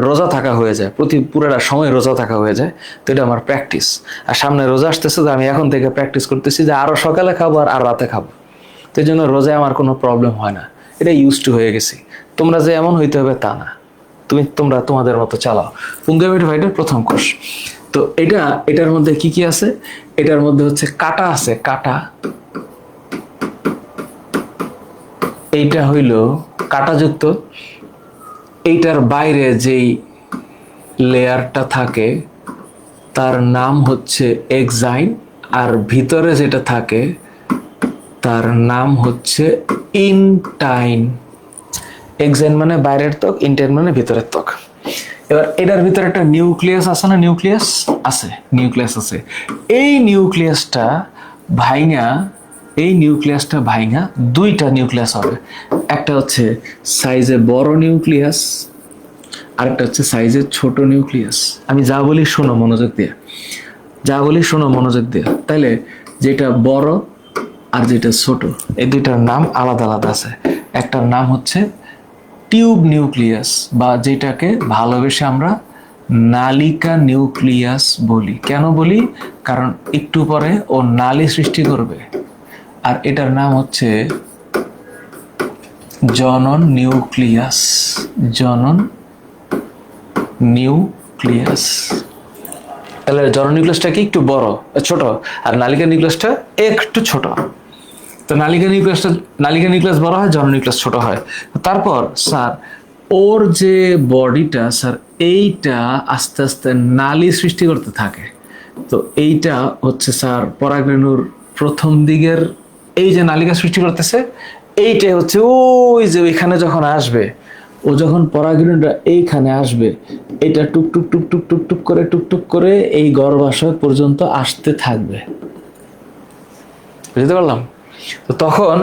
Speaker 1: রোজা থাকা হয়ে যায়, পুরোটা সময় রোজা থাকা হয়ে যায়। তো এটা আমার প্র্যাকটিস। আর সামনে রোজা আসতেছে, তো আমি এখন থেকে প্র্যাকটিস করতেছি যে আরও সকালে খাবো আর রাতে খাবো। তো এই জন্য রোজায় আমার কোনো প্রবলেম হয় না, এটা ইউজ টু হয়ে গেছি। তোমরা যে এমন হইতে হবে তা না, তোমরা তোমাদের মতো চালাও। পুং গ্যামেটোফাইটের প্রথম কোষ। তো এটার মধ্যে কি কি আছে? এটার মধ্যে হচ্ছে কাটা আছে, কাটা। এইটা হইল কাটাযুক্ত। এইটার বাইরে যেই লেয়ারটা থাকে তার নাম হচ্ছে এক্সাইন, আর ভিতরে যেটা থাকে তার নাম হচ্ছে ইনটাইন। এক্সাইন মানে বাইরের ত্বক, ইনটাইন মানে ভিতরের ত্বক। এবার এটার ভিতরে একটা নিউক্লিয়াস আছে না? নিউক্লিয়াস আছে। এই নিউক্লিয়াসটা ভাইঙা 2টা নিউক্লিয়াস হবে। একটা হচ্ছে সাইজে বড় নিউক্লিয়াস, আরেকটা হচ্ছে সাইজে ছোট নিউক্লিয়াস। আমি যা বলি শোনো মনোযোগ দিয়ে, তাইলে যেটা বড় আর যেটা ছোট, এই দুইটার নাম আলাদা আলাদা আছে। একটার নাম হচ্ছে টিউব নিউক্লিয়াস, বা যেটাকে ভালোবেসে আমরা নালিকা নিউক্লিয়াস বলি। কেন বলি? কারণ একটু পরে ও নালী সৃষ্টি করবে। আর এটার নাম হচ্ছে জনন নিউক্লিয়াস। তাহলে জনন নিউক্লিয়াসটা কি একটু বড়, ছোট, আর নালিকা নিউক্লিয়াসটা একটু ছোট। তো নালিকা নিউক্লিয়াস বড় হয়, জনন নিউক্লিয়াস ছোট হয়। তারপর স্যার ওর যে বডিটা, স্যার এইটা আস্তে আস্তে নালী সৃষ্টি করতে থাকে। তো এইটা হচ্ছে স্যার পরাগরেণুর প্রথম দিকের এই যে নালিকা সৃষ্টি করতেছে, এইটাই হচ্ছে ওই যে ওইখানে যখন আসবে, ও যখন পরাগরেণুটা এইখানে আসবে, এটা টুকটুক টুকটুক টুকটুক করে টুকটুক করে এই গর্ভাশয় পর্যন্ত আসতে থাকবে। বুঝতে পারলাম? তো তখন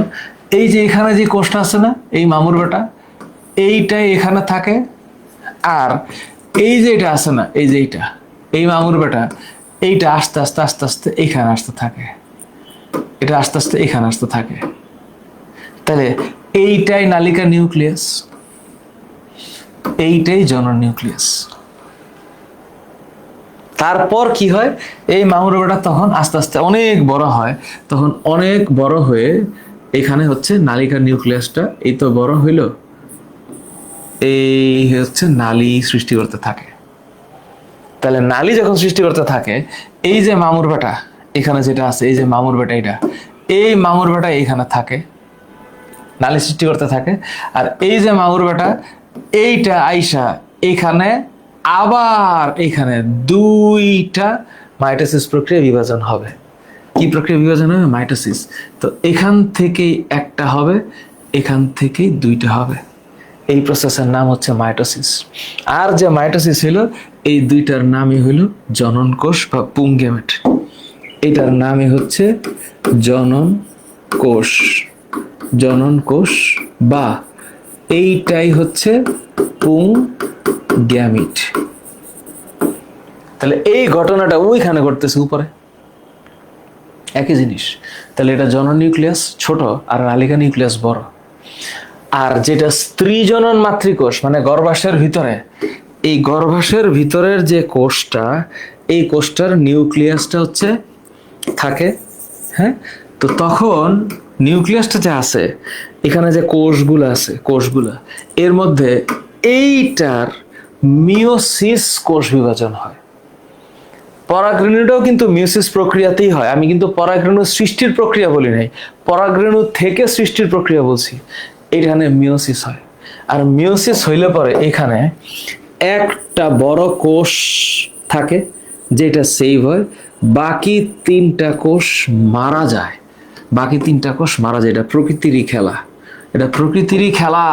Speaker 1: এই যে এখানে যে কোষটা আছে না, এই মামুর বেটা, এইটাই এখানে থাকে। আর এই যে এটা আছে না, এই যে এই মামুর বেটা, এইটা আস্তে আস্তে আস্তে আস্তে এখানে আসতে থাকে। এটা আস্তে আস্তে এখানে আসতে থাকে। তাহলে এইটাই নালিকা নিউক্লিয়াস, এইটাই জনন নিউক্লিয়াস। তারপর কি হয়? এই মামুর বেটা তখন আস্তে আস্তে অনেক বড় হয়। তখন অনেক বড় হয়ে এখানে হচ্ছে নালিকা নিউক্লিয়াসটা এই তো বড় হইল, এই হচ্ছে নালী সৃষ্টি করতে থাকে। তাহলে নালী যখন সৃষ্টি করতে থাকে, এই যে মামুর বেটা এখানে যেটা আছে, এই যে মামুর বেটা, এই মামুর বেটা এইখানে থাকে, নালী সৃষ্টি করতে থাকে। আর এই যে মামুর বেটা, এইটা আইসা এখানে, আবার এখানে 2টা মাইটোসিস প্রক্রিয়া বিভাজন হবে। কি প্রক্রিয়া বিভাজন হবে? মাইটোসিস। তো এখান থেকেই একটা হবে, এখান থেকেই 2টা হবে। এই প্রসেসের নাম হচ্ছে মাইটোসিস। আর যে মাইটোসিস হলো, এই 2টার নামই হলো জনন কোষ বা পুং গ্যামেট। এটার নামই হচ্ছে জনন কোষ বা এইটাই হচ্ছে পুংগ্যামিট। তাহলে এই ঘটনাটা ওইখানে ঘটতেছে উপরে, একই জিনিস। তাহলে এটা জননিউক্লিয়াস ছোট আর নালিকা নিউক্লিয়াস বড়। আর যেটা স্ত্রী জনন মাতৃকোষ মানে গর্ভাশয়ের ভিতরে, এই গর্ভাশয়ের ভিতরের যে কোষটা, এই কোষটার নিউক্লিয়াসটা হচ্ছে থাকে, হ্যাঁ। তো তখন নিউক্লিয়াসটা যে আছে, এখানে যে কোষগুলো আছে, কোষগুলা এর মধ্যে এইটার মিওসিস কোষ বিভাজন হয়। পরাগরেণুটাও কিন্তু মিওসিস প্রক্রিয়াতেই হয়। আমি কিন্তু পরাগরেণু সৃষ্টির প্রক্রিয়া বলি নাই, পরাগরেণু থেকে সৃষ্টির প্রক্রিয়া বলছি। এখানে মিওসিস হয়, আর মিওসিস হইলে পরে এখানে একটা বড় কোষ থাকে যেটা সেভ হয়, বাকি তিনটা কোষ মারা যায়। বাকি তিনটা কোষ মারা যায়। এটা প্রকৃতিরই খেলা, এটা প্রকৃতিরই খেলা।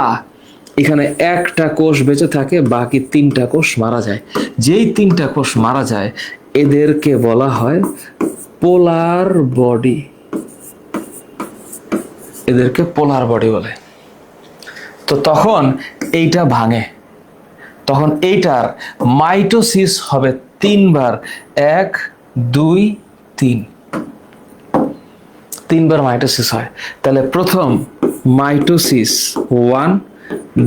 Speaker 1: এখানে একটা কোষ বেঁচে থাকে, বাকি তিনটা কোষ মারা যায়। যেই তিনটা কোষ মারা যায় এদেরকে বলা হয় পোলার বডি, এদেরকে পোলার বডি বলে। তো তখন এইটা ভাঙে, তখন এইটার মাইটোসিস হবে 3 বার, 1 2 3, 3 বার মাইটোসিস হয়। তাহলে প্রথম মাইটোসিস 1,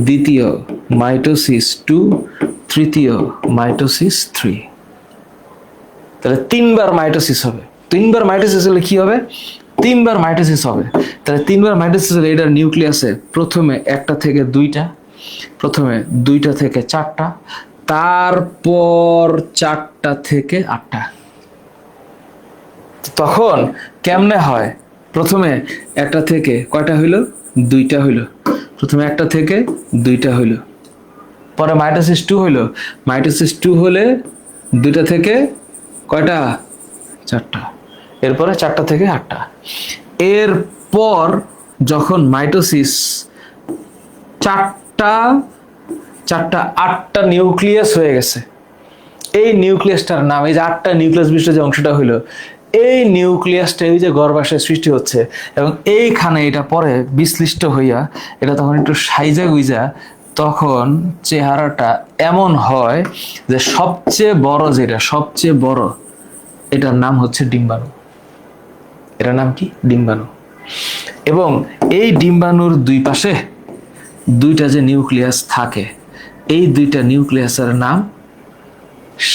Speaker 1: দ্বিতীয় মাইটোসিস 2, তৃতীয় মাইটোসিস 3। তাহলে 3 বার মাইটোসিস হবে। 3 বার মাইটোসিস হলে কি হবে? 3 বার মাইটোসিস হবে। তাহলে 3 বার মাইটোসিস হলে এটার নিউক্লিয়াসে প্রথমে 1টা থেকে 2টা, প্রথমে 2টা থেকে 4টা, তারপর 4টা থেকে 8টা। তখন কেমনে হয়? প্রথমে 1টা থেকে কয়টা হইল? 2টা হইল। প্রথমে 1টা থেকে 2টা হইল, পরে মাইটোসিস 2 হইল। মাইটোসিস 2 হলে 2টা থেকে কয়টা? 4টা। এরপরে 4টা থেকে 8টা। এরপর যখন মাইটোসিস 4টা 8টা নিউক্লিয়াস হয়ে গেছে, এই নিউক্লিয়াসটার নাম, এই যে 8টা নিউক্লিয়াস বিশিষ্ট যে অংশটা হইলো, এই নিউক্লিয়াসটা এই যে গর্ভাশয়ে সৃষ্টি হচ্ছে, এবং এইখানে এটা পরে বিশ্লিষ্ট হইয়া এটা তখন একটু সাইজা গুইজা, তখন চেহারাটা এমন হয় যে সবচেয়ে বড়, যেটা সবচেয়ে বড়, এটার নাম হচ্ছে ডিম্বাণু। এটার নাম কি? ডিম্বাণু। এবং এই ডিম্বাণুর দুই পাশে 2টা যে নিউক্লিয়াস থাকে, এই 2টা নিউক্লিয়াসের নাম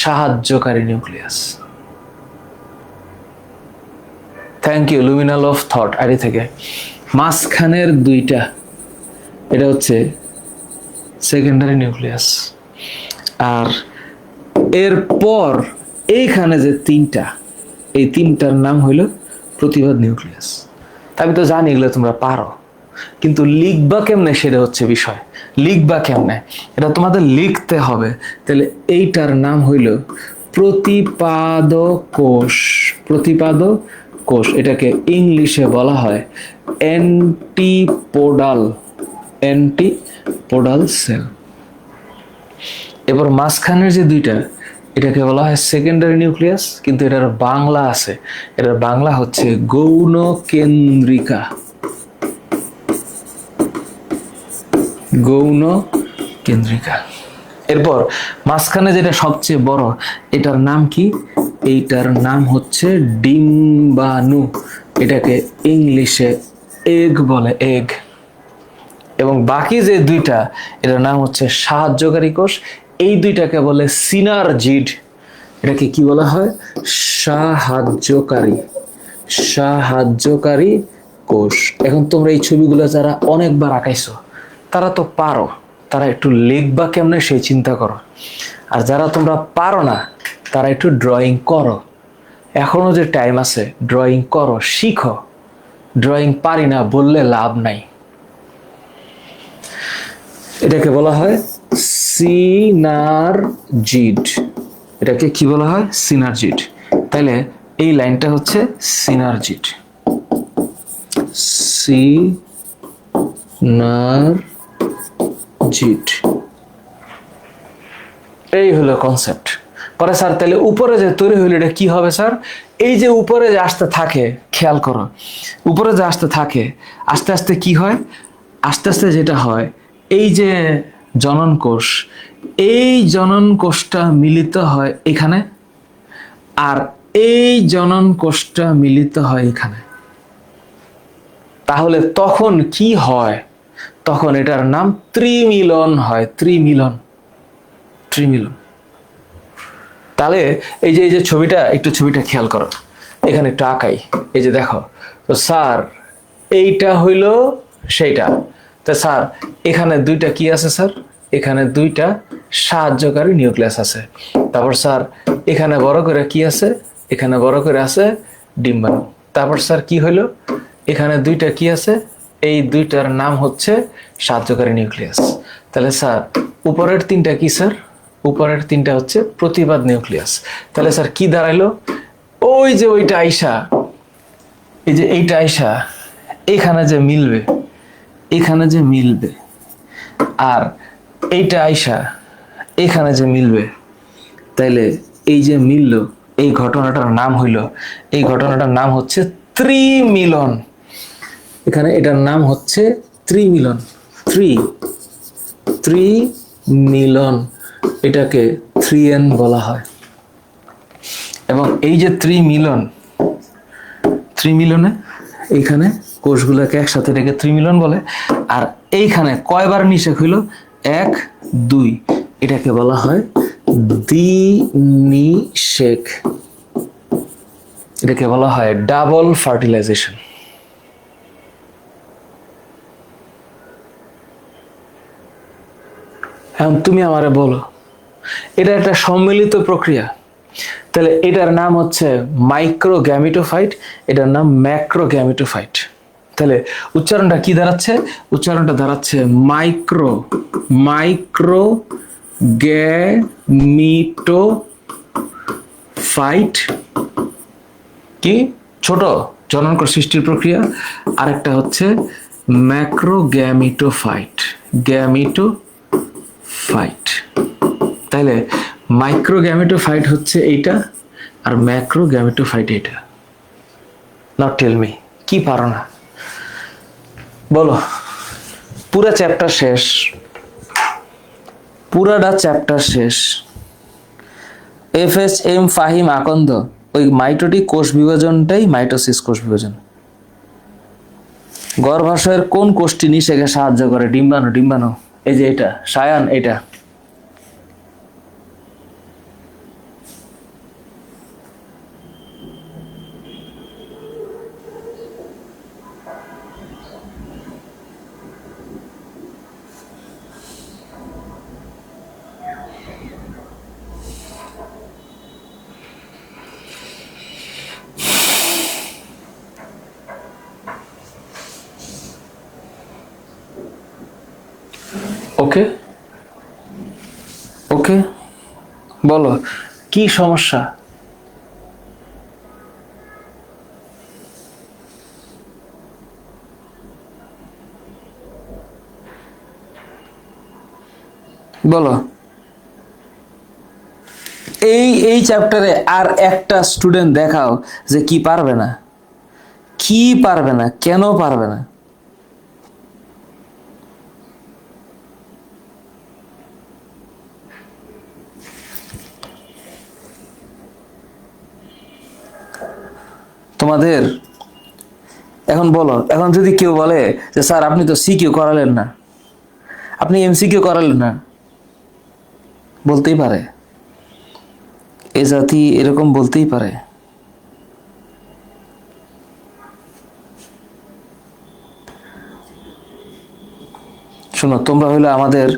Speaker 1: সাহায্যকারী nucleus. Thank you luminal of thought ID থেকে। মাঝখানের 2টা এটা হচ্ছে সেকেন্ডারি নিউক্লিয়াস, আর এরপর এইখানে যে 3টা, এই 3টার নাম হইল প্রতিবাদ নিউক্লিয়াস। আমি তো জানি এগুলো তোমরা পারো, কিন্তু লিখবা কেমনে সেটা হচ্ছে বিষয়। লিখবা কেমনে এটা তোমাদের লিখতে হবে। তাহলে এইটার নাম হইল প্রতিপাদ কোষ। প্রতিপাদ কোষ, এটাকে ইংলিশে বলা হয় অ্যান্টিপোডাল, অ্যান্টিপোডাল সেল। এবার মাঝখানের যে 2টা, এটাকে বলা হয় সেকেন্ডারি নিউক্লিয়াস, কিন্তু এটার বাংলা আছে, এটার বাংলা হচ্ছে গৌণ কেন্দ্রিকা। গৌণ কেন্দ্রিকা। এরপর মাঝখানে যেটা সবচেয়ে বড়, এটার নাম কি? এইটার নাম হচ্ছে ডিম্বাণু। এটাকে ইংলিশে এগ বলে, এগ। এবং বাকি যে 2টা, এটার নাম হচ্ছে সাহায্যকারী কোষ। এই 2টাকে বলে সিনার্জিড। এটাকে কি বলা হয়? সাহায্যকারী, সাহায্যকারী কোষ। এখন তোমরা এই ছবিগুলো যারা অনেকবার আঁকাইছো তারা তো পারো, তারা একটু লিখবা কেমনে সেই চিন্তা করো। আর যারা তোমরা পারো না তারা একটু ড্রয়িং করো, এখনো যে টাইম আছে, ড্রয়িং করো, শিখো। ড্রয়িং পারি না বললে লাভ নাই। এটাকে বলা হয় সিনারজিড। এটাকে কি বলা হয়? সিনারজিড। তাহলে এই লাইনটা হচ্ছে সিনারজিড, সিনারজিড। এই হলো কনসেপ্ট। পরে স্যার তাহলে উপরে যে তৈরি হইলো এটা কি হবে স্যার? এই যে উপরে যে আসতে থাকে, খেয়াল করো, উপরে যে আসতে থাকে, আস্তে আস্তে কি হয়? আস্তে আস্তে যেটা হয়, এই যে জনন কোষ, এই জনন কোষটা মিলিত হয় এখানে, আর এই জনন কোষটা মিলিত হয় এখানে। তাহলে তখন কি হয়? তখন এটার নাম ত্রিমিলন হয়। ত্রিমিলন, ত্রিমিলন। তাহলে এই যে ছবিটা, একটু ছবিটা খেয়াল করো, এখানে একটু আঁকাই। এই যে দেখো তো স্যার, এইটা হইল সেইটা। তা স্যার এখানে দুইটা কি আছে স্যার? এখানে দুইটা সাহায্যকারী নিউক্লিয়াস আছে। তারপর স্যার এখানে বড় করে কি আছে? এখানে বড় করে আছে ডিম্বাণু। তারপর স্যার কি হইলো? এখানে দুইটা কি আছে? এই দুইটার নাম হচ্ছে সাহায্যকারী নিউক্লিয়াস। তাহলে স্যার উপরের তিনটা কি স্যার? উপরের তিনটা হচ্ছে প্রতিবাদ নিউক্লিয়াস। তাহলে স্যার কি দাঁড়াইলো? ওই যে ওইটা আইসা, এই যে এইটা আইসা এখানে যে মিলবে, এখানে যে মিলবে, আর এইটা আইসা এখানে যে মিলবে, তাইলে এই যে মিলল, এই ঘটনাটার নাম হইল, এই ঘটনাটার নাম হচ্ছে ত্রিমিলন। এখানে এটার নাম হচ্ছে ত্রিমিলন। ত্রিমিলন, এটাকে 3N বলা হয়। এবং এই যে ত্রিমিলনে এইখানে কোষগুলোকে একসাথে রেখে ত্রিমিলন বলে। আর এইখানে কয়বার নিষেক হইল? 1, 2, এটাকে বলা হয় দ্বিনিষেক। এটাকে বলা হয় ডাবল ফার্টিলাইজেশন। এখন তুমি আমারে বলো, এটা একটা সম্মিলিত প্রক্রিয়া, তাহলে এটার নাম হচ্ছে মাইক্রো গ্যামিটোফাইট, এটার নাম ম্যাক্রো গ্যামিটোফাইট। তাহলে উচ্চারণটা কি দাঁড়াচ্ছে? উচ্চারণটা দাঁড়াচ্ছে মাইক্রো গ্যামিটোফাইট, কি ছোট জননকোষ সৃষ্টির প্রক্রিয়া। আরেকটা হচ্ছে ম্যাক্রো গ্যামিটোফাইট, গ্যামিটোফাইট। তাহলে মাইক্রো গ্যামিটোফাইট হচ্ছে এইটা, আর ম্যাক্রো গ্যামিটোফাইট এটা। নাও টেল মি, কি পারো না বলো? পুরা চ্যাপ্টার শেষ, পুরাটা চ্যাপ্টার শেষ। FHM ফাহিম আকন্দ, ওই মাইটোটিক কোষ বিভাজনটাই মাইটোসিস কোষ বিভাজন। গর্ভাশয়ের কোন কোষটি নিষেকে সাহায্য করে? ডিম্বাণু। ডিম্বাণু, এই যে এটা সায়ান, এটা। ওকে ওকে, বলো কি সমস্যা? বলো। এই চ্যাপ্টারে আর একটা স্টুডেন্ট দেখাও যে কি পারবে না। কি পারবে না? কেন পারবে না? তোমাদের এখন বলো, এখন যদি কেউ বলে যে স্যার আপনি তো সিকিউ করালেন না, আপনি MCQ করালেন না, বলতেই পারে, এ জাতি এরকম বলতেই পারে। শোনো, তোমরা হইলো আমাদের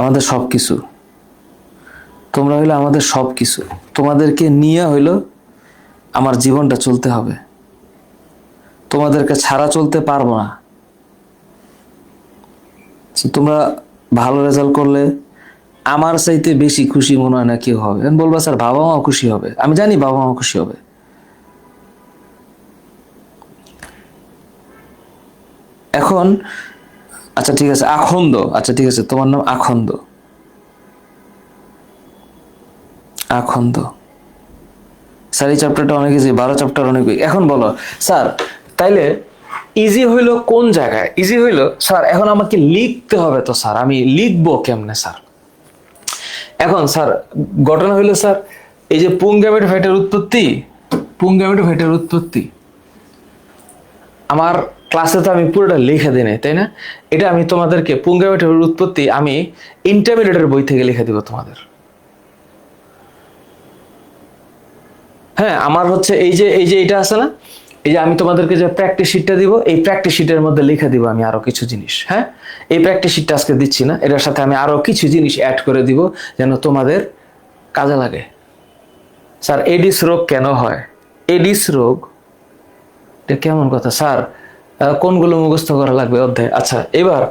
Speaker 1: আমাদের সবকিছু, তোমরা হইলো আমাদের সবকিছু। তোমাদেরকে নিয়ে হইলো আমার জীবনটা চলতে হবে, তোমাদেরকে ছাড়া চলতে পারবো না। তোমরা ভালো রেজাল্ট করলে আমার চাইতে বেশি খুশি মনে হয় না কেউ হবে। বলবা স্যার বাবা মাও খুশি হবে, আমি জানি বাবা মাও খুশি হবে। এখন আচ্ছা ঠিক আছে, আখন্দ, আচ্ছা ঠিক আছে, তোমার নাম আখন্দ। আখন্দ স্যার এই চ্যাপ্টারটা অনেক ইজি, 12 চ্যাপ্টার অনেক। এখন বলো স্যার, তাইলে ইজি হইলো কোন জায়গায়? ইজি হইলো স্যার এখন আমাকে লিখতে হবে, তো স্যার আমি লিখবো কেমনে স্যার? এখন স্যার ঘটনা হইলো স্যার, এই যে পুংগ্যামেটোফাইটের উৎপত্তি, পুংগ্যামেটোফাইটের উৎপত্তি আমার ক্লাসে তো আমি পুরোটা লিখে দিই নাই, তাই না? এটা আমি তোমাদেরকে পুংগ্যামেটোফাইটের উৎপত্তি আমি ইন্টারমিডিয়েটের বই থেকে লিখে দিব তোমাদের। হ্যাঁ, আমার হচ্ছে এই যে এটা আছে না, এই যে আমি তোমাদেরকে যে প্র্যাকটিস শিটটা দিব, এই প্র্যাকটিস শিটের মধ্যে লিখে দিব আমি আরো কিছু জিনিস। হ্যাঁ, এই প্র্যাকটিস শিটটা আজকে দিচ্ছি না, এটার সাথে আমি আরো কিছু জিনিস অ্যাড করে দিব যেন তোমাদের কাজে লাগে। স্যার এডিস রোগ কেন হয়? এডিস রোগ এটা কেমন কথা স্যার? কোনগুলো মুখস্থ করা লাগবে অধ্যায়? আচ্ছা এবার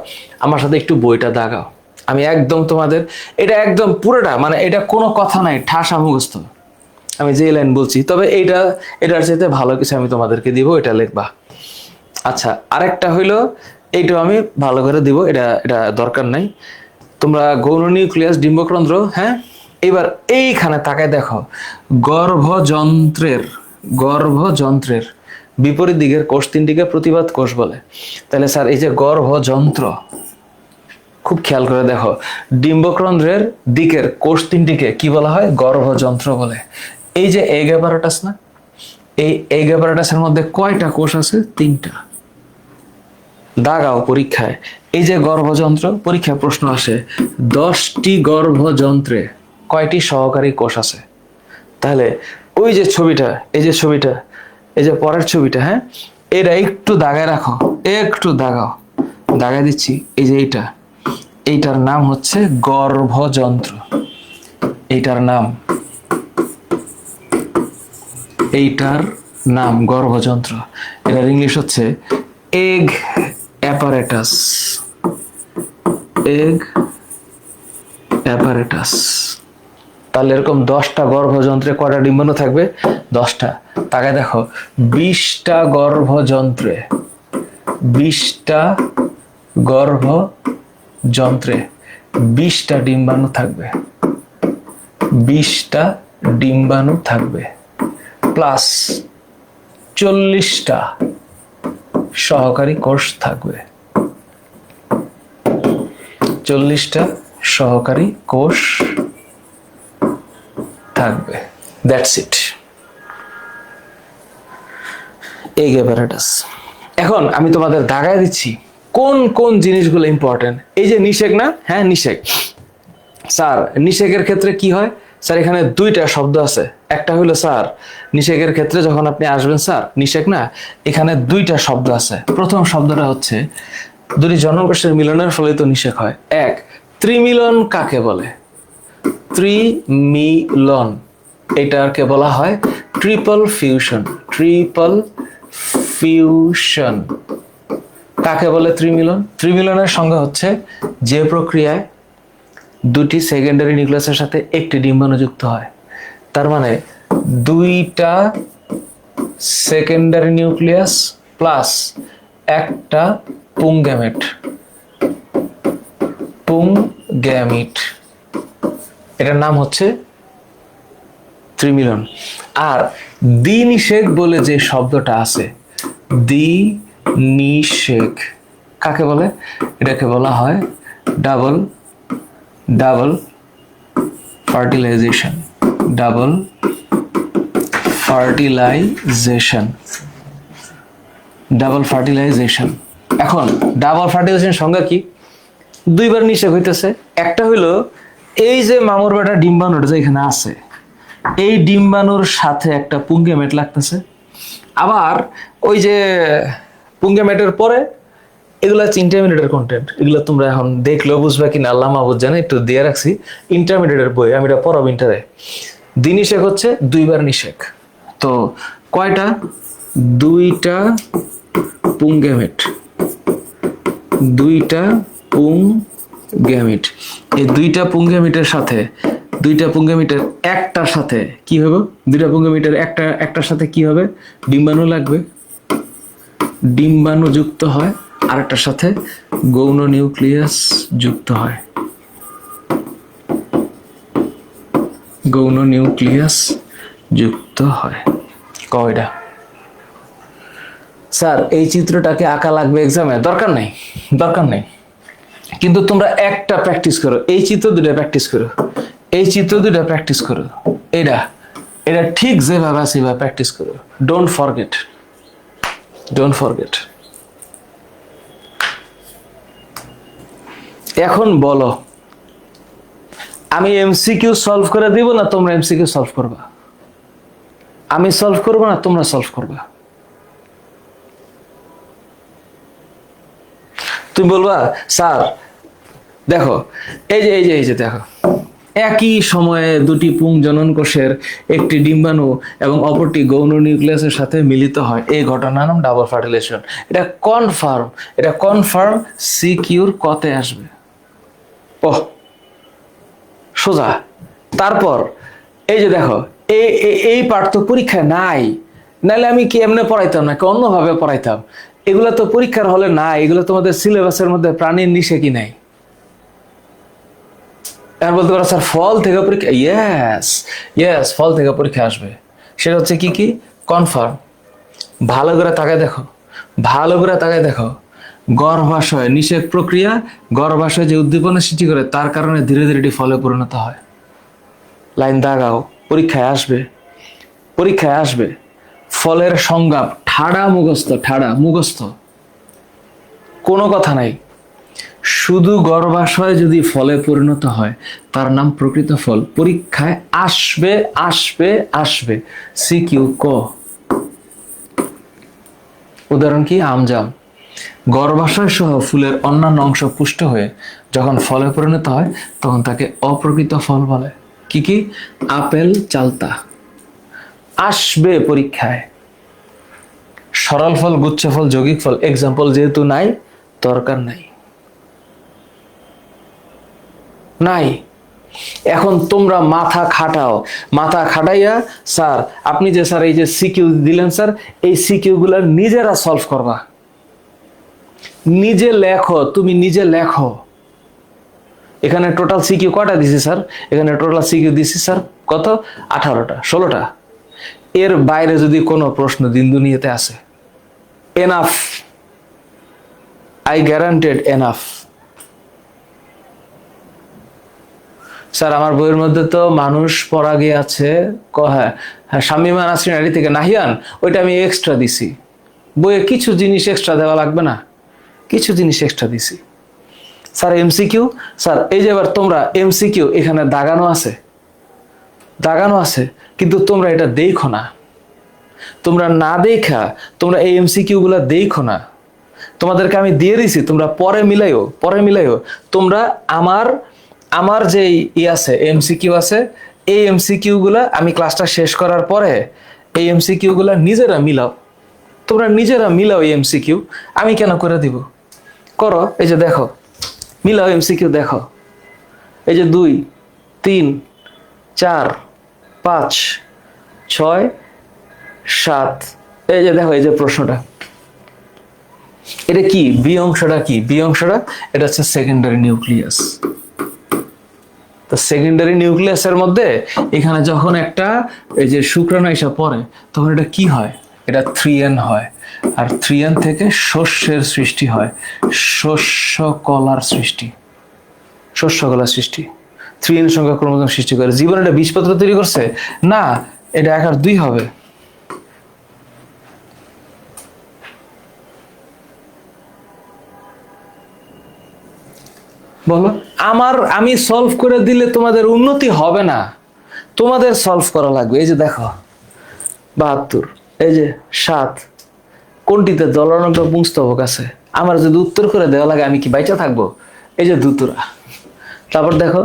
Speaker 1: আমার সাথে একটু বইটা দাগাও, আমি একদম তোমাদের এটা একদম পুরোটা, মানে এটা কোনো কথা নাই, ঠাসা মুখস্থ আমি যে লাইন বলছি, তবে এটার চাইতে ভালো কিছু আমি তোমাদেরকে দিব, এটা লিখবা। আচ্ছা আরেকটা হইলো, এইটাও আমি ভালো করে দিব, এটা এটা দরকার নাই। তোমরা গৌণ নিউক্লিয়াস ডিম্বকেন্দ্র, হ্যাঁ এবার এইখানে তাকায় দেখো, গর্ভযন্ত্রের বিপরীত দিকের কোষ তিনটিকে প্রতিবাদ কোষ বলে। তাহলে স্যার এই যে গর্ভযন্ত্র, খুব খেয়াল করে দেখো, ডিম্বকেন্দ্রের দিকের কোষ তিনটিকে কি বলা হয়? গর্ভযন্ত্র বলে। এই যে এগ অ্যাপারাটাস না, এই এগ অ্যাপারাটাসের মধ্যে কয়টা কোষ আছে? 3টা। দাগাও পরীক্ষায়, এই যে গর্ভযন্ত্র, পরীক্ষায় প্রশ্ন আসে 10টি গর্ভযন্ত্রে কয়টি সহকারী কোষ আছে? তাহলে ওই যে ছবিটা, এই যে ছবিটা, এই যে পরের ছবিটা, হ্যাঁ এটা একটু দাগায় রাখো, একটু দাগাও, দাগায় দিচ্ছি। এই যে এইটার নাম হচ্ছে গর্ভযন্ত্র, এইটার নাম গর্ভযন্ত্র। এটার ইংলিশ হচ্ছে এগ অ্যাপারেটাস, এগ অ্যাপারেটাস। তাহলে এরকম 10টা গর্ভযন্ত্রে কয়টা ডিম্বাণু থাকবে? 10টা। তাকে দেখো 20টা গর্ভযন্ত্রে, 20টা গর্ভযন্ত্রে 20টা ডিম্বাণু থাকবে, 20টা ডিম্বাণু থাকবে, প্লাস 40টা সহকারী কোষ থাকবে, 40টা সহকারী কোষ থাকবে। That's it, egg apparatus. এখন আমি তোমাদের দাগায় দিচ্ছি কোন কোন জিনিসগুলো ইম্পর্টেন্ট। এই যে নিষেক না, হ্যাঁ নিষেক। স্যার নিষেকের ক্ষেত্রে কি হয়? স্যার এখানে 2টা শব্দ আছে। একটা হলো স্যার নিষেকের ক্ষেত্রে যখন আপনি আসবেন, স্যার নিষেক না, এখানে 2টা শব্দ আছে। প্রথম শব্দটা হচ্ছে দুটি জন্মকোষের মিলনের ফলে তো নিষেক হয়। এক, ত্রিমিলন কাকে বলে? ত্রিমিলন, এটাকে বলা হয় ট্রিপল ফিউশন। ট্রিপল ফিউশন কাকে বলে? ত্রিমিলন। ত্রিমিলনের সংজ্ঞা হচ্ছে যে প্রক্রিয়ায় 2টি সেকেন্ডারি নিউক্লিয়াসের সাথে একটি ডিম্বাণু যুক্ত হয়। তার মানে 2টা সেকেন্ডারি নিউক্লিয়াস প্লাস একটা পুংগ্যামেট, পুংগ্যামিট, এটার নাম হচ্ছে ত্রিমিলন। আর দ্বিনিষেক বলে যে শব্দটা আছে, দ্বিনিষেক কাকে বলে? এটাকে বলা হয় double fertilization, double fertilization, double fertilization. এখন ডাবল ফার্টিলাইজেশন সংজ্ঞা কি? 2বার নিষেক হইতেছে। একটা হইলো এই যে মামুর বেটা ডিম্বাণুটা যে এখানে আছে, এই ডিম্বাণুর সাথে একটা পুংগ্যামেট লাগতেছে। আবার ওই যে পুংগ্যামেটের পরে এগুলো হচ্ছে ইন্টারমিডিয়েটের কন্টেন্ট। এগুলো তোমরা এখন দেখলেও বুঝবা কিনা আল্লাহ মাহবুদ জানে, একটু দিয়ে রাখছি ইন্টারমিডিয়েটের বই, আমি এটা পড়াবো ইন্টারে। দ্বিনিষেক হচ্ছে 2বার নিষেক। তো কয়টা? 2টা পুংগ্যামেট, 2টা পুংগ্যামিট। এই 2টা পুংগ্যামিটের সাথে, 2টা পুংগ্যামিটের একটার সাথে কি হবে? 2টা পুংগ্যামিটের একটার সাথে কি হবে? ডিম্বাণু লাগবে, ডিম্বাণু যুক্ত হয়, আরেকটার সাথে গৌণ নিউক্লিয়াস যুক্ত হয়, গৌণ নিউক্লিয়াস যুক্ত হয়। কয়টা? স্যার এই চিত্রটাকে আঁকা লাগবে এক্সামে, দরকার নেই, দরকার নেই। কিন্তু তোমরা একটা প্র্যাকটিস করো, এই চিত্র দুটো প্র্যাকটিস করো, এই চিত্র দুটো প্র্যাকটিস করো, এটা এটা ঠিক যেভাবে আছে সেভাবে প্র্যাকটিস করো। Don't forget, don't forget. এখন বলো, আমি এমসিকিউ সলভ করে দিব না তোমরা এমসিকিউ সলভ করবা? আমি সলভ করবো না তোমরা সলভ করবা? তুমি বলবা স্যার দেখো এই যে দেখো, একই সময়ে দুটি পুংজনন কোষের একটি ডিম্বাণু এবং অপরটি গৌণ নিউক্লিয়াসের সাথে মিলিত হয়, এই ঘটনার নাম ডাবল ফার্টিলাইজেশন। এটা কনফার্ম, এটা কনফার্ম সিকিউর কতে আসবে। ওহ সোজা। তারপর এই যে দেখো, এই পার্ট তো পরীক্ষায় নাই, নাহলে আমি কি এমনি পড়াইতাম নাকি অন্যভাবে পড়াইতাম? এগুলো তো পরীক্ষার হলে নাই, এগুলো তোমাদের সিলেবাসের মধ্যে প্রাণীর নিষেকই নাই। এখন বলতে পারো স্যার ফল থেকে পরীক্ষা, ইয়েস ইয়েস, ফল থেকে পরীক্ষা আসবে। সেটা হচ্ছে কি কি কনফার্ম। ভালো করে তাকায় দেখো, ভালো করে তাকায় দেখো, গর্ভাশয় নিষেক প্রক্রিয়া, গর্ভাশয় যে উদ্দীপনা সৃষ্টি করে তার কারণে ধীরে ধীরে এটি ফলে পরিণত হয়। লাইন দাগাও, পরীক্ষায় আসবে, পরীক্ষায় আসবে। ফলের সংজ্ঞা ঠাড়া মুখস্থ, ঠাড়া মুখস্থ, কোনো কথা নাই। শুধু গর্ভাশয় যদি ফলে পরিণত হয় তার নাম প্রকৃত ফল। পরীক্ষায় আসবে আসবে আসবে। সিকিউ ক। উদাহরণ কি? আমজাম। গর্ভাশয় সহ ফুলের অন্যান্য অংশ পুষ্ট হয়ে যখন ফলে পরিণত হয় তখন তাকে অপ্রকৃত ফল বলে। কি কি? আপেল, চালতা। আসবে পরীক্ষায়। সরল ফল, গুচ্ছ ফল, যৌগিক ফল, এক্সাম্পল যেহেতু নাই, দরকার নাই, নাই। এখন তোমরা মাথা খাটাও, মাথা খাটাইয়া স্যার আপনি যে স্যার এই যে সিকিউ দিলেন স্যার, এই সিকিউ গুলা নিজেরা সলভ করবা। নিজে লেখো, তুমি নিজে লেখো। এখানে টোটাল সিকিউ কয়টা দিছি স্যার? এখানে টোটাল সিকিউ দিছি স্যার কত? 18টা, 16টা। এর বাইরে যদি কোনো প্রশ্ন দিন দুনিয়াতে আসে, enough, I guaranteed enough. Sir আমার বইয়ের মধ্যে তো মানুষ পড়া গিয়ে আছে, হ্যাঁ হ্যাঁ, শামিমা নাসরিন আলী থেকে নাহিয়ান, ওইটা আমি এক্সট্রা দিছি। বইয়ে কিছু জিনিস এক্সট্রা দেওয়া লাগবে না, কিছু জিনিস এক্সট্রা দিছি। স্যার এমসিকিউ, স্যার এই যে এবার তোমরা এমসিকিউ এখানে দাগানো আছে, দাগানো আছে, কিন্তু তোমরা এটা দেখো না। তোমরা না দেখা তোমরা এই এমসিকিউ গুলা দেখো না। তোমাদেরকে আমি দিয়ে দিছি, তোমরা পরে মিলাইও, পরে মিলাইও। তোমরা আমার যে আছে এমসিকিউ আছে, এই এমসিকিউ গুলা আমি ক্লাসটা শেষ করার পরে এই এমসিকিউ গুলা নিজেরা মিলাও। তোমরা নিজেরা মিলাও এই এমসিকিউ, আমি কেন করে দিব? করো, এই যে দেখো, মিলাও এমসিকিউ দেখো। এই যে 2, 3, 4, 5, 6, 7, এই যে দেখো, এই যে প্রশ্নটা, এটা কি? বি অংশটা কি? বি অংশটা এটা হচ্ছে সেকেন্ডারি নিউক্লিয়াস। তো সেকেন্ডারি নিউক্লিয়াসের মধ্যে এখানে যখন একটা এই যে শুক্রাণু এসে পড়ে তখন এটা কি হয়? এটা 3N হয়। আর 3N থেকে শস্যের সৃষ্টি হয়, শস্য কলার সৃষ্টি, শস্য কলার সৃষ্টি। 3N সংখ্যক ক্রোমোজোম সৃষ্টি করে। জীবন এটা বীজপত্র তৈরি করছে না, এটা 1 আর 2 হবে। বলো, আমি সলভ করে দিলে তোমাদের উন্নতি হবে না, তোমাদের সলভ করা লাগবে। এই যে দেখো 72, এই যে 7, কোনটিতে দলনাঙ্ক পুংস্তবক আছে? আমার যদি উত্তর করে দেওয়া লাগে আমি কি বাইচা থাকবো? এই যে দুতুরা। তারপর দেখো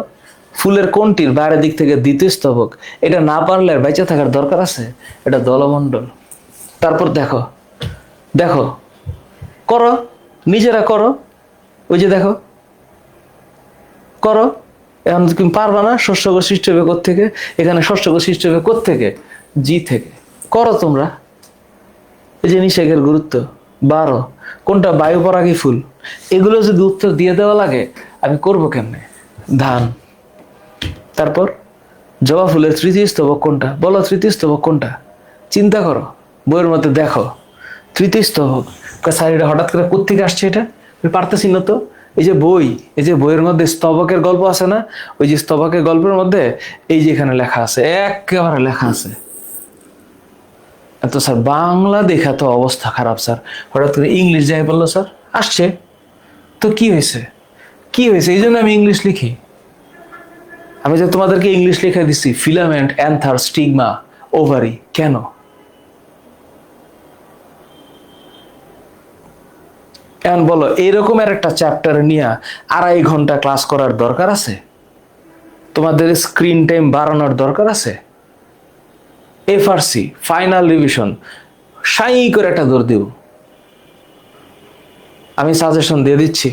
Speaker 1: ফুলের কোনটির বাইরের দিক থেকে দ্বিতীয় স্তবক? এটা না পারলে আর বাইচা থাকার দরকার আছে? এটা দলমণ্ডল। তারপর দেখো, দেখো, করো, নিজেরা করো, ওই যে দেখো, করো। এখন তুমি পারবা না, শস্যকোষ সৃষ্টি হবে কোত্থেকে? এখানে শস্যকোষ সৃষ্টি হবে কোত্থেকে? জি থেকে। করো তোমরা। এই যে নিষেকের গুরুত্ব 12, কোনটা বায়ু পরাগী ফুল? এগুলো যদি উত্তর দিয়ে দেওয়া লাগে আমি করব কেমনে? ধান। তারপর জবা ফুলের তৃতীয় স্তবক কোনটা? বলো তৃতীয় স্তবক কোনটা? চিন্তা করো, বইয়ের মধ্যে দেখো, তৃতীয় স্তবক। স্যার এটা হঠাৎ করে কোত্থেকে আসছে, এটা আমি পারতেছি না তো। এই যে বইয়ের মধ্যে স্তবকের গল্প আছে না, ওই যে স্তবকের গল্পের মধ্যে এই যে এখানে লেখা আছে, একেবারে লেখা আছে। তো স্যার বাংলা দেখা তো অবস্থা খারাপ স্যার, হঠাৎ করে ইংলিশ যাই বললো স্যার, আসছে তো কি হয়েছে, কি হয়েছে, এই জন্য আমি ইংলিশ লিখি। আমি যে তোমাদেরকে ইংলিশ লিখে দিচ্ছি, ফিলামেন্ট, অ্যান্থার, স্টিগমা, ওভারি, কেন? এখন বলো, এরকম একটা চ্যাপ্টার নিয়ে 2.5 ঘন্টা ক্লাস করার দরকার আছে? তোমাদের স্ক্রিন টাইম বাড়ানোর দরকার আছে? এফআরসি ফাইনাল রিভিশন সাই করে একটা দৌড় দিব। আমি সাজেশন দিয়ে দিচ্ছি,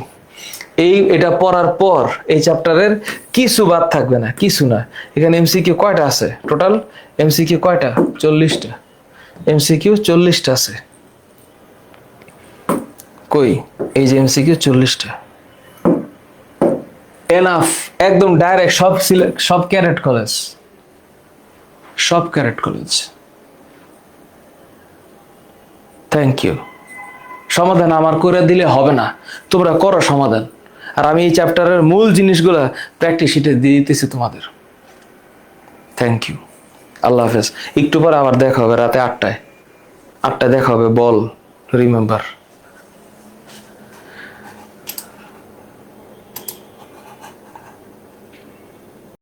Speaker 1: এটা পড়ার পর এই চ্যাপ্টারের কিছু বাদ থাকবে না, কিছু না। এখানে এমসিকিউ কয়টা আছে টোটাল? এমসিকিউ কয়টা? 40টা। এমসিকিউ 40টা আছে। কই, এই যে এমসিকিউ 40টা, এনাফ, একদম ডাইরেক্ট, সব ক্যারেট কলেজ, সব ক্যারেট কলেজ। Thank you. সমাধান আমার করে দিলে হবে না, তোমরা করো সমাধান। আর আমি এই চ্যাপ্টারের মূল জিনিসগুলো প্র্যাকটিস শিটে দিয়ে দিতেছি তোমাদের। থ্যাংক ইউ, আল্লাহ হাফেজ। একটু পর আবার দেখা হবে রাতে 8টায়, 8টায় দেখা হবে। বল রিমেম্বার।